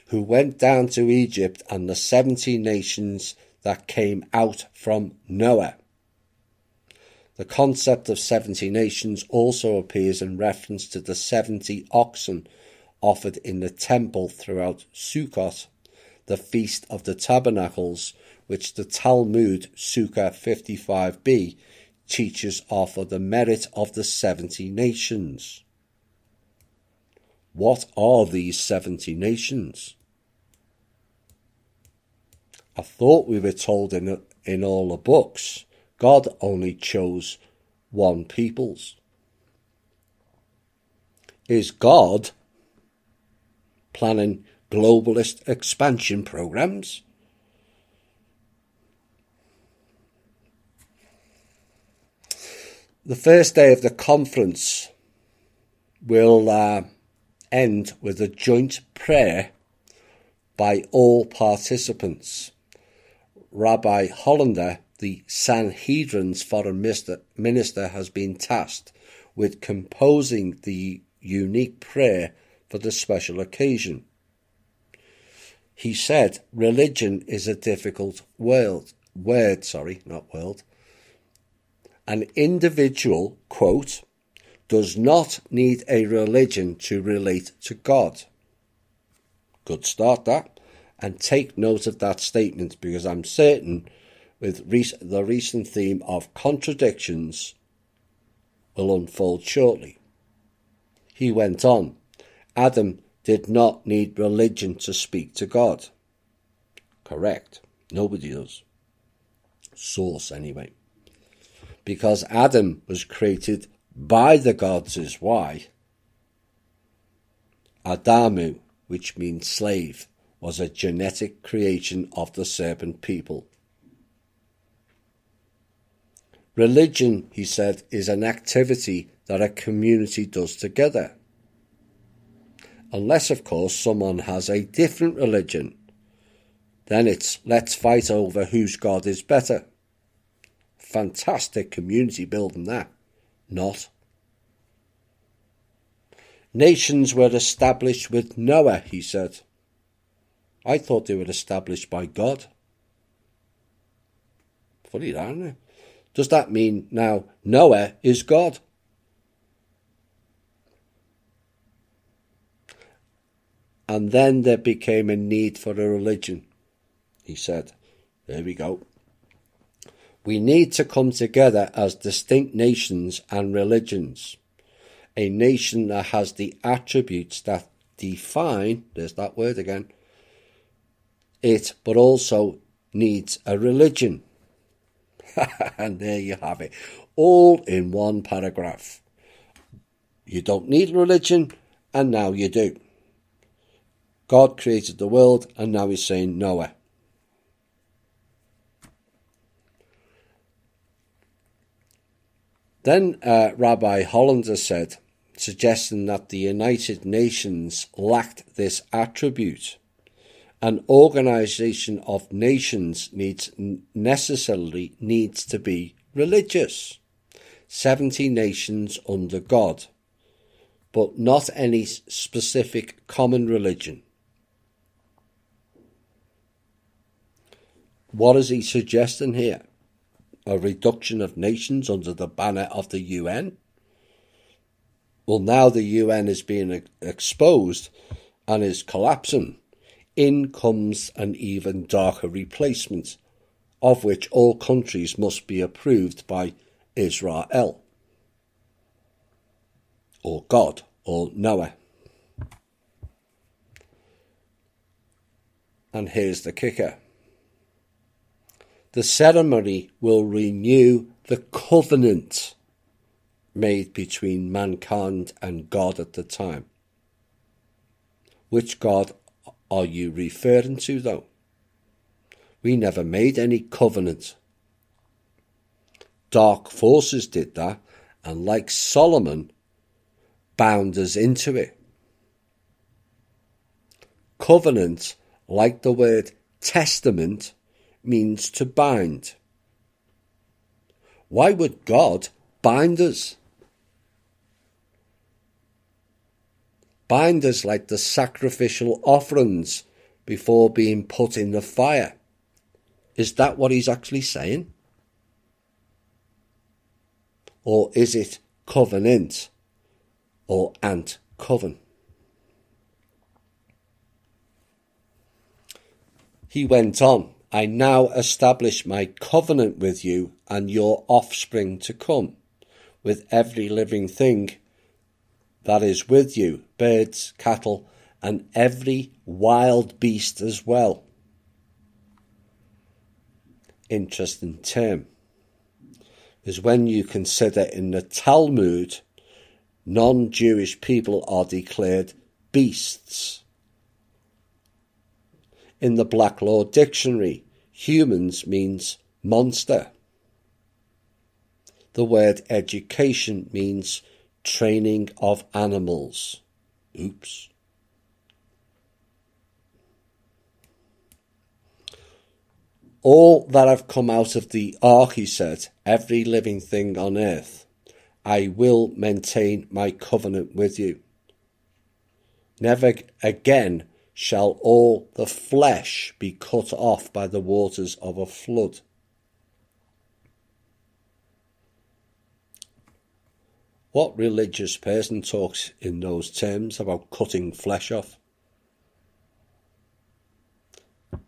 Who went down to Egypt and the 70 nations that came out from Noah. The concept of 70 nations also appears in reference to the 70 oxen offered in the temple throughout Sukkot, the Feast of the Tabernacles, which the Talmud, Sukkah 55b, teaches are for the merit of the 70 nations. What are these 70 nations? I thought we were told in all the books, God only chose one peoples. Is God planning globalist expansion programs? The first day of the conference will end with a joint prayer by all participants. Rabbi Hollander, the Sanhedrin's foreign minister, has been tasked with composing the unique prayer for the special occasion. He said, religion is a difficult word. An individual, quote, does not need a religion to relate to God. Good start, that. And take note of that statement, because I'm certain with the recent theme of contradictions will unfold shortly. He went on, Adam did not need religion to speak to God. Correct. Nobody does. Source, anyway. Because Adam was created by the gods is why. Adamu, which means slave, was a genetic creation of the serpent people. Religion, he said, is an activity that a community does together. Unless, of course, someone has a different religion. Then it's let's fight over whose God is better. Fantastic community building, that. Not. Nations were established with Noah, he said. I thought they were established by God. Funny that, isn't it? Does that mean now Noah is God? And then there became a need for a religion, he said. There we go. We need to come together as distinct nations and religions. A nation that has the attributes that define, there's that word again, it, but also needs a religion. And there you have it, all in one paragraph. You don't need religion, and now you do. God created the world, and now he's saying Noah. Then Rabbi Hollander said, suggesting that the United Nations lacked this attribute. An organization of nations necessarily needs to be religious. 70 nations under God, but not any specific common religion. What is he suggesting here? A reduction of nations under the banner of the UN? Well, now the UN is being exposed and is collapsing. In comes an even darker replacement, of which all countries must be approved by Israel, or God, or Noah. And here's the kicker. The ceremony will renew the covenant made between mankind and God at the time. Which God are you referring to, though? We never made any covenant. Dark forces did that, and like Solomon, bound us into it. Covenant, like the word testament, means to bind. Why would God bind us? Bind us like the sacrificial offerings before being put in the fire. Is that what he's actually saying? Or is it covenant or ant coven? He went on, I now establish my covenant with you and your offspring to come, with every living thing that is with you, birds, cattle, and every wild beast as well. Interesting term is when you consider in the Talmud, non-Jewish people are declared beasts. In the Black Law Dictionary, humans means monster. The word education means training of animals. Oops. All that have come out of the ark, he said, every living thing on earth, I will maintain my covenant with you. Never again shall all the flesh be cut off by the waters of a flood. What religious person talks in those terms about cutting flesh off?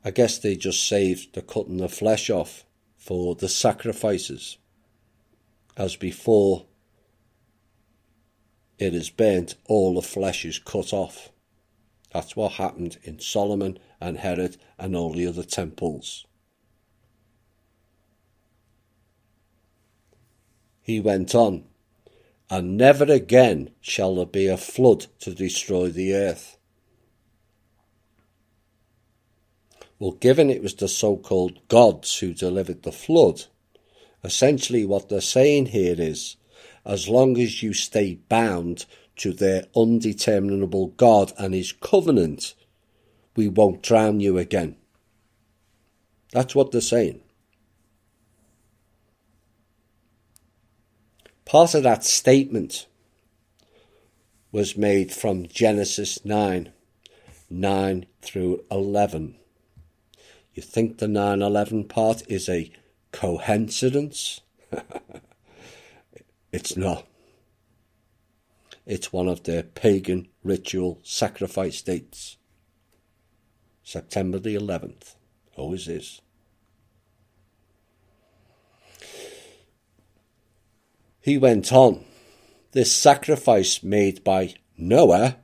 I guess they just saved the cutting the flesh off for the sacrifices, as before it is burnt, all the flesh is cut off. That's what happened in Solomon and Herod and all the other temples. He went on, and never again shall there be a flood to destroy the earth. Well, given it was the so-called gods who delivered the flood, essentially what they're saying here is, as long as you stay bound to their undeterminable God and his covenant, we won't drown you again. That's what they're saying. Part of that statement was made from Genesis 9 through 11. You think the 9-11 part is a coincidence? It's not. It's one of their pagan ritual sacrifice dates. September the 11th. Always is. He went on. This sacrifice made by Noah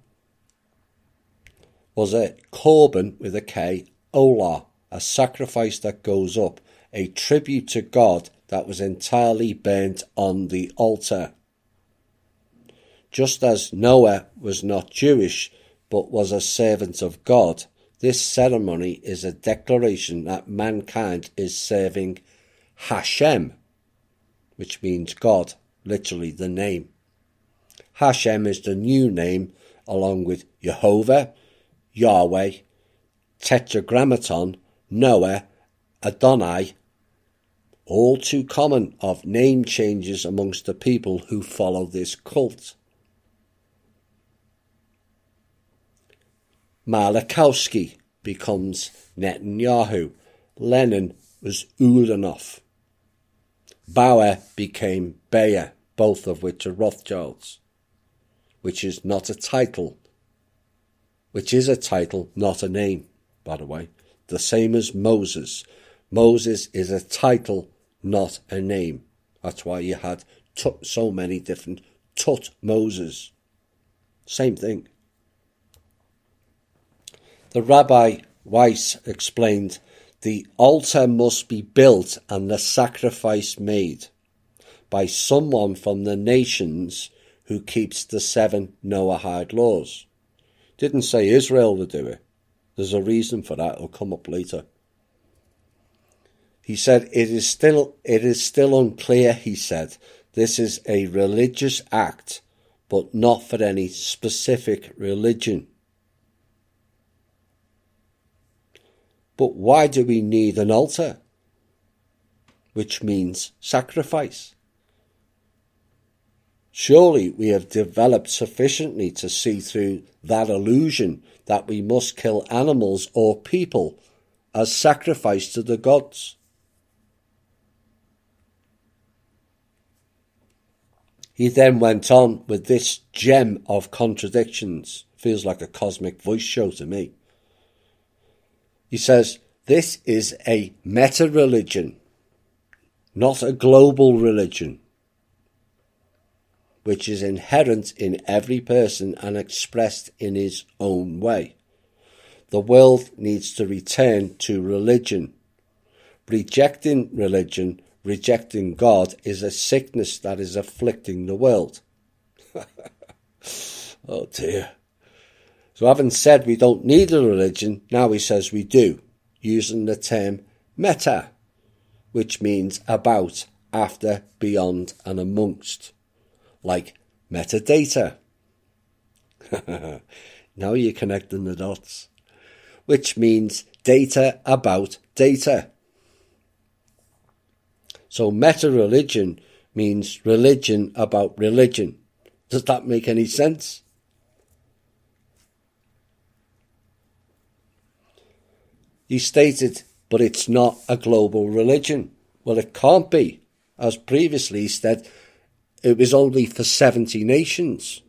was a korban with a K, olah, a sacrifice that goes up, a tribute to God that was entirely burnt on the altar. Just as Noah was not Jewish, but was a servant of God, this ceremony is a declaration that mankind is serving Hashem, which means God, literally the name. Hashem is the new name, along with Jehovah, Yahweh, Tetragrammaton, Noah, Adonai, all too common of name changes amongst the people who follow this cult. Malachowski becomes Netanyahu. Lenin was Ulanov. Bauer became Bayer, both of which are Rothschilds, which is not a title, which is a title, not a name, by the way. The same as Moses. Moses is a title, not a name. That's why you had so many different Tut Moses. Same thing. The Rabbi Weiss explained, the altar must be built and the sacrifice made by someone from the nations who keeps the 7 Noahide laws. Didn't say Israel would do it. There's a reason for that. It'll come up later. He said, it is still unclear, he said. This is a religious act, but not for any specific religion. But why do we need an altar? Which means sacrifice. Surely we have developed sufficiently to see through that illusion that we must kill animals or people as sacrifice to the gods. He then went on with this gem of contradictions. Feels like a cosmic voice show to me. He says, this is a meta-religion, not a global religion, which is inherent in every person and expressed in his own way. The world needs to return to religion. Rejecting religion, rejecting God, is a sickness that is afflicting the world. Oh dear. So having said we don't need a religion, now he says we do, using the term meta, which means about, after, beyond and amongst, like metadata. Now you're connecting the dots. Which means data about data. So meta-religion means religion about religion. Does that make any sense? He stated, but it's not a global religion. Well, it can't be. As previously said, it was only for 70 nations.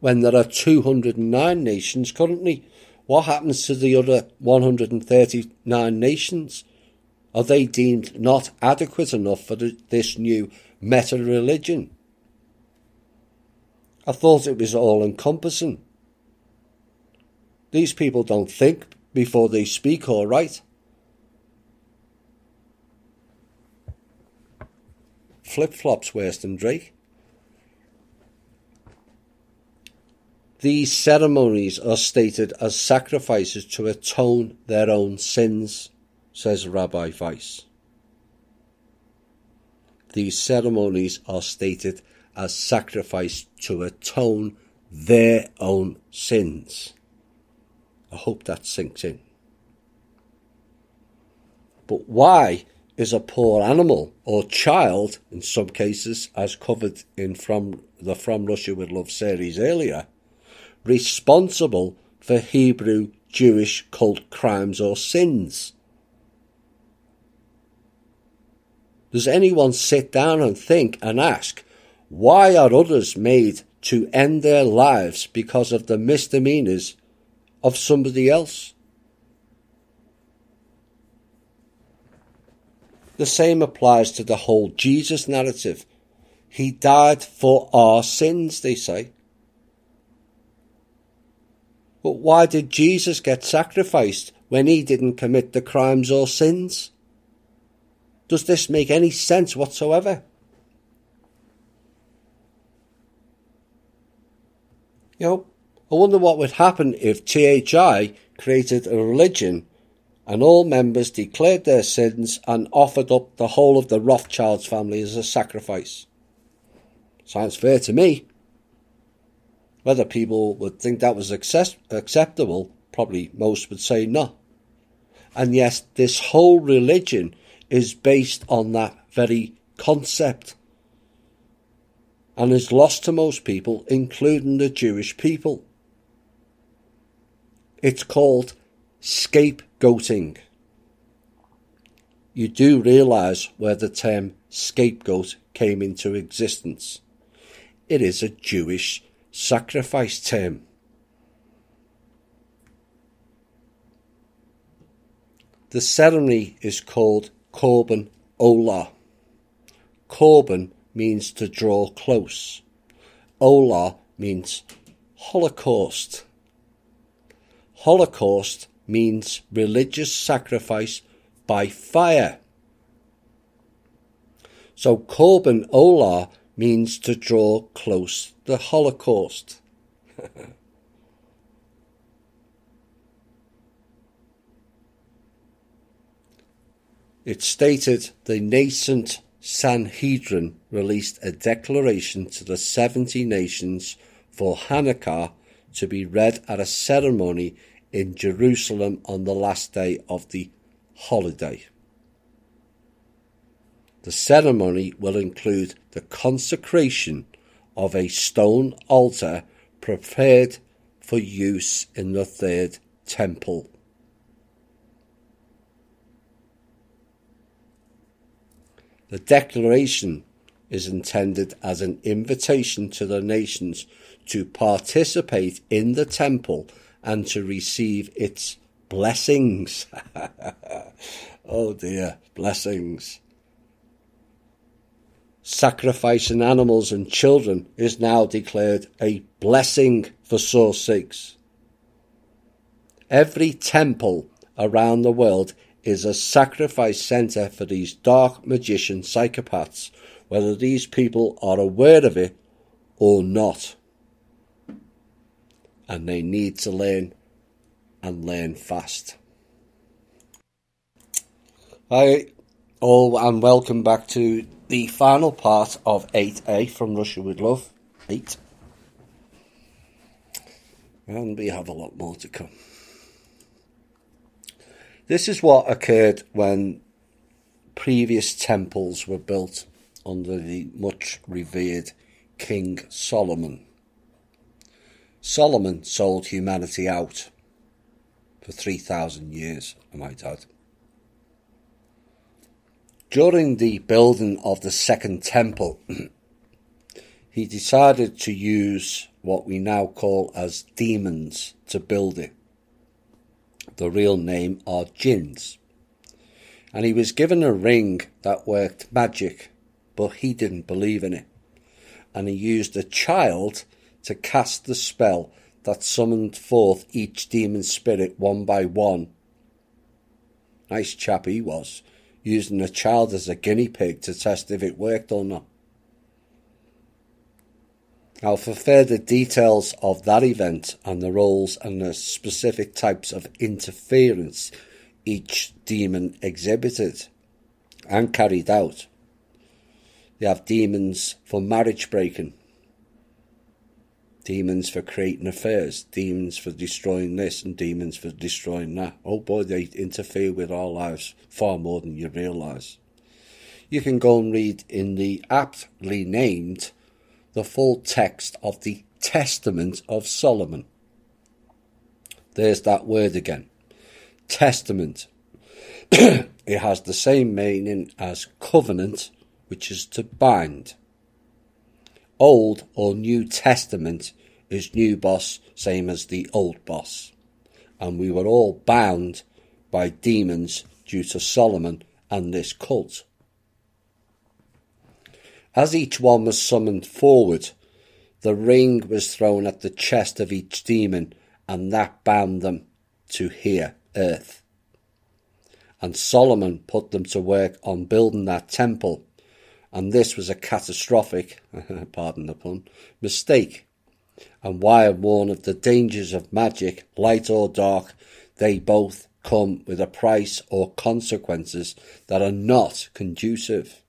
When there are 209 nations currently, what happens to the other 139 nations? Are they deemed not adequate enough for this new meta-religion? I thought it was all-encompassing. These people don't think before they speak or write. Flip-flops worse than Drake. These ceremonies are stated as sacrifices to atone their own sins, says Rabbi Weiss. These ceremonies are stated as sacrifice to atone their own sins. I hope that sinks in. But why is a poor animal or child, in some cases, as covered in From Russia with Love series earlier, responsible for Hebrew Jewish cult crimes or sins? Does anyone sit down and think and ask, why are others made to end their lives because of the misdemeanors of somebody else? The same applies to the whole Jesus narrative. He died for our sins, they say. But why did Jesus get sacrificed when he didn't commit the crimes or sins? Does this make any sense whatsoever? I wonder what would happen if THI created a religion and all members declared their sins and offered up the whole of the Rothschilds family as a sacrifice. Sounds fair to me. Whether people would think that was acceptable, probably most would say no. And yes, this whole religion is based on that very concept and is lost to most people, including the Jewish people. It's called scapegoating. You do realise where the term scapegoat came into existence. It is a Jewish sacrifice term. The ceremony is called Korban Olah. Korban means to draw close. Olah means Holocaust. Holocaust means religious sacrifice by fire. So Korban Olah means to draw close the Holocaust. It stated the nascent Sanhedrin released a declaration to the 70 nations for Hanukkah to be read at a ceremony in Jerusalem on the last day of the holiday. The ceremony will include the consecration of a stone altar prepared for use in the third temple. The declaration is intended as an invitation to the nations to participate in the temple and to receive its blessings. Oh dear, blessings. Sacrificing animals and children is now declared a blessing for sore's sakes. Every temple around the world is a sacrifice centre for these dark magician psychopaths, whether these people are aware of it or not. And they need to learn, and learn fast. Hi all, and welcome back to the final part of 8A from Russia with Love, 8. And we have a lot more to come. This is what occurred when previous temples were built under the much revered King Solomon. Solomon sold humanity out for 3,000 years, I might add. During the building of the second temple, he decided to use what we now call as demons to build it. The real name are jinns. And he was given a ring that worked magic, but he didn't believe in it. And he used a child to cast the spell that summoned forth each demon spirit one by one. Nice chap he was, using a child as a guinea pig to test if it worked or not. Now, for further details of that event and the roles and the specific types of interference each demon exhibited and carried out, they have demons for marriage breaking, demons for creating affairs, demons for destroying this and demons for destroying that. Oh boy, they interfere with our lives far more than you realise. You can go and read in the aptly named the full text of the Testament of Solomon. There's that word again. Testament. It has the same meaning as covenant, which is to bind. Old or New Testament is new boss, same as the old boss. And we were all bound by demons due to Solomon and this cult. As each one was summoned forward, the ring was thrown at the chest of each demon, and that bound them to here, earth. And Solomon put them to work on building that temple, and this was a catastrophic, pardon the pun, mistake. And why I warn of the dangers of magic, light or dark, they both come with a price or consequences that are not conducive.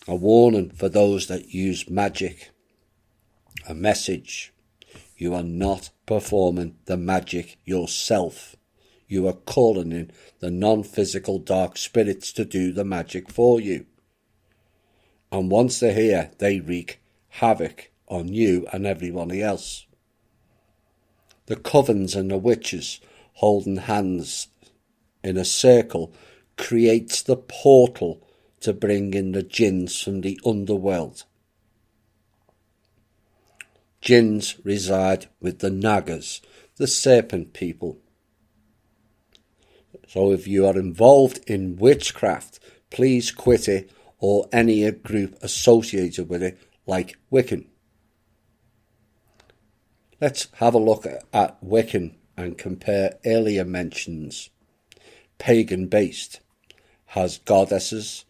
A warning for those that use magic. A message. You are not performing the magic yourself. You are calling in the non-physical dark spirits to do the magic for you. And once they're here, they wreak havoc on you and everybody else. The covens and the witches holding hands in a circle creates the portal to bring in the jinns from the underworld. Jinns reside with the Nagas, the serpent people. So if you are involved in witchcraft, please quit it or any group associated with it, like Wiccan. Let's have a look at Wiccan and compare earlier mentions. Pagan-based, has goddesses,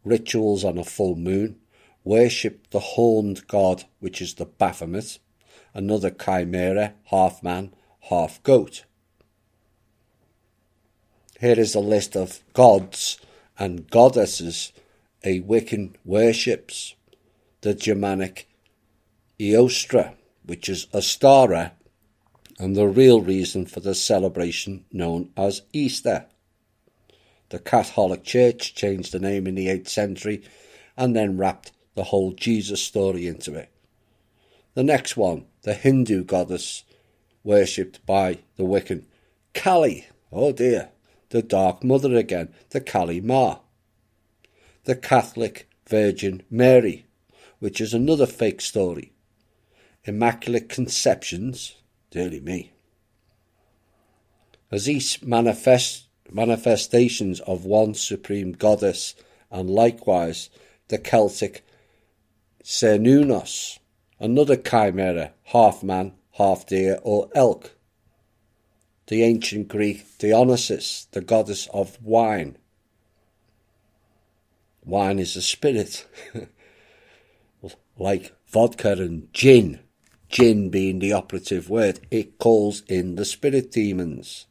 rituals on a full moon, worship the horned god, which is the Baphomet, another chimera, half man, half goat. Here is a list of gods and goddesses a Wiccan worships, the Germanic Eostra, which is Ostara, and the real reason for the celebration known as Easter. The Catholic Church changed the name in the 8th century and then wrapped the whole Jesus story into it. The next one, the Hindu goddess worshipped by the Wiccan, Kali, oh dear, the Dark Mother again, the Kali Ma. The Catholic Virgin Mary, which is another fake story. Immaculate Conceptions, dearly me. As each manifestations of one supreme goddess, and likewise the Celtic Cernunnos, another chimera, half man, half deer or elk. The ancient Greek Dionysus, the goddess of wine. Wine is a spirit, like vodka and gin. Gin being the operative word, it calls in the spirit demons.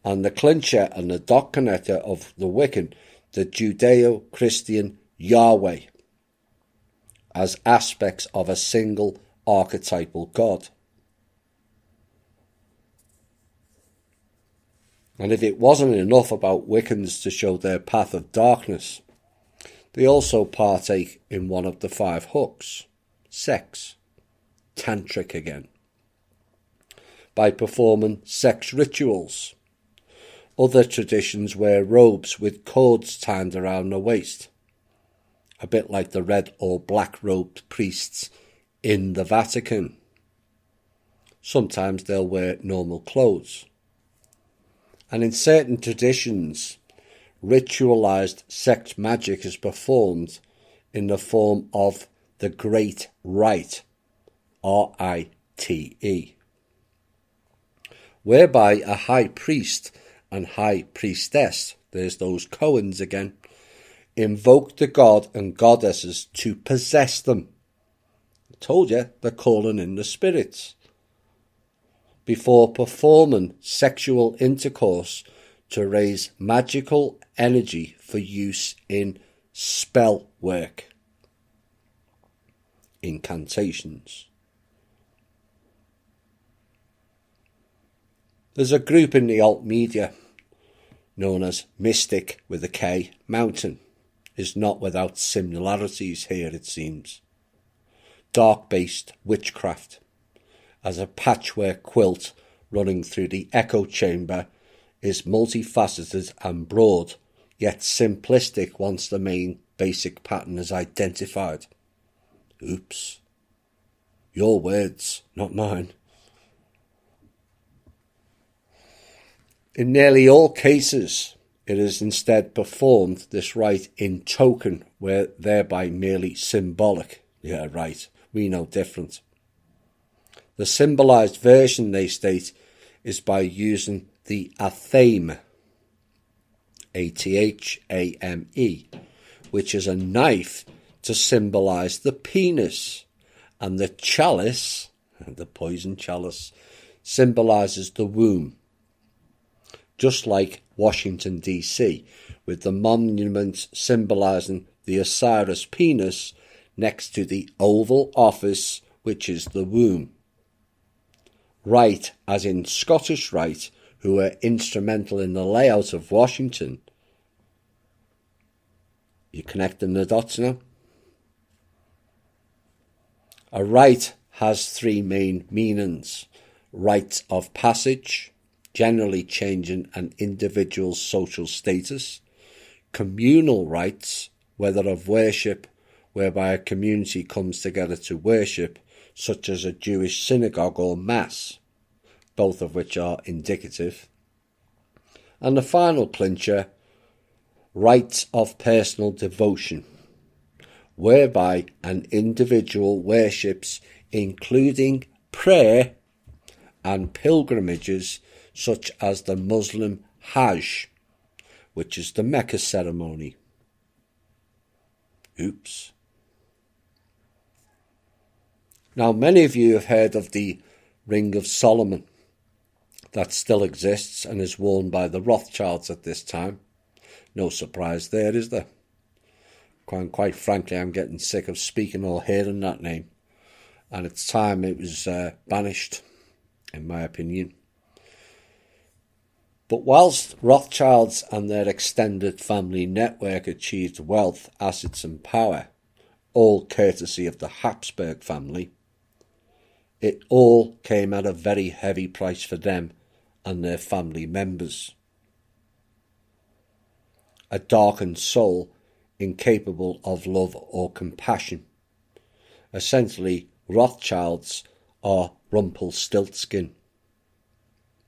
And the clincher and the dot connector of the Wiccan, the Judeo-Christian Yahweh, as aspects of a single archetypal god. And if it wasn't enough about Wiccans to show their path of darkness, they also partake in one of the 5 hooks, sex, tantric again, by performing sex rituals. Other traditions wear robes with cords tied around the waist, a bit like the red or black robed priests in the Vatican. Sometimes they'll wear normal clothes. And in certain traditions, ritualized sex magic is performed in the form of the Great Rite, R-I-T-E, whereby a high priest and high priestess, there's those Cohens again, invoke the god and goddesses to possess them. I told you, they're calling in the spirits. Before performing sexual intercourse to raise magical energy for use in spell work, incantations. There's a group in the alt media known as Mystic with a K Mountain, is not without similarities here, it seems. Dark-based witchcraft, as a patchwork quilt running through the echo chamber, is multifaceted and broad, yet simplistic once the main basic pattern is identified. Oops. Your words, not mine. In nearly all cases, it is instead performed, this rite, in token, where thereby merely symbolic. Yeah, right, we know different. The symbolized version, they state, is by using the athame, A-T-H-A-M-E, which is a knife to symbolize the penis, and the chalice, the poison chalice, symbolizes the womb. Just like Washington, D.C., with the monument symbolizing the Osiris penis next to the Oval Office, which is the womb. Rite, as in Scottish Rite, who were instrumental in the layout of Washington. You connecting the dots now? A rite has 3 main meanings. Rites of passage, generally changing an individual's social status. Communal rites, whether of worship, whereby a community comes together to worship, such as a Jewish synagogue or mass, both of which are indicative. And the final clincher, rites of personal devotion, whereby an individual worships, including prayer and pilgrimages, such as the Muslim Hajj, which is the Mecca ceremony. Oops. Now, many of you have heard of the Ring of Solomon that still exists and is worn by the Rothschilds at this time. No surprise there, is there? Quite frankly, I'm getting sick of speaking or hearing that name, and it's time it was banished, in my opinion. But whilst Rothschilds and their extended family network achieved wealth, assets and power, all courtesy of the Habsburg family, it all came at a very heavy price for them and their family members. A darkened soul incapable of love or compassion. Essentially, Rothschilds are Rumpelstiltskin.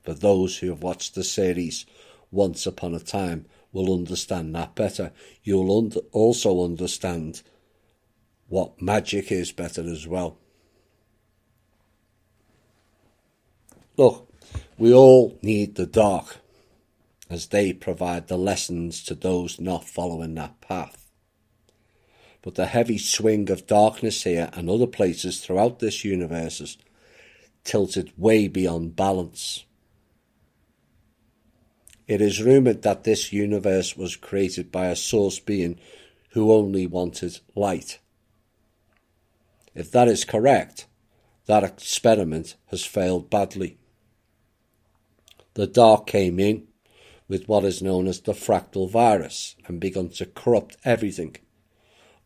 For those who have watched the series Once Upon a Time will understand that better. You'll also understand what magic is better as well. Look, we all need the dark, as they provide the lessons to those not following that path. But the heavy swing of darkness here and other places throughout this universe is tilted way beyond balance. It is rumoured that this universe was created by a source being who only wanted light. If that is correct, that experiment has failed badly. The dark came in with what is known as the fractal virus and began to corrupt everything.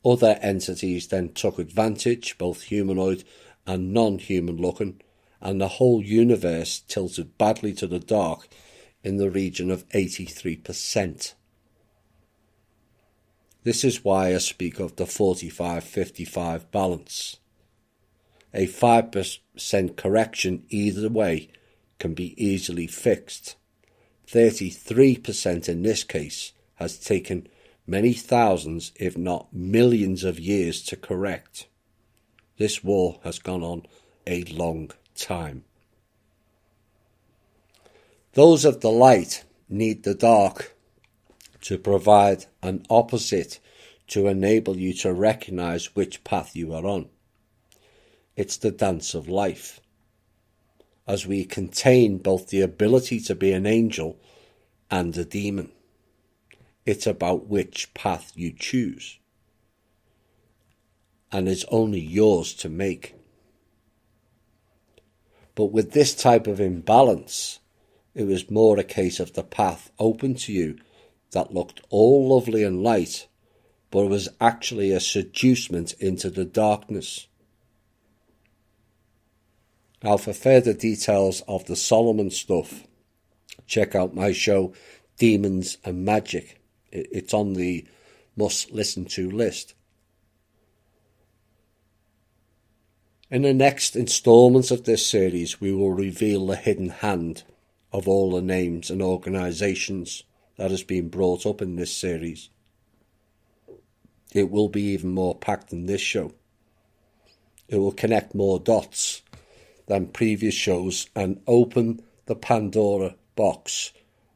Other entities then took advantage, both humanoid and non-human looking, and the whole universe tilted badly to the dark in the region of 83%. This is why I speak of the 45-55 balance. A 5% correction either way can be easily fixed. 33% in this case has taken many thousands, if not millions of years to correct. This war has gone on a long time. Those of the light need the dark to provide an opposite to enable you to recognize which path you are on. It's the dance of life, as we contain both the ability to be an angel and a demon. It's about which path you choose, and it's only yours to make. But with this type of imbalance, it was more a case of the path open to you that looked all lovely and light, but it was actually a seducement into the darkness. Now, for further details of the Solomon stuff, check out my show, Demons and Magic. It's on the must-listen-to list. In the next instalment of this series, we will reveal the hidden hand of all the names and organisations that has been brought up in this series. It will be even more packed than this show. It will connect more dots than previous shows and open the Pandora box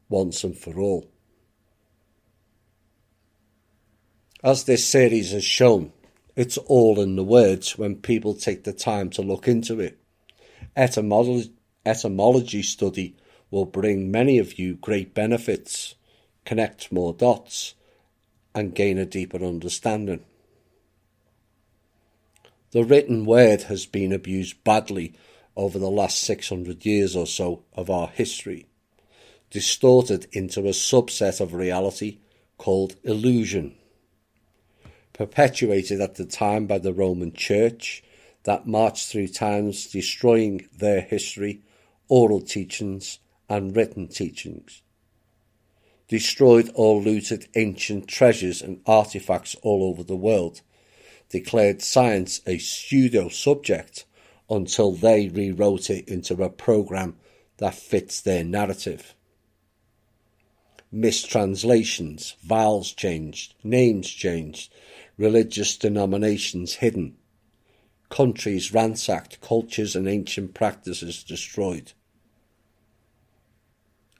once and for all. As this series has shown, it's all in the words when people take the time to look into it. Etymology study will bring many of you great benefits, connect more dots, and gain a deeper understanding. The written word has been abused badly over the last 600 years or so of our history, distorted into a subset of reality called illusion, perpetuated at the time by the Roman Church that marched through times destroying their history, oral teachings and written teachings, destroyed or looted ancient treasures and artifacts all over the world, declared science a pseudo-subject until they rewrote it into a program that fits their narrative. Mistranslations, vowels changed, names changed, religious denominations hidden, countries ransacked, cultures and ancient practices destroyed.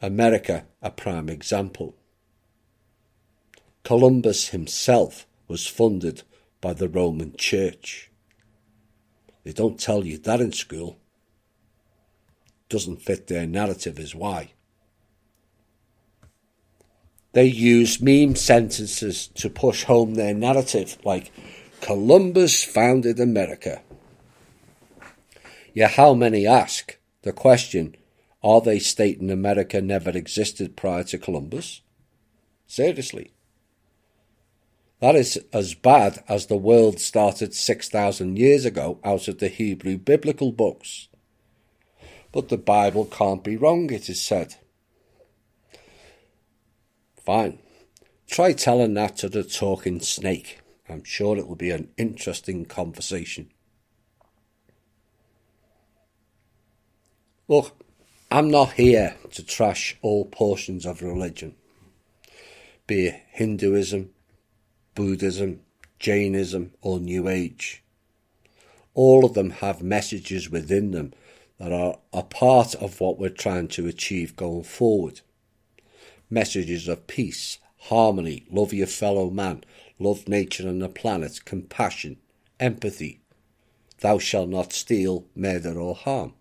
America, a prime example. Columbus himself was funded by the Roman Church. They don't tell you that in school. Doesn't fit their narrative is why. They use meme sentences to push home their narrative, like Columbus founded America. Yet how many ask the question, are they stating America never existed prior to Columbus? Seriously. That is as bad as the world started 6,000 years ago out of the Hebrew biblical books. But the Bible can't be wrong, it is said. Fine. Try telling that to the talking snake. I'm sure it will be an interesting conversation. Look, I'm not here to trash all portions of religion, be it Hinduism, Buddhism, Jainism or New Age. All of them have messages within them that are a part of what we're trying to achieve going forward. Messages of peace, harmony, love your fellow man, love nature and the planet, compassion, empathy, thou shalt not steal, murder or harm.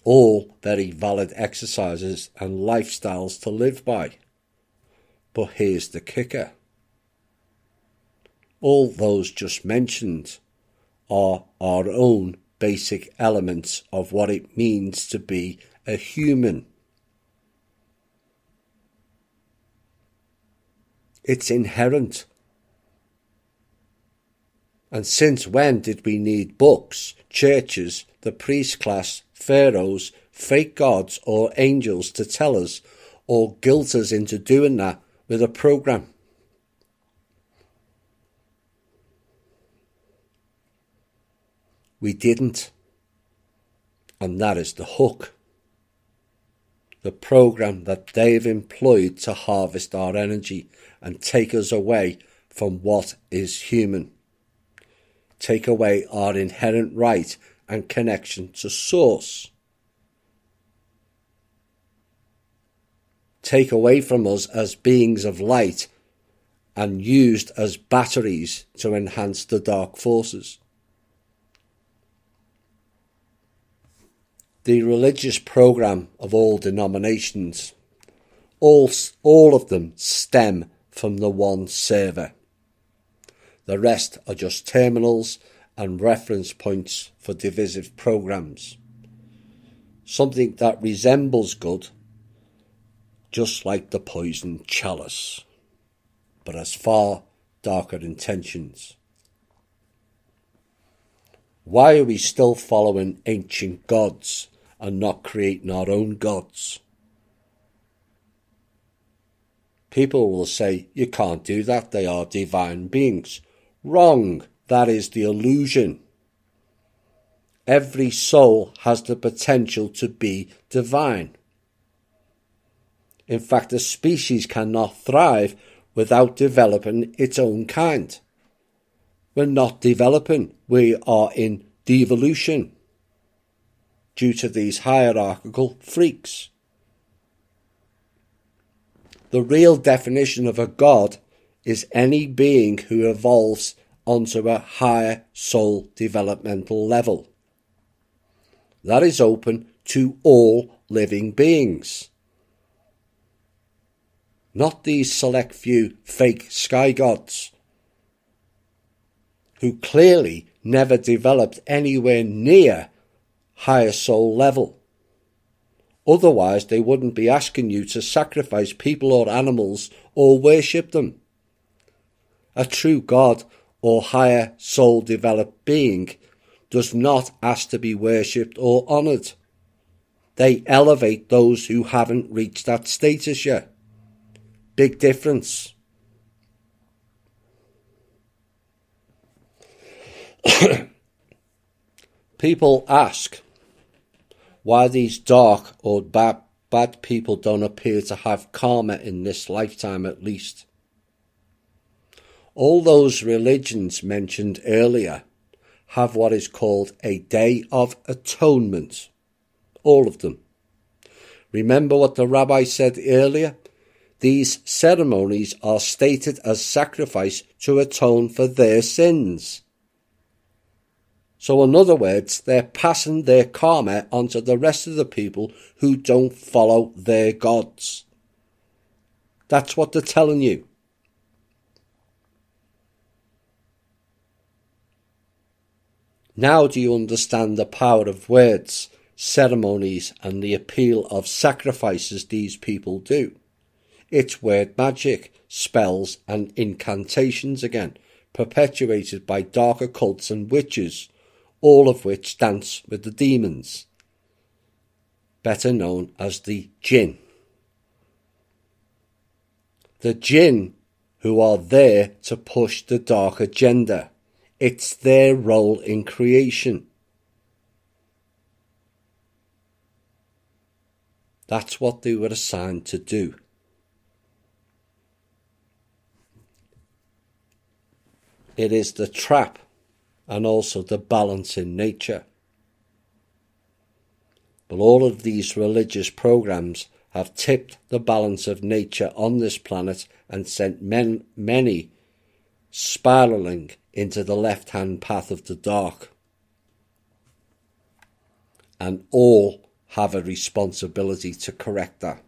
All very valid exercises and lifestyles to live by. But here's the kicker. All those just mentioned are our own basic elements of what it means to be a human. It's inherent. And since when did we need books, churches, the priest class, pharaohs, fake gods or angels to tell us or guilt us into doing that with a program? We didn't. And that is the hook. The program that they've employed to harvest our energy and take us away from what is human. Take away our inherent right and connection to source. Take away from us as beings of light and used as batteries to enhance the dark forces. The religious program of all denominations, all of them stem from the one server. The rest are just terminals and reference points for divisive programs. Something that resembles good, just like the poison chalice, but has far darker intentions. Why are we still following ancient gods and not creating our own gods? People will say, you can't do that, they are divine beings. Wrong, that is the illusion. Every soul has the potential to be divine. In fact, a species cannot thrive without developing its own kind. We're not developing, we are in devolution due to these hierarchical freaks. The real definition of a god is any being who evolves onto a higher soul developmental level. That is open to all living beings. Not these select few fake sky gods who clearly never developed anywhere near higher soul level. Otherwise, they wouldn't be asking you to sacrifice people or animals or worship them. A true God or higher soul developed being does not ask to be worshipped or honoured. They elevate those who haven't reached that status yet. Big difference. People ask why these dark or bad people don't appear to have karma in this lifetime at least. All those religions mentioned earlier have what is called a Day of Atonement. All of them. Remember what the rabbi said earlier? These ceremonies are stated as sacrifice to atone for their sins. So in other words, they're passing their karma onto the rest of the people who don't follow their gods. That's what they're telling you. Now do you understand the power of words, ceremonies, and the appeal of sacrifices these people do? It's word magic, spells, and incantations again, perpetuated by dark occults and witches, all of which dance with the demons, better known as the jinn. The jinn who are there to push the dark agenda. It's their role in creation. That's what they were assigned to do. It is the trap and also the balance in nature. But all of these religious programs have tipped the balance of nature on this planet and sent many spiraling into the left-hand path of the dark. And all have a responsibility to correct that.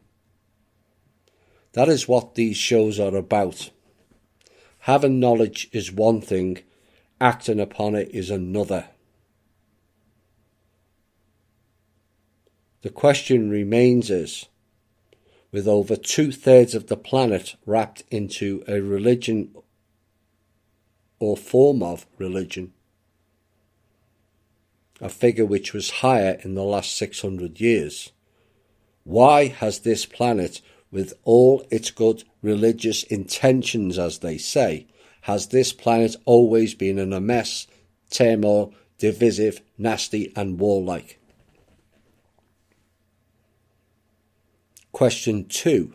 That is what these shows are about. Having knowledge is one thing, acting upon it is another. The question remains is, with over 2/3 of the planet wrapped into a religion or form of religion, a figure which was higher in the last 600 years, why has this planet, with all its good religious intentions, as they say, has this planet always been in a mess, turmoil, divisive, nasty and warlike? Question 2.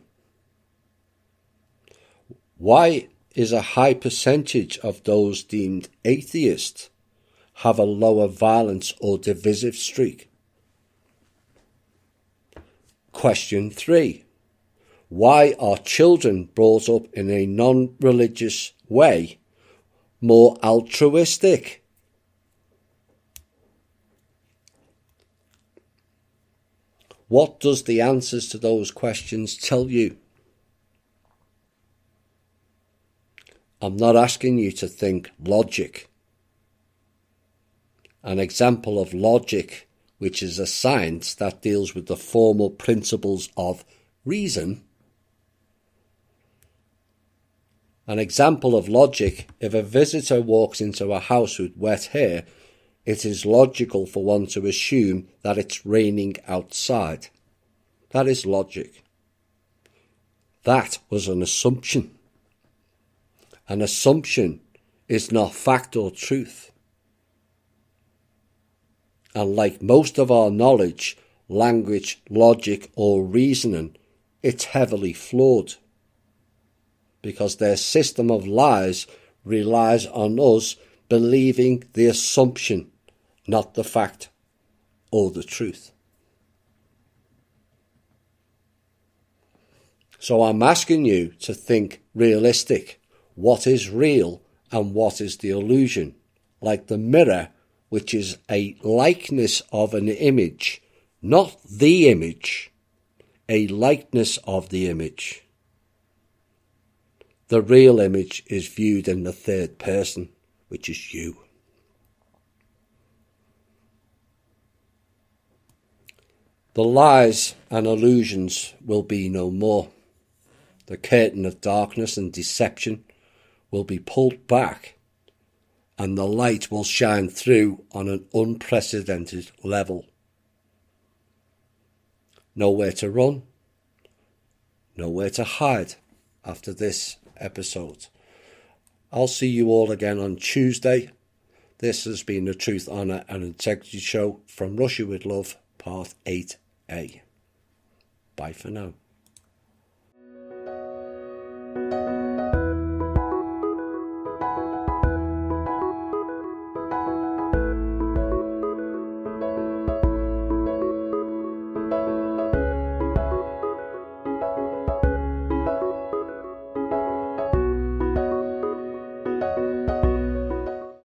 Why is a high percentage of those deemed atheist have a lower violence or divisive streak? Question 3. Why are children brought up in a non-religious way more altruistic? What does the answers to those questions tell you? I'm not asking you to think logic. An example of logic, which is a science that deals with the formal principles of reason. An example of logic, if a visitor walks into a house with wet hair, it is logical for one to assume that it's raining outside. That is logic. That was an assumption. An assumption is not fact or truth. And like most of our knowledge, language, logic or reasoning, it's heavily flawed. Because their system of lies relies on us believing the assumption, not the fact or the truth. So I'm asking you to think realistic. What is real and what is the illusion? Like the mirror, which is a likeness of an image, not the image, a likeness of the image. The real image is viewed in the third person, which is you. The lies and illusions will be no more. The curtain of darkness and deception will be pulled back, and the light will shine through on an unprecedented level. Nowhere to run, nowhere to hide after this episode. I'll see you all again on Tuesday. This has been the Truth, Honour and Integrity Show from Russia with Love, Part 8A. Bye for now.